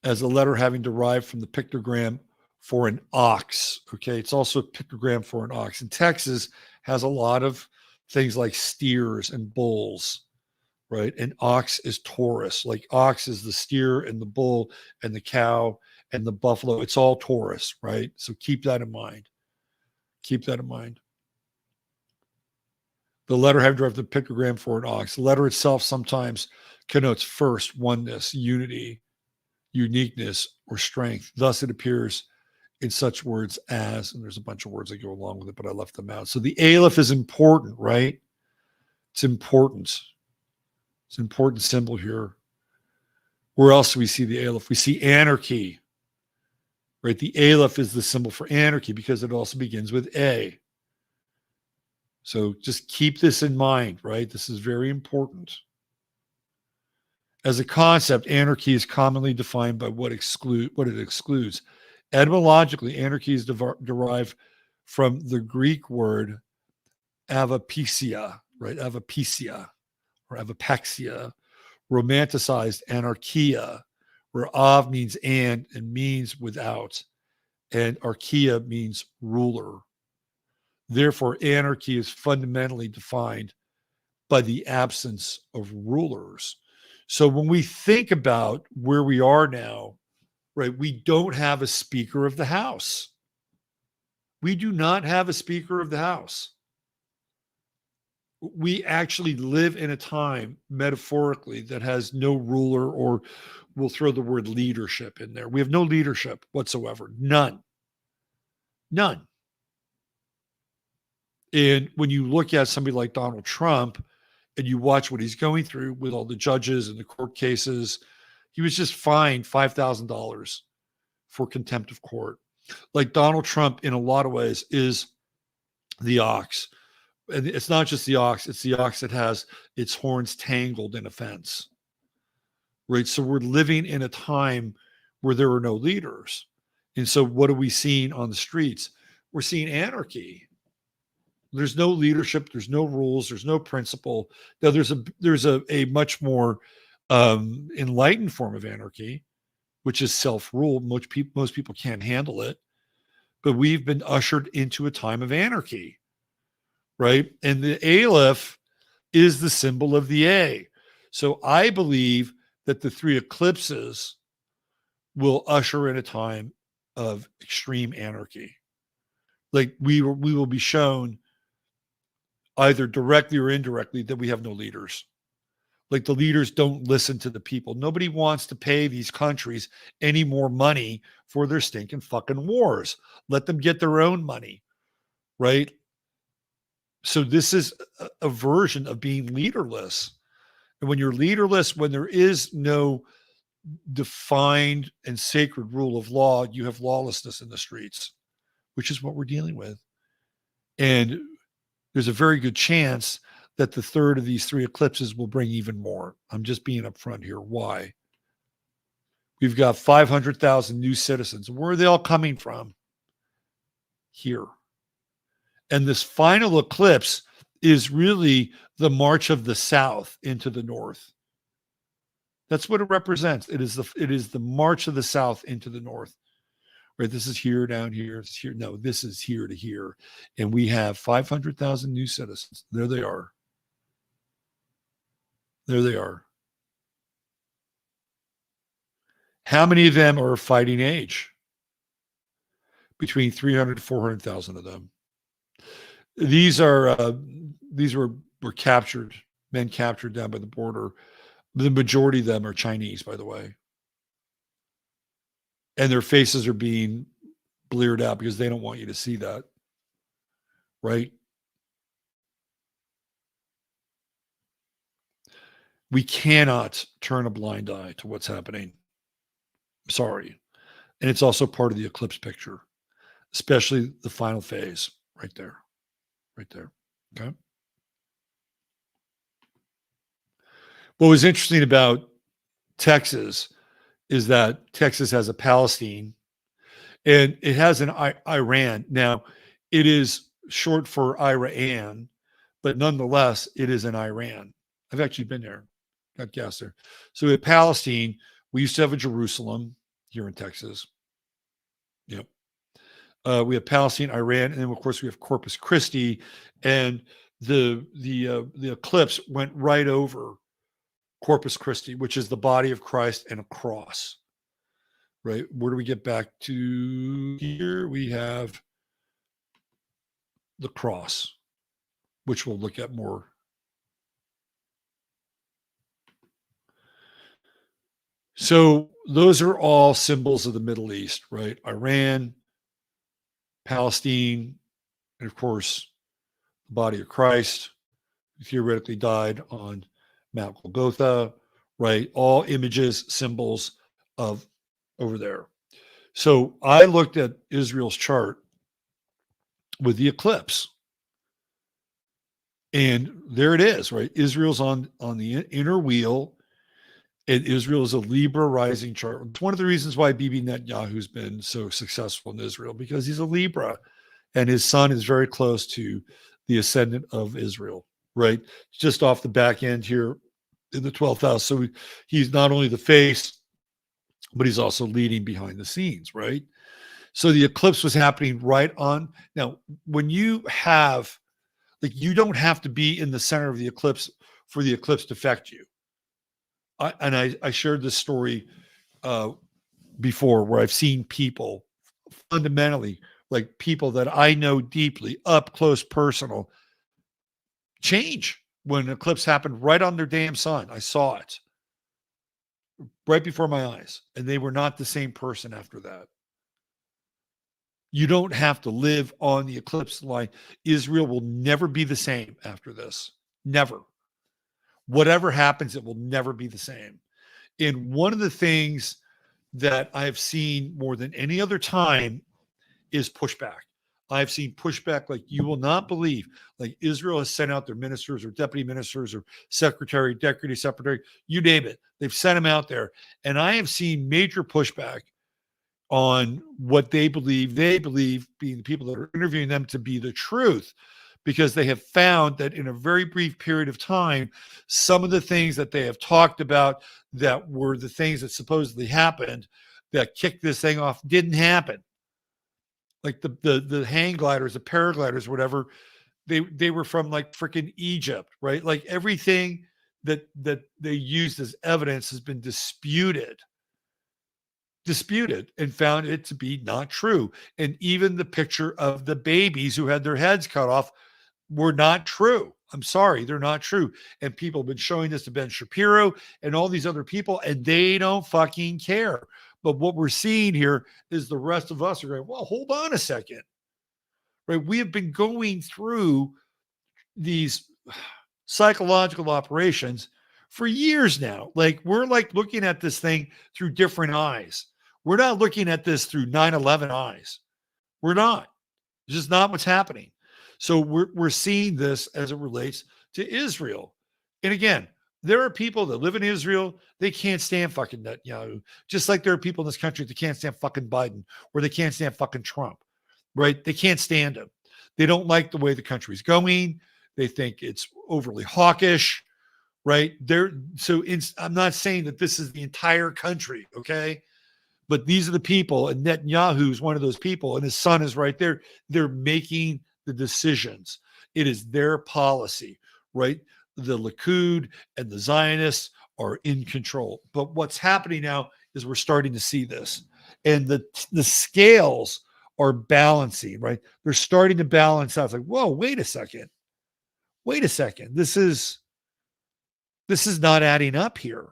as a letter having derived from the pictogram for an ox. Okay, it's also a pictogram for an ox. And Texas has a lot of things like steers and bulls, right? And ox is Taurus. Like ox is the steer and the bull and the cow and the buffalo. It's all Taurus, right? So keep that in mind. Keep that in mind. The letter having derived the pictogram for an ox. The letter itself sometimes connotes first, oneness, unity, uniqueness, or strength. Thus, it appears in such words as, and there's a bunch of words that go along with it, but I left them out. So the Aleph is important, right? It's important. It's an important symbol here. Where else do we see the Aleph? We see anarchy, right? The Aleph is the symbol for anarchy because it also begins with A. So just keep this in mind, right? This is very important. As a concept, anarchy is commonly defined by what it excludes. Etymologically, anarchy is derived from the Greek word avapesia, right? Avapesia or avapaxia, romanticized anarchia, where av means and means without, and archaea means ruler. Therefore, anarchy is fundamentally defined by the absence of rulers. So when we think about where we are now, right, we don't have a Speaker of the House. We do not have a Speaker of the House. We actually live in a time, metaphorically, that has no ruler, or we'll throw the word leadership in there. We have no leadership whatsoever. None. None. And when you look at somebody like Donald Trump and you watch what he's going through with all the judges and the court cases, he was just fined $5,000 for contempt of court. Like Donald Trump, in a lot of ways, is the ox. And it's not just the ox, it's the ox that has its horns tangled in a fence. Right? So we're living in a time where there are no leaders. And so what are we seeing on the streets? We're seeing anarchy. There's no leadership, there's no rules, there's no principle. Now there's a much more enlightened form of anarchy, which is self-rule. Most people can't handle it, but we've been ushered into a time of anarchy, right? And the Aleph is the symbol of the A. So I believe that the 3 eclipses will usher in a time of extreme anarchy. Like we will be shown either directly or indirectly that we have no leaders. Like the leaders don't listen to the people. Nobody wants to pay these countries any more money for their stinking fucking wars. Let them get their own money, right? So this is a version of being leaderless. And when you're leaderless, when there is no defined and sacred rule of law, you have lawlessness in the streets, which is what we're dealing with. And there's a very good chance that the third of these three eclipses will bring even more. I'm just being upfront here. Why? We've got 500,000 new citizens. Where are they all coming from? Here. And this final eclipse is really the march of the south into the north. That's what it represents. It is the march of the south into the north. Right? This is here, down here, it's here. No, this is here to here. And we have 500,000 new citizens. There they are. There they are. How many of them are fighting age? Between 300 to 400,000 of them. These were captured, men captured down by the border. The majority of them are Chinese, by the way. And their faces are being bleared out because they don't want you to see that. Right? We cannot turn a blind eye to what's happening. Sorry. And it's also part of the eclipse picture, especially the final phase right there. Right there. Okay. What was interesting about Texas is that Texas has a Palestine and it has an Iran. Now, it is short for Iran, but nonetheless, it is an Iran. I've actually been there, got gas there. So at Palestine, we used to have a Jerusalem here in Texas. Yep. We have Palestine, Iran, and then of course we have Corpus Christi, and the eclipse went right over Corpus Christi, which is the body of Christ and a cross. Right? Where do we get back to here? We have the cross, which we'll look at more. So those are all symbols of the Middle East, right? Iran, Palestine, and of course, the body of Christ, who theoretically died on Mount Golgotha, right? All images, symbols of over there. So I looked at Israel's chart with the eclipse. And there it is, right? Israel's on the inner wheel. And Israel is a Libra rising chart. It's one of the reasons why Bibi Netanyahu's been so successful in Israel, because he's a Libra and his sun is very close to the ascendant of Israel, right? Just off the back end here in the 12th house. So he's not only the face, but he's also leading behind the scenes, right? So the eclipse was happening right on. Now, when you have, like, you don't have to be in the center of the eclipse for the eclipse to affect you. I shared this story before where I've seen people fundamentally, like people that I know deeply, up close, personal, change when an eclipse happened right on their damn sun. I saw it right before my eyes, and they were not the same person after that. You don't have to live on the eclipse line. Israel will never be the same after this. Never. Whatever happens, it will never be the same. And one of the things that I've seen more than any other time is pushback. I've seen pushback like you will not believe. Like Israel has sent out their ministers or deputy ministers or secretary, deputy secretary, you name it. They've sent them out there. And I have seen major pushback on what they believe being the people that are interviewing them to be the truth, because they have found that in a very brief period of time, some of the things that they have talked about that were the things that supposedly happened that kicked this thing off didn't happen. Like the hang gliders, the paragliders, whatever, they were from like freaking Egypt, right? Like everything that they used as evidence has been disputed. disputed and found it to be not true. And even the picture of the babies who had their heads cut off were not true. I'm sorry, they're not true. And people have been showing this to Ben Shapiro and all these other people, and they don't fucking care. But what we're seeing here is the rest of us are going, well, hold on a second. Right? We have been going through these psychological operations for years now. Like, we're like looking at this thing through different eyes. We're not looking at this through 9/11 eyes. We're not. It's just not what's happening. So we're seeing this as it relates to Israel. And again, there are people that live in Israel, they can't stand fucking Netanyahu. Just like there are people in this country that can't stand fucking Biden, or they can't stand fucking Trump, right? They can't stand him. They don't like the way the country's going. They think it's overly hawkish, right? I'm not saying that this is the entire country, okay? But these are the people, and Netanyahu is one of those people, and his son is right there. They're making the decisions. It is their policy, right? The Likud and the Zionists are in control. But what's happening now is we're starting to see this. And the scales are balancing, right? They're starting to balance out. It's like, whoa, wait a second. Wait a second. This is not adding up here.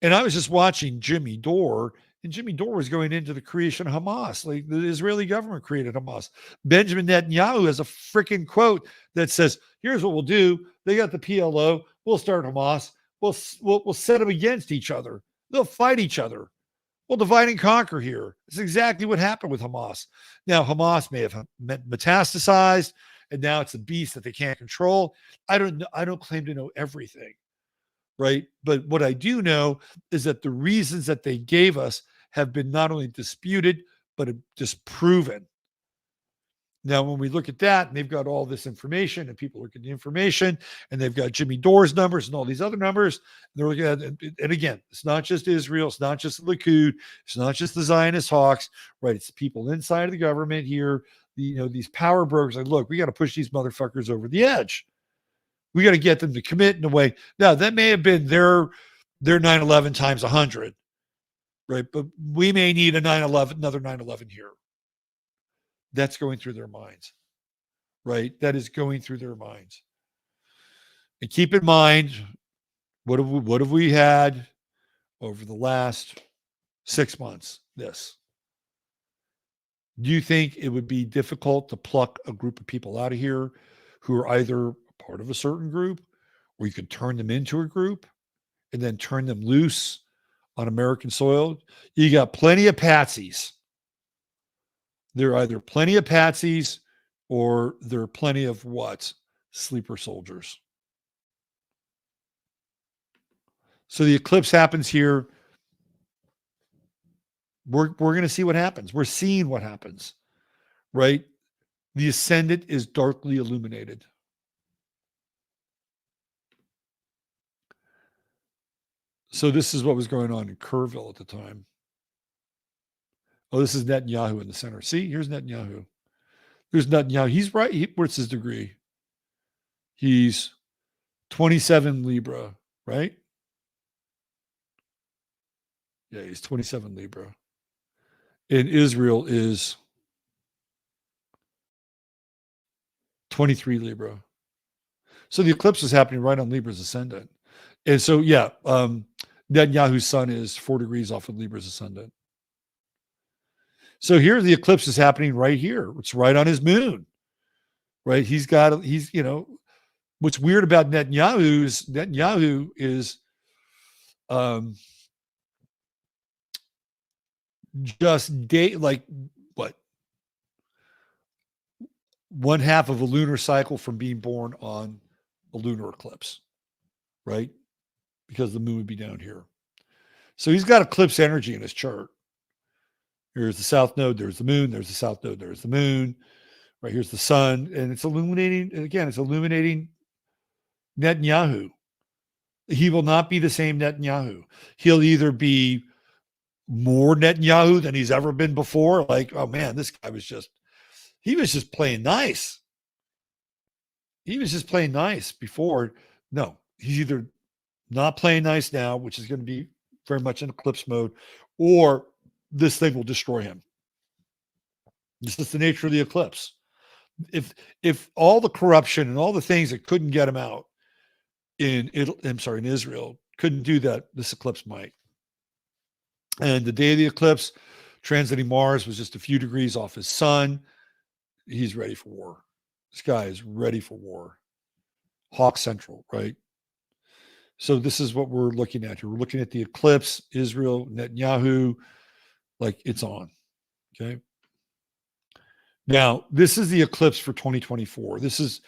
And I was just watching Jimmy Dore, and Jimmy Dore was going into the creation of Hamas. Like, the Israeli government created Hamas. Benjamin Netanyahu has a freaking quote that says, here's what we'll do. They got the PLO. We'll start Hamas. We'll set them against each other. They'll fight each other. We'll divide and conquer here. It's exactly what happened with Hamas. Now, Hamas may have metastasized, and now it's a beast that they can't control. I don't claim to know everything. Right. But what I do know is that the reasons that they gave us have been not only disputed, but disproven. Now, when we look at that, and they've got all this information, and people look at the information, and they've got Jimmy Dore's numbers and all these other numbers, and they're looking at it. And again, it's not just Israel, it's not just the Likud, it's not just the Zionist hawks, right? It's the people inside of the government here, these power brokers. Like, look, we got to push these motherfuckers over the edge. We got to get them to commit in a way. Now, that may have been their 9/11 times 100, right? But we may need another 9/11 here. That's going through their minds, right? That is going through their minds. And keep in mind, what have we had over the last 6 months? This. Do you think it would be difficult to pluck a group of people out of here who are either part of a certain group, or you could turn them into a group and then turn them loose on American soil? You got plenty of patsies. There are either plenty of patsies or there are plenty of what? Sleeper soldiers. So the eclipse happens here. We're going to see what happens. We're seeing what happens, right? The ascendant is darkly illuminated. So this is what was going on in Kerrville at the time. Oh, this is Netanyahu in the center. See, here's Netanyahu. There's Netanyahu. He's right. What's his degree? He's 27 Libra, right? Yeah, he's 27 Libra. And Israel is 23 Libra. So the eclipse is happening right on Libra's ascendant. And so, yeah, Netanyahu's sun is 4 degrees off of Libra's ascendant. So here the eclipse is happening right here. It's right on his moon, right? He's what's weird about Netanyahu is just one half of a lunar cycle from being born on a lunar eclipse, right? Because the moon would be down here. So he's got eclipse energy in his chart. Here's the south node, there's the moon, there's the south node, there's the moon, right? Here's the sun, and it's illuminating Netanyahu. He will not be the same Netanyahu. He'll either be more Netanyahu than he's ever been before. Like, oh man, this guy was just playing nice. He was just playing nice before. No, he's either not playing nice now, which is going to be very much in eclipse mode, or this thing will destroy him. This is the nature of the eclipse. If all the corruption and all the things that couldn't get him out in Israel couldn't do that, this eclipse might. And the day of the eclipse, transiting Mars was just a few degrees off his sun. He's ready for war. This guy is ready for war. Hawk Central, right? So this is what we're looking at here. We're looking at the eclipse, Israel, Netanyahu, like it's on. Okay. Now, this is the eclipse for 2024. This is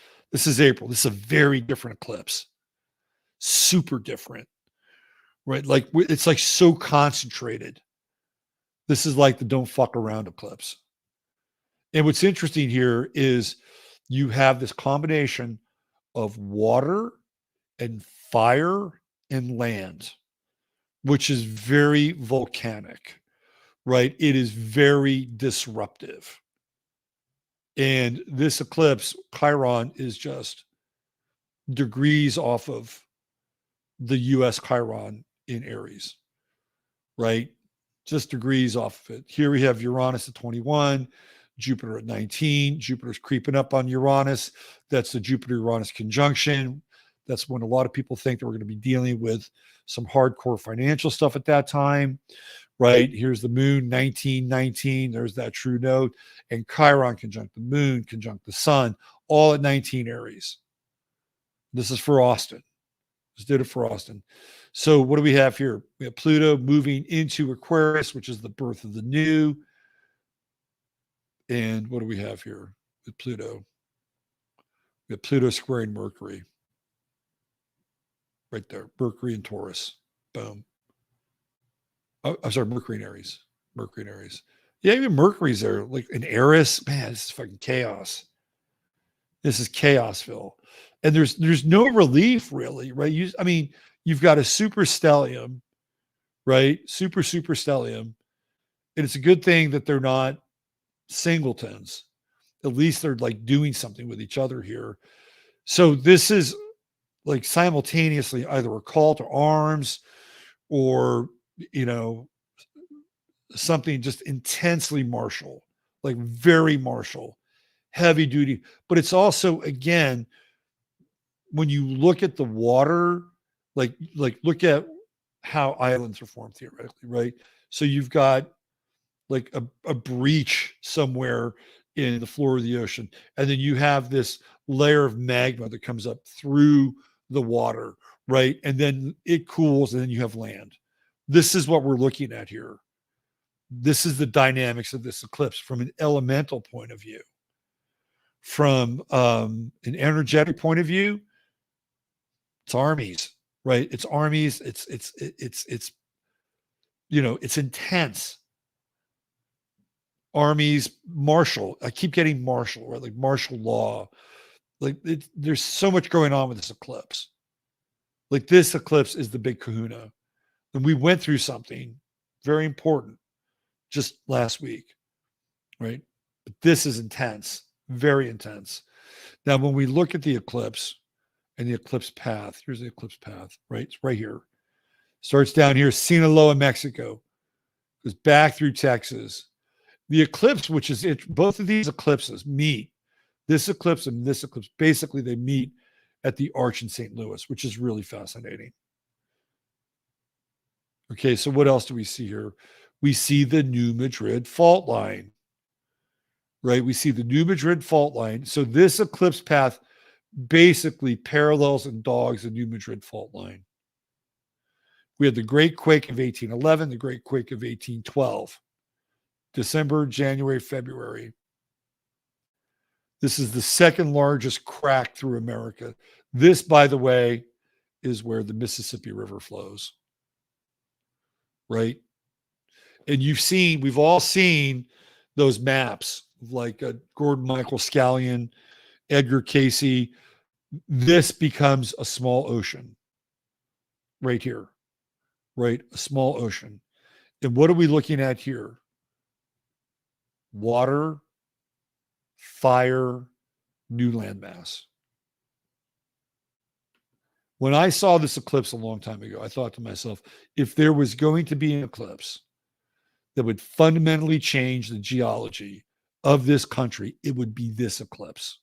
April. This is a very different eclipse. Super different. Right? Like it's like so concentrated. This is like the don't fuck around eclipse. And what's interesting here is you have this combination of water and fire and land, which is very volcanic, right? It is very disruptive. And this eclipse, Chiron, is just degrees off of the US Chiron in Aries, right? Just degrees off of it. Here we have Uranus at 21, Jupiter at 19. Jupiter's creeping up on Uranus. That's the Jupiter-Uranus conjunction. That's when a lot of people think that we're going to be dealing with some hardcore financial stuff at that time, right? Here's the moon, 1919. There's that true node. And Chiron conjunct the moon, conjunct the sun, all at 19 Aries. This is for Austin. Just did it for Austin. So what do we have here? We have Pluto moving into Aquarius, which is the birth of the new. And what do we have here with Pluto? We have Pluto squaring Mercury. Right there. Mercury and Taurus. Boom. Oh, I'm sorry, Mercury and Aries. Mercury and Aries. Yeah, even Mercury's there. Like in Aries. Man, this is fucking chaos. This is chaosville. And there's no relief really, right? You've got a super stellium, right? Super stellium. And it's a good thing that they're not singletons. At least they're like doing something with each other here. So this is like simultaneously either a call to arms or, something just intensely martial, like very martial, heavy duty. But it's also, again, when you look at the water, like look at how islands are formed theoretically, right? So you've got like a breach somewhere in the floor of the ocean, and then you have this layer of magma that comes up through the water, right? And then it cools, and then you have land. This is what we're looking at here. This is the dynamics of this eclipse from an elemental point of view. From an energetic point of view, it's armies, right? It's armies. It's intense. Armies, martial. I keep getting martial, right? Like martial law. Like there's so much going on with this eclipse. Like this eclipse is the big kahuna. And we went through something very important just last week, right? But this is intense, very intense. Now, when we look at the eclipse and the eclipse path, here's the eclipse path, right? It's right here. Starts down here, Sinaloa, Mexico, goes back through Texas. The eclipse, which is it, both of these eclipses meet. This eclipse and this eclipse, basically they meet at the Arch in St. Louis, which is really fascinating. Okay, so what else do we see here? We see the New Madrid fault line, right? We see the New Madrid fault line. So this eclipse path basically parallels and dogs the New Madrid fault line. We had the Great Quake of 1811, the Great Quake of 1812, December, January, February. This is the second largest crack through America. This, by the way, is where the Mississippi River flows, right? And we've all seen those maps like Gordon Michael Scallion, Edgar Casey. This becomes a small ocean right here, right? A small ocean. And what are we looking at here? Water, fire, new landmass. When I saw this eclipse a long time ago, I thought to myself, if there was going to be an eclipse that would fundamentally change the geology of this country, it would be this eclipse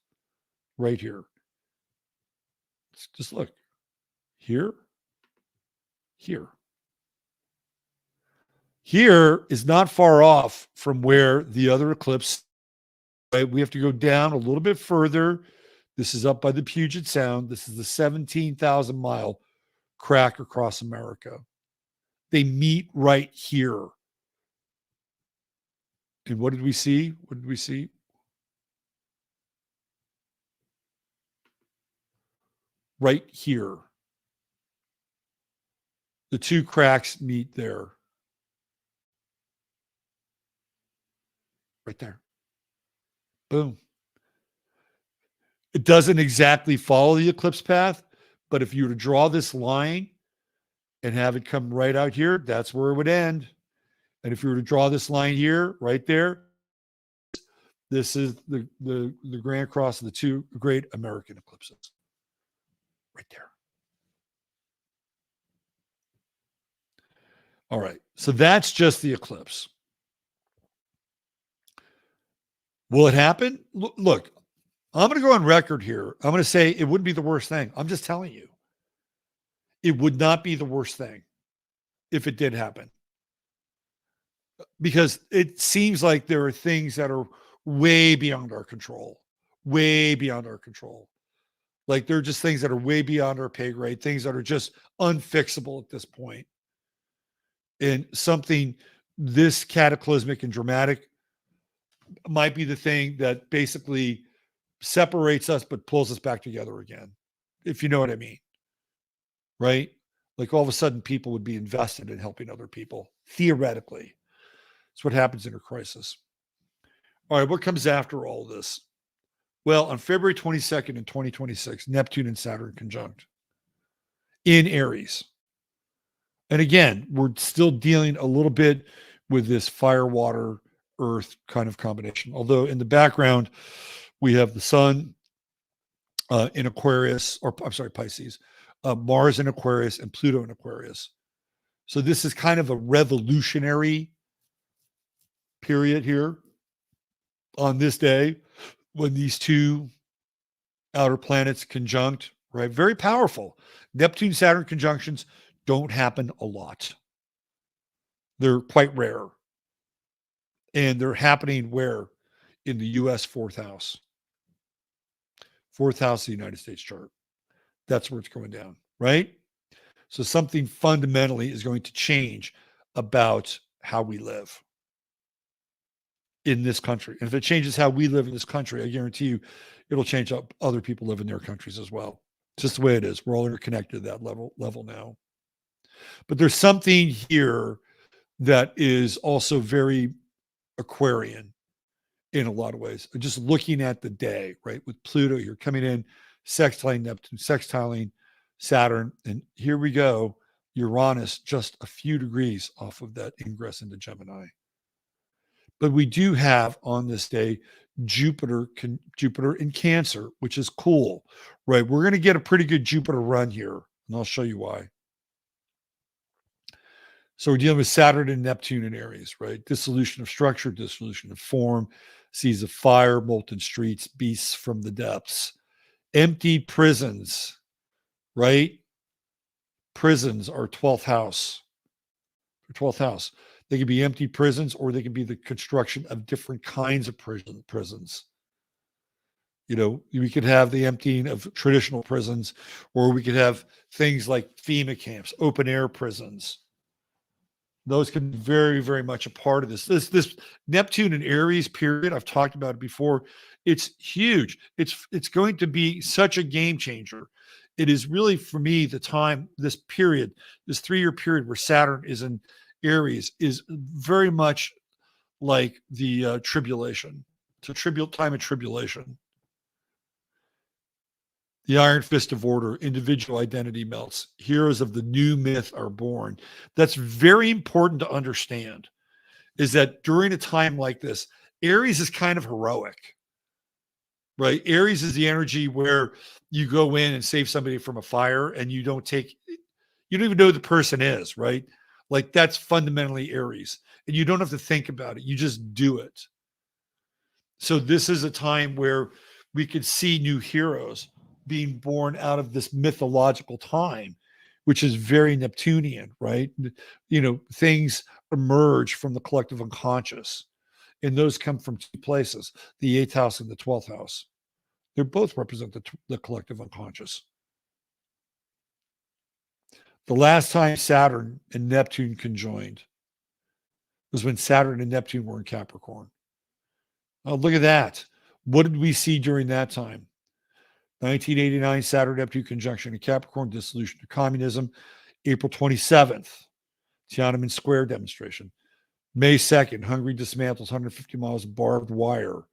right here. Just look here, here. Here is not far off from where the other eclipse, right? We have to go down a little bit further. This is up by the Puget Sound. This is the 17,000 mile crack across America. They meet right here. And what did we see? What did we see? Right here. The two cracks meet there. Right there. Boom. It doesn't exactly follow the eclipse path, but if you were to draw this line and have it come right out here, that's where it would end. And if you were to draw this line here, right there, this is the grand cross of the two great American eclipses. Right there. All right. So that's just the eclipse. Will it happen? Look, I'm going to go on record here. I'm going to say it wouldn't be the worst thing. I'm just telling you. It would not be the worst thing if it did happen. Because it seems like there are things that are way beyond our control. Way beyond our control. Like there are just things that are way beyond our pay grade, things that are just unfixable at this point. And something this cataclysmic and dramatic might be the thing that basically separates us but pulls us back together again, if you know what I mean. Right? Like all of a sudden people would be invested in helping other people, theoretically. It's what happens in a crisis. All right, what comes after all this? Well, on February 22nd in 2026, Neptune and Saturn conjunct in Aries. And again, we're still dealing a little bit with this fire, water, earth kind of combination. Although in the background, we have the sun in Aquarius, or I'm sorry, Pisces, Mars in Aquarius, and Pluto in Aquarius. So this is kind of a revolutionary period here on this day when these two outer planets conjunct, right? Very powerful. Neptune Saturn conjunctions don't happen a lot. They're quite rare. And they're happening where? In the US fourth house. Fourth house of the United States chart. That's where it's going down, right? So something fundamentally is going to change about how we live in this country. And if it changes how we live in this country, I guarantee you it'll change how other people live in their countries as well. It's just the way it is. We're all interconnected at that level now. But there's something here that is also very Aquarian in a lot of ways. Just looking at the day, right? With Pluto, you're coming in, sextiling Neptune, sextiling Saturn, and here we go. Uranus just a few degrees off of that ingress into Gemini. But we do have on this day Jupiter in Cancer, which is cool, right? We're going to get a pretty good Jupiter run here, and I'll show you why. So we're dealing with Saturn and Neptune in Aries, right? Dissolution of structure, dissolution of form, seas of fire, molten streets, beasts from the depths, empty prisons, right? Prisons are 12th house. 12th house. They can be empty prisons, or they can be the construction of different kinds of prisons. You know, we could have the emptying of traditional prisons, or we could have things like FEMA camps, open air prisons. Those can be very, very much a part of this. This Neptune and Aries period, I've talked about it before. It's huge. It's going to be such a game changer. It is really, for me, the time, this period, this 3-year period where Saturn is in Aries is very much like the tribulation. It's a time of tribulation. The iron fist of order, individual identity melts. Heroes of the new myth are born. That's very important to understand, is that during a time like this, Aries is kind of heroic, right? Aries is the energy where you go in and save somebody from a fire and you don't even know who the person is, right? Like that's fundamentally Aries. and you don't have to think about it. You just do it. So this is a time where we could see new heroes being born out of this mythological time, which is very Neptunian, right? Things emerge from the collective unconscious, and those come from two places, the 8th house and the 12th house. They both represent the collective unconscious. The last time Saturn and Neptune conjoined was when Saturn and Neptune were in Capricorn. Oh, look at that. What did we see during that time? 1989, Saturn-Neptune conjunction in Capricorn, dissolution to communism. April 27th, Tiananmen Square demonstration. May 2nd, Hungary dismantles 150 miles of barbed wire.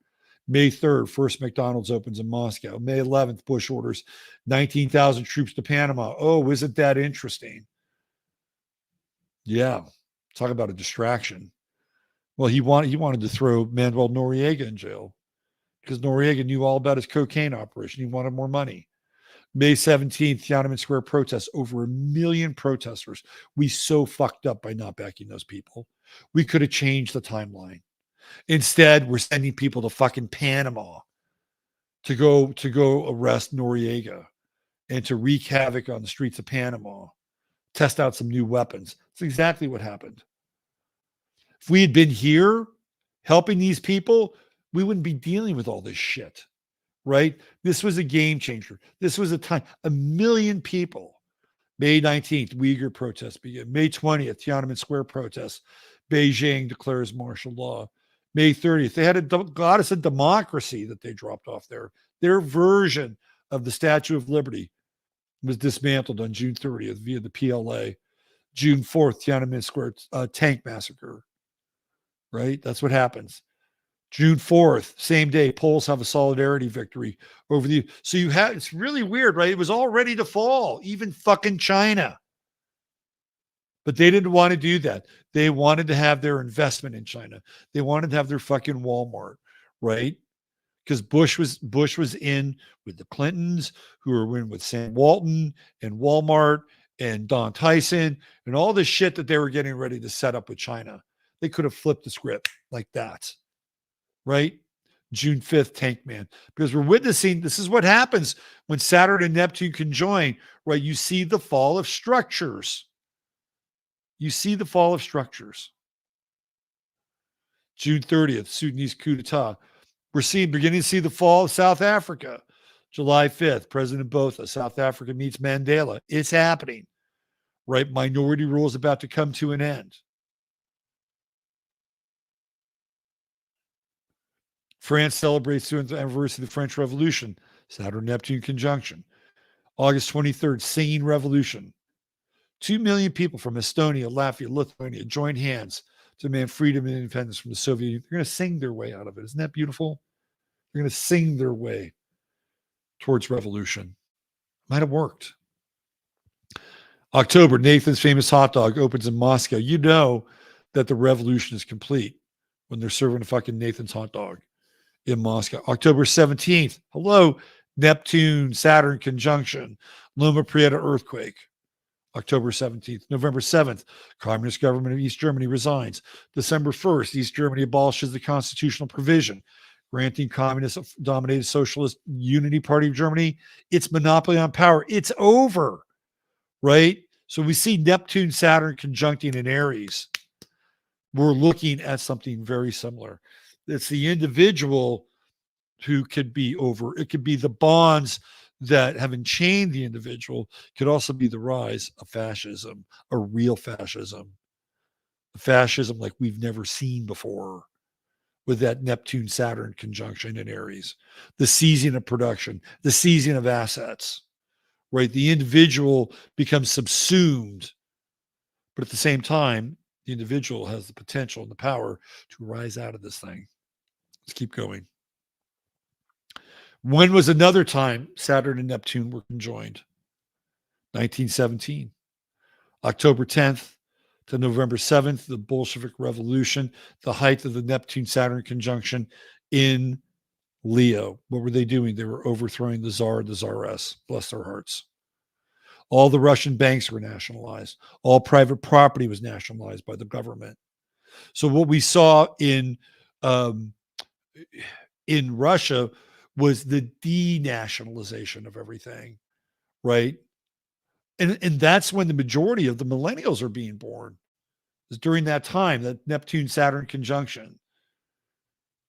May 3rd, first McDonald's opens in Moscow. May 11th, Bush orders 19,000 troops to Panama. Oh, isn't that interesting? Yeah, talk about a distraction. Well, he wanted to throw Manuel Noriega in jail because Noriega knew all about his cocaine operation. He wanted more money. May 17th, Tiananmen Square protests, over 1 million protesters. We so fucked up by not backing those people. We could have changed the timeline. Instead, we're sending people to fucking Panama to go arrest Noriega and to wreak havoc on the streets of Panama, test out some new weapons. That's exactly what happened. If we had been here helping these people, we wouldn't be dealing with all this shit, right? This was a game changer. This was a time, 1 million people. May 19th, Uyghur protests begin. May 20th, Tiananmen Square protests. Beijing declares martial law. May 30th, they had a goddess of democracy that they dropped off there. Their version of the Statue of Liberty was dismantled on June 30th via the PLA. June 4th, Tiananmen Square tank massacre, right? That's what happens. June 4th, same day, Poles have a solidarity victory over the. So it's really weird, right? It was all ready to fall, even fucking China. But they didn't want to do that. They wanted to have their investment in China. They wanted to have their fucking Walmart, right? Because Bush was in with the Clintons, who were in with Sam Walton and Walmart and Don Tyson and all this shit that they were getting ready to set up with China. They could have flipped the script like that, right? June 5th, Tank Man. Because we're witnessing, this is what happens when Saturn and Neptune conjoin, right? You see the fall of structures. You see the fall of structures. June 30th, Sudanese coup d'etat. We're beginning to see the fall of South Africa. July 5th, President Botha, South Africa meets Mandela. It's happening, right? Minority rule is about to come to an end. France celebrates the 200th anniversary of the French Revolution. Saturn-Neptune conjunction. August 23rd, Singing Revolution. 2 million people from Estonia, Latvia, Lithuania joined hands to demand freedom and independence from the Soviet Union. They're going to sing their way out of it. Isn't that beautiful? They're going to sing their way towards revolution. Might have worked. October, Nathan's famous hot dog opens in Moscow. You know that the revolution is complete when they're serving a fucking Nathan's hot dog in Moscow. October 17th, hello, Neptune, Saturn conjunction, Loma Prieta earthquake. October 17th. November 7th, Communist government of East Germany resigns. December 1st, East Germany abolishes the constitutional provision granting communist-dominated socialist unity party of Germany its monopoly on power. It's over, right? So we see Neptune, Saturn conjuncting in Aries. We're looking at something very similar. It's the individual who could be over. It could be the bonds that have enchained the individual. Could also be the rise of fascism, a real fascism, a fascism like we've never seen before, with that Neptune-Saturn conjunction in Aries, the seizing of production, the seizing of assets, right? The individual becomes subsumed, but at the same time, the individual has the potential and the power to rise out of this thing. Let's keep going. When was another time Saturn and Neptune were conjoined? 1917. October 10th to November 7th, the Bolshevik Revolution, the height of the Neptune-Saturn conjunction in Leo. What were they doing? They were overthrowing the Tsar and the Tsaress. Bless their hearts. All the Russian banks were nationalized. All private property was nationalized by the government. So what we saw um, in Russia was the denationalization of everything, right? And that's when the majority of the millennials are being born. Is during that time, that Neptune Saturn conjunction,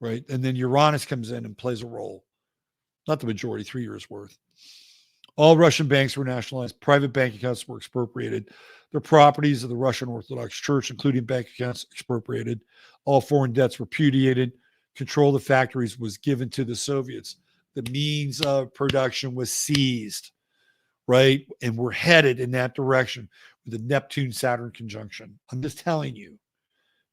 right? And then Uranus comes in and plays a role. Not the majority, 3 years worth. All Russian banks were nationalized. Private bank accounts were expropriated. The properties of the Russian Orthodox Church, including bank accounts, expropriated. All foreign debts repudiated. Control of the factories was given to the Soviets. The means of production was seized, right? And we're headed in that direction with the Neptune-Saturn conjunction. I'm just telling you.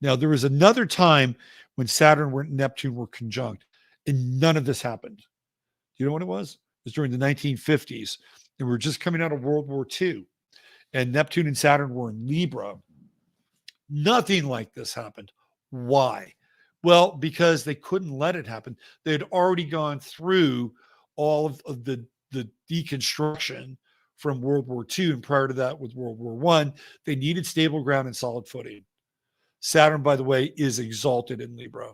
Now, there was another time when Saturn and Neptune were conjunct, and none of this happened. Do you know what it was? It was during the 1950s, and we were just coming out of World War II, and Neptune and Saturn were in Libra. Nothing like this happened. Why? Well, because they couldn't let it happen. They had already gone through all of the deconstruction from World War II, and prior to that with World War I, they needed stable ground and solid footing. Saturn, by the way, is exalted in Libra.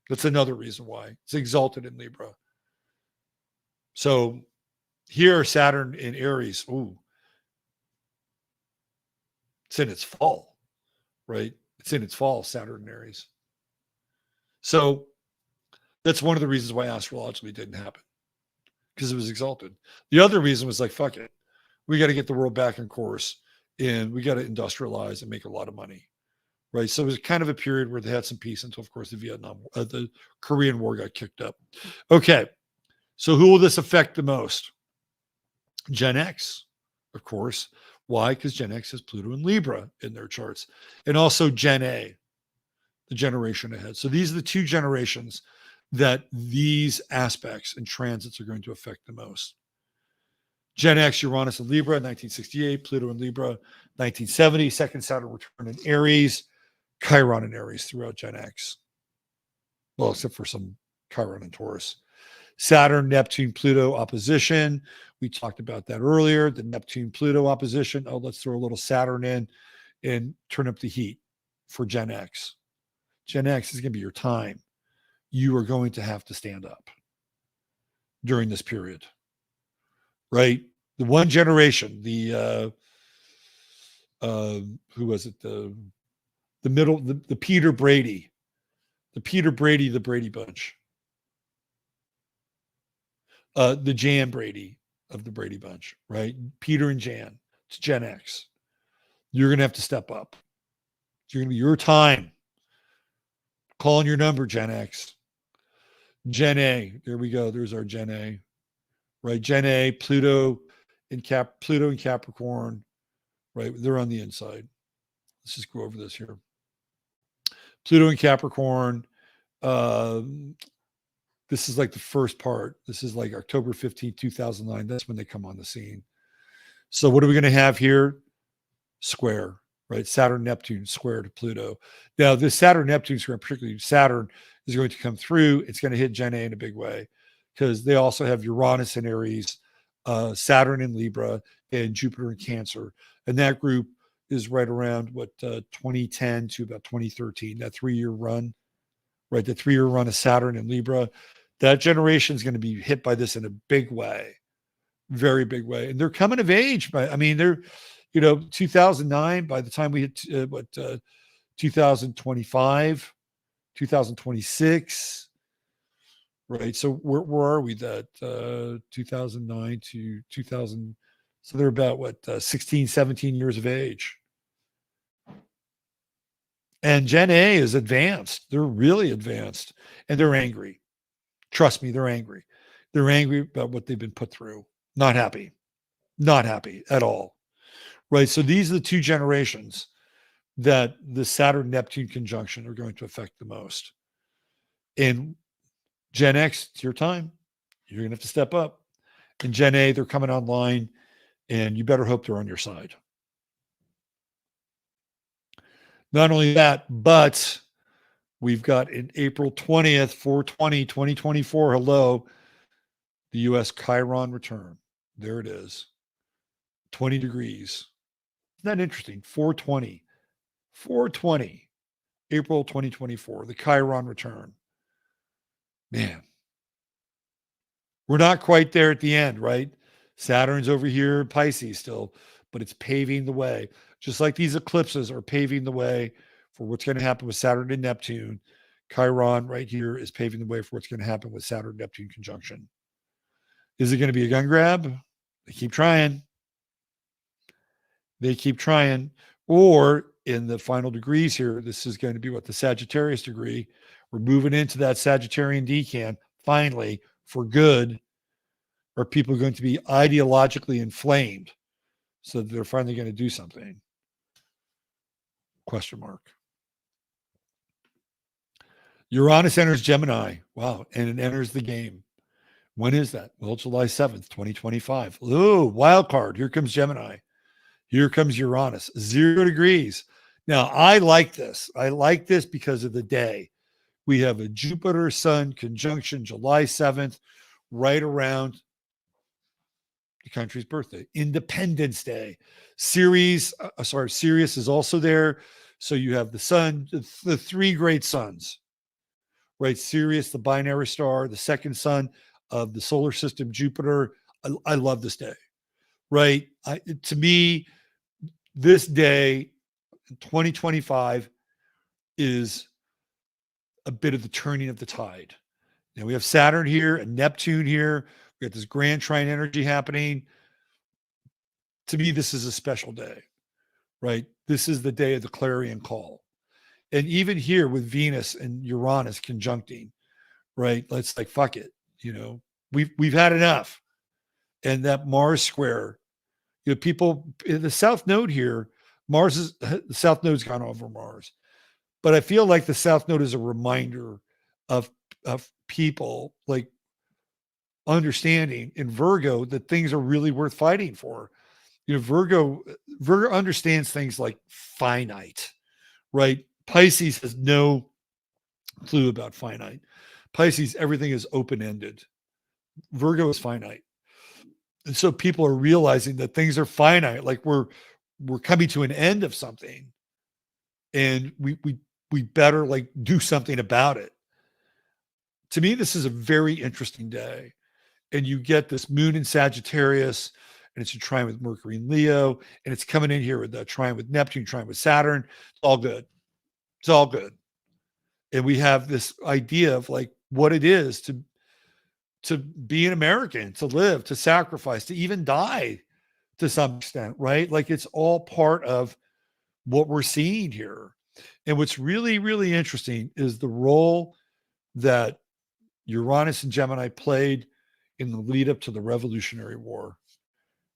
That's another reason why it's exalted in Libra. So here, Saturn in Aries, ooh, it's in its fall, right? It's in its fall, Saturn in Aries. So that's one of the reasons why astrologically didn't happen, because it was exalted. The other reason was like, fuck it. We got to get the world back on course, and we got to industrialize and make a lot of money. Right. So it was kind of a period where they had some peace until, of course, the Korean War got kicked up. Okay. So who will this affect the most? Gen X, of course. Why? Because Gen X has Pluto and Libra in their charts. And also Gen A, the generation ahead. So these are the two generations that these aspects and transits are going to affect the most. Gen X, Uranus and Libra, 1968, Pluto and Libra, 1970, second Saturn return in Aries, Chiron and Aries throughout Gen X. Well, except for some Chiron and Taurus. Saturn, Neptune, Pluto opposition. We talked about that earlier. The Neptune, Pluto opposition. Oh, let's throw a little Saturn in and turn up the heat for Gen X. Gen X is going to be your time. You are going to have to stand up during this period, right? The one generation, who was it? The middle, the Peter Brady, the Brady Bunch, the Jan Brady of the Brady Bunch, right? Peter and Jan. It's Gen X. You're going to have to step up. It's going to be your time. Calling your number, Gen X. Gen A. There we go. There's our Gen A, right? Gen A, Pluto and Capricorn, right? They're on the inside. Let's just go over this here. Pluto and Capricorn. This is like the first part. This is like October 15th, 2009. That's when they come on the scene. So what are we going to have here? Square, right? Saturn, Neptune, square to Pluto. Now, this Saturn, Neptune square, particularly Saturn, is going to come through. It's going to hit Gen A in a big way because they also have Uranus in Aries, Saturn in Libra, and Jupiter in Cancer. And that group is right around 2010 to about 2013, that 3-year run, right? The 3-year run of Saturn in Libra. That generation is going to be hit by this in a big way, very big way. And they're coming of age. They're, 2009, by the time we hit 2025, 2026, right? So where are we? That 2009 to 2000. So they're about 16, 17 years of age. And Gen A is advanced. They're really advanced. And they're angry. Trust me, they're angry. They're angry about what they've been put through. Not happy. Not happy at all. Right? So these are the two generations that the Saturn-Neptune conjunction are going to affect the most. And Gen X, it's your time. You're going to have to step up. And Gen A, they're coming online, and you better hope they're on your side. Not only that, but we've got in April 20th, 4/20, 2024, hello, the U.S. Chiron return. There it is. 20 degrees. Isn't that interesting? 4/20. 4/20. April 2024, the Chiron return. Man, we're not quite there at the end, right? Saturn's over here in Pisces still, but it's paving the way. Just like these eclipses are paving the way for what's going to happen with Saturn and Neptune. Chiron right here is paving the way for what's going to happen with Saturn Neptune conjunction. Is it going to be a gun grab? They keep trying. They keep trying. Or in the final degrees here, this is going to be what the Sagittarius degree. We're moving into that Sagittarian decan finally for good. Are people going to be ideologically inflamed so that they're finally going to do something? Question mark. Uranus enters Gemini. Wow. And it enters the game. When is that? Well, July 7th, 2025. Ooh, wild card. Here comes Gemini. Here comes Uranus. 0 degrees. Now, I like this. I like this because of the day. We have a Jupiter-Sun conjunction July 7th, right around the country's birthday, Independence Day. Sirius is also there. So you have the sun, the 3 great suns, right? Sirius, the binary star, the second sun of the solar system, Jupiter. I love this day, right? To me, this day, 2025, is a bit of the turning of the tide. Now we have Saturn here and Neptune here. We got this grand trine energy happening. To me, this is a special day, right? This is the day of the clarion call. And even here with Venus and Uranus conjuncting, right? Let's like, fuck it. We've had enough. And that Mars square, people in the South Node here, the South Node's gone over Mars. But I feel like the South Node is a reminder of people like understanding in Virgo that things are really worth fighting for. Virgo understands things like finite, right? Pisces has no clue about finite. Pisces, everything is open-ended. Virgo is finite. And so people are realizing that things are finite, like we're coming to an end of something. And we better like do something about it. To me, this is a very interesting day. And you get this moon in Sagittarius, and it's a trine with Mercury and Leo, and it's coming in here with a trine with Neptune, trine with Saturn. It's all good. It's all good. And we have this idea of like what it is to be an American, to live, to sacrifice, to even die to some extent, right? Like it's all part of what we're seeing here. And what's really, really interesting is the role that Uranus and Gemini played in the lead up to the Revolutionary War.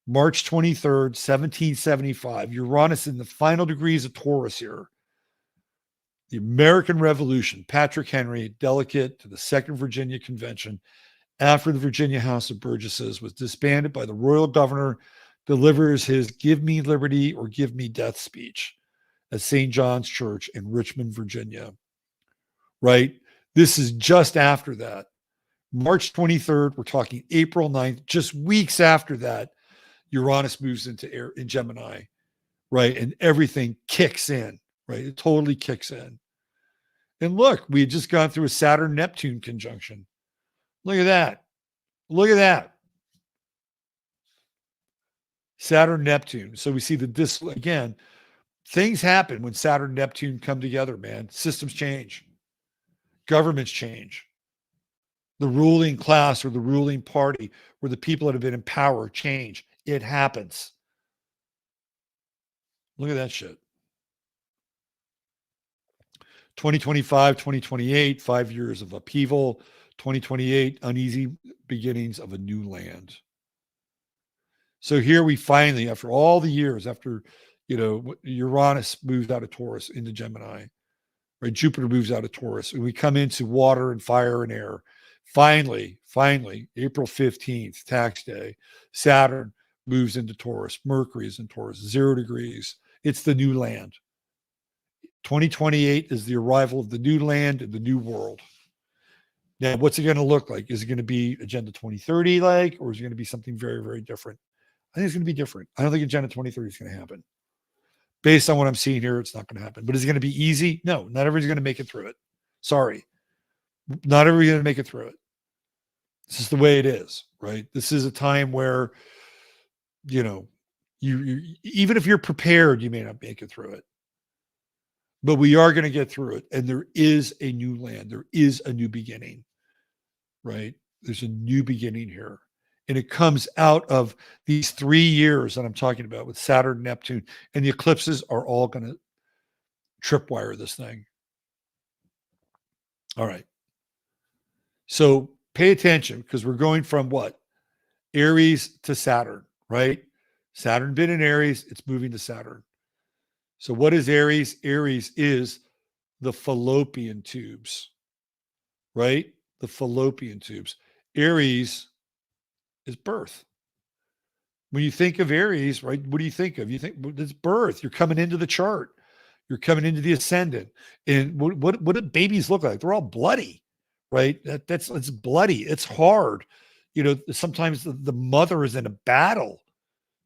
March 23rd, 1775, Uranus in the final degrees of Taurus here. The American Revolution, Patrick Henry, delegate to the Second Virginia Convention, after the Virginia House of Burgesses was disbanded by the royal governor, delivers his "Give me liberty or give me death" speech at St. John's Church in Richmond, Virginia. Right? This is just after that. March 23rd, we're talking April 9th, just weeks after that, Uranus moves into air in Gemini, right? And everything kicks in, right? It totally kicks in. And look, we had just gone through a Saturn-Neptune conjunction. Look at that. Look at that. Saturn-Neptune. So we see again, things happen when Saturn and Neptune come together, man. Systems change. Governments change. The ruling class or the ruling party or the people that have been in power change. It happens. Look at that shit. 2025, 2028, 5 years of upheaval. 2028, uneasy beginnings of a new land. So here we finally, after all the years, after, Uranus moves out of Taurus into Gemini, right? Jupiter moves out of Taurus, and we come into water and fire and air. Finally, April 15th, tax day, Saturn moves into Taurus. Mercury is in Taurus, 0 degrees. It's the new land. 2028 is the arrival of the new land and the new world. Now, what's it going to look like? Is it going to be Agenda 2030 like, or is it going to be something very, very different? I think it's going to be different. I don't think Agenda 2030 is going to happen. Based on what I'm seeing here, it's not going to happen. But is it going to be easy? No, not everybody's going to make it through it. Sorry. Not everybody's going to make it through it. This is the way it is, right? This is a time where, you even if you're prepared, you may not make it through it. But we are going to get through it. And there is a new land. There is a new beginning, right? There's a new beginning here. And it comes out of these 3 years that I'm talking about with Saturn, Neptune, and the eclipses are all going to tripwire this thing. All right. So pay attention, because we're going from what? Aries to Saturn, right? Saturn been in Aries, it's moving to Saturn. So what is Aries? Aries is the fallopian tubes, right? The fallopian tubes. Aries is birth. When you think of Aries, right, what do you think of? You think it's birth. You're coming into the chart. You're coming into the ascendant. And what do babies look like? They're all bloody, right? It's bloody. It's hard. Sometimes the mother is in a battle,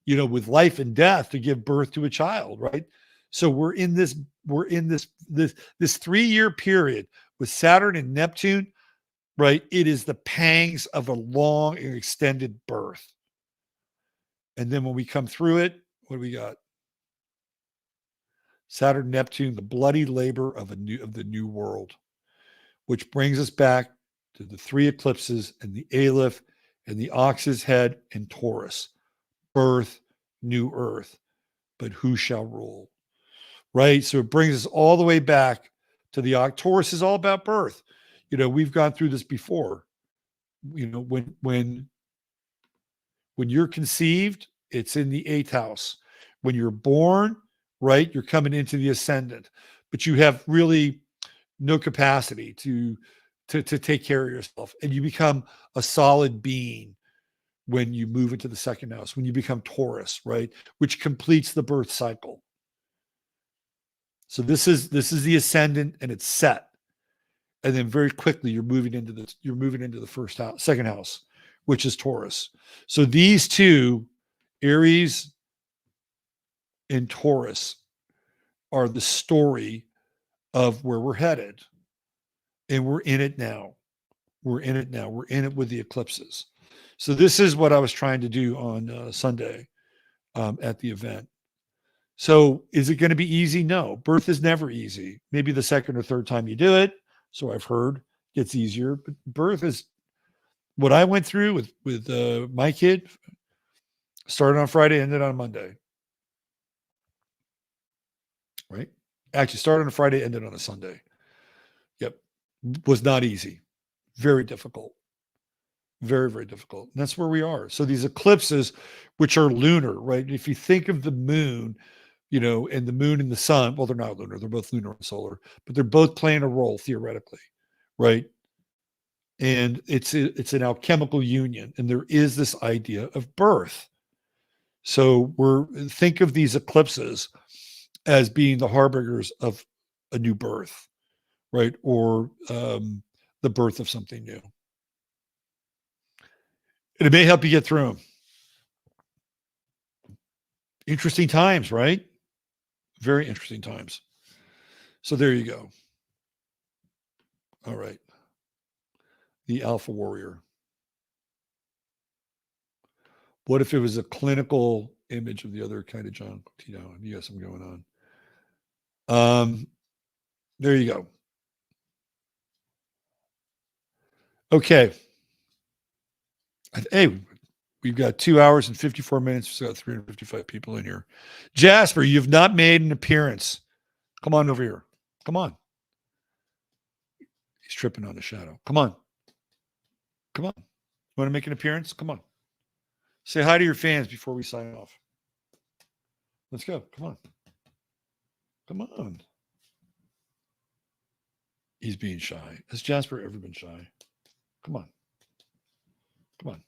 with life and death to give birth to a child, right? So we're in this 3-year period with Saturn and Neptune, right? It is the pangs of a long and extended birth. And then when we come through it, what do we got? Saturn, Neptune, the bloody labor of the new world, which brings us back to the 3 eclipses and the Aleph and the Ox's head and Taurus. Birth, new earth, but who shall rule? Right? So it brings us all the way back to the Taurus is all about birth. We've gone through this before. When you're conceived, it's in the 8th house. When you're born, right, you're coming into the ascendant, but you have really no capacity to take care of yourself, and you become a solid being when you move into the 2nd house, when you become Taurus, right, which completes the birth cycle. So this is the ascendant, and it's set, and then very quickly you're moving into the 1st house, 2nd house, which is Taurus. So these two, Aries and Taurus, are the story of where we're headed. And we're in it now. We're in it with the eclipses. So this is what I was trying to do on Sunday at the event. So is it going to be easy? No. Birth is never easy. Maybe the 2nd or 3rd time you do it, so I've heard, gets easier. But birth is what I went through with my kid. Started on Friday, ended on Monday. Right? Actually, started on a Friday, ended on a Sunday. Yep. Was not easy. Very difficult. Very, very difficult. And that's where we are. So these eclipses, which are lunar, right? If you think of the moon, and the moon and the sun, well, they're not lunar. They're both lunar and solar, but they're both playing a role theoretically, right? And it's an alchemical union. And there is this idea of birth. So think of these eclipses as being the harbingers of a new birth, right? Or the birth of something new. And it may help you get through them. Interesting times, right? Very interesting times. So there you go. All right. The Alpha Warrior. What if it was a clinical image of the other kind of John? You got something going on. There you go. Okay. Hey, we've got 2 hours and 54 minutes. We've got 355 people in here. Jasper, you've not made an appearance. Come on over here. Come on. He's tripping on the shadow. Come on. Come on. You want to make an appearance? Come on. Say hi to your fans before we sign off. Let's go. Come on. Come on. He's being shy. Has Jasper ever been shy? Come on. Come on.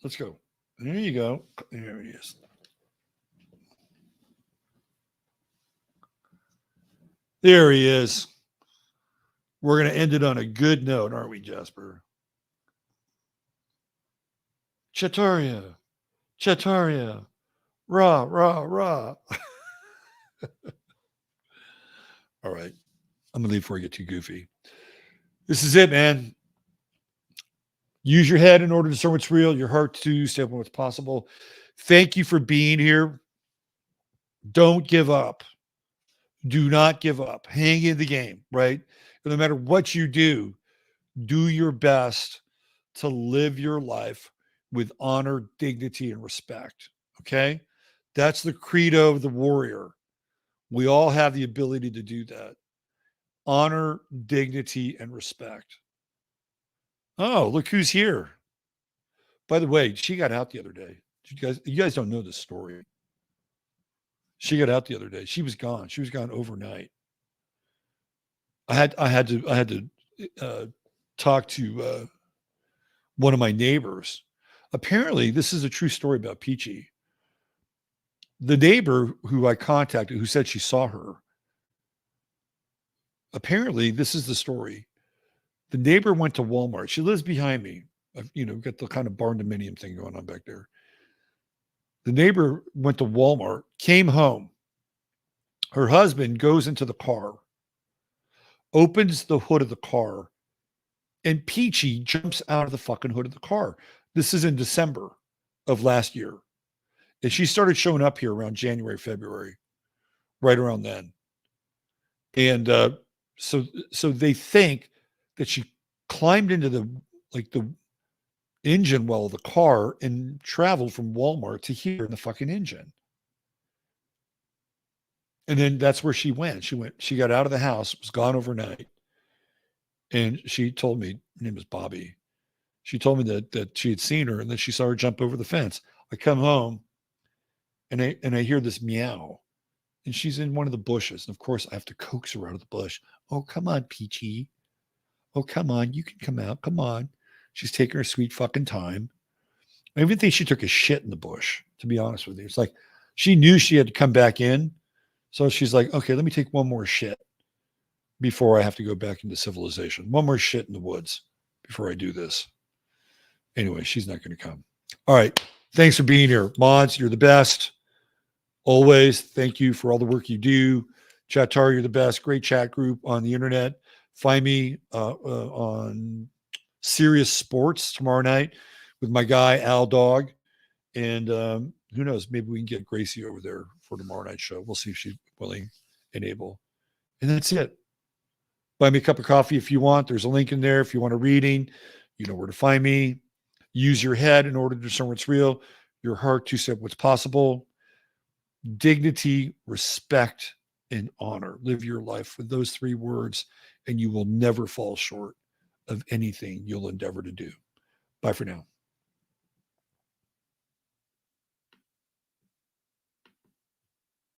Let's go. There you go. There he is. There he is. We're going to end it on a good note, aren't we, Jasper? Chataria. Rah, rah, rah. All right. I'm going to leave before I get too goofy. This is it, man. Use your head in order to discern what's real, your heart to stay up on what's possible. Thank you for being here. Don't give up. Do not give up. Hang in the game, right? No matter what you do your best to live your life with honor, dignity, and respect. Okay? That's the credo of the warrior. We all have the ability to do that. Honor, dignity, and respect. Oh, look who's here. By the way, she got out the other day. You guys don't know this story. She got out the other day. She was gone. She was gone overnight. I had to talk to one of my neighbors. Apparently, this is a true story about Peachy. The neighbor who I contacted, who said she saw her, apparently, this is the story. The neighbor went to Walmart. She lives behind me. Got the kind of barn dominium thing going on back there. The neighbor went to Walmart, came home. Her husband goes into the car, opens the hood of the car, and Peachy jumps out of the fucking hood of the car. This is in December of last year. And she started showing up here around January, February, right around then. And so they think that she climbed into the engine well of the car and traveled from Walmart to here in the fucking engine. And then that's where she went. She got out of the house, was gone overnight. And she told me, her name was Bobby. She told me that she had seen her and then she saw her jump over the fence. I come home and I hear this meow. And she's in one of the bushes. And of course, I have to coax her out of the bush. Oh, come on, Peachy. Oh, come on. You can come out. Come on. She's taking her sweet fucking time. I even think she took a shit in the bush, to be honest with you. It's like she knew she had to come back in. So she's like, okay, let me take one more shit before I have to go back into civilization. One more shit in the woods before I do this. Anyway, she's not going to come. All right. Thanks for being here. Mods, you're the best. Always. Thank you for all the work you do. Chatar, you're the best. Great chat group on the internet. Find me on Serious Sports tomorrow night with my guy, Al Dog. And who knows, maybe we can get Gracie over there for tomorrow night's show. We'll see if she's willing and able. And that's it. Buy me a cup of coffee if you want. There's a link in there. If you want a reading, you know where to find me. Use your head in order to discern what's real, your heart to say what's possible. Dignity, respect, and honor. Live your life with those three words, and you will never fall short of anything you'll endeavor to do. Bye for now.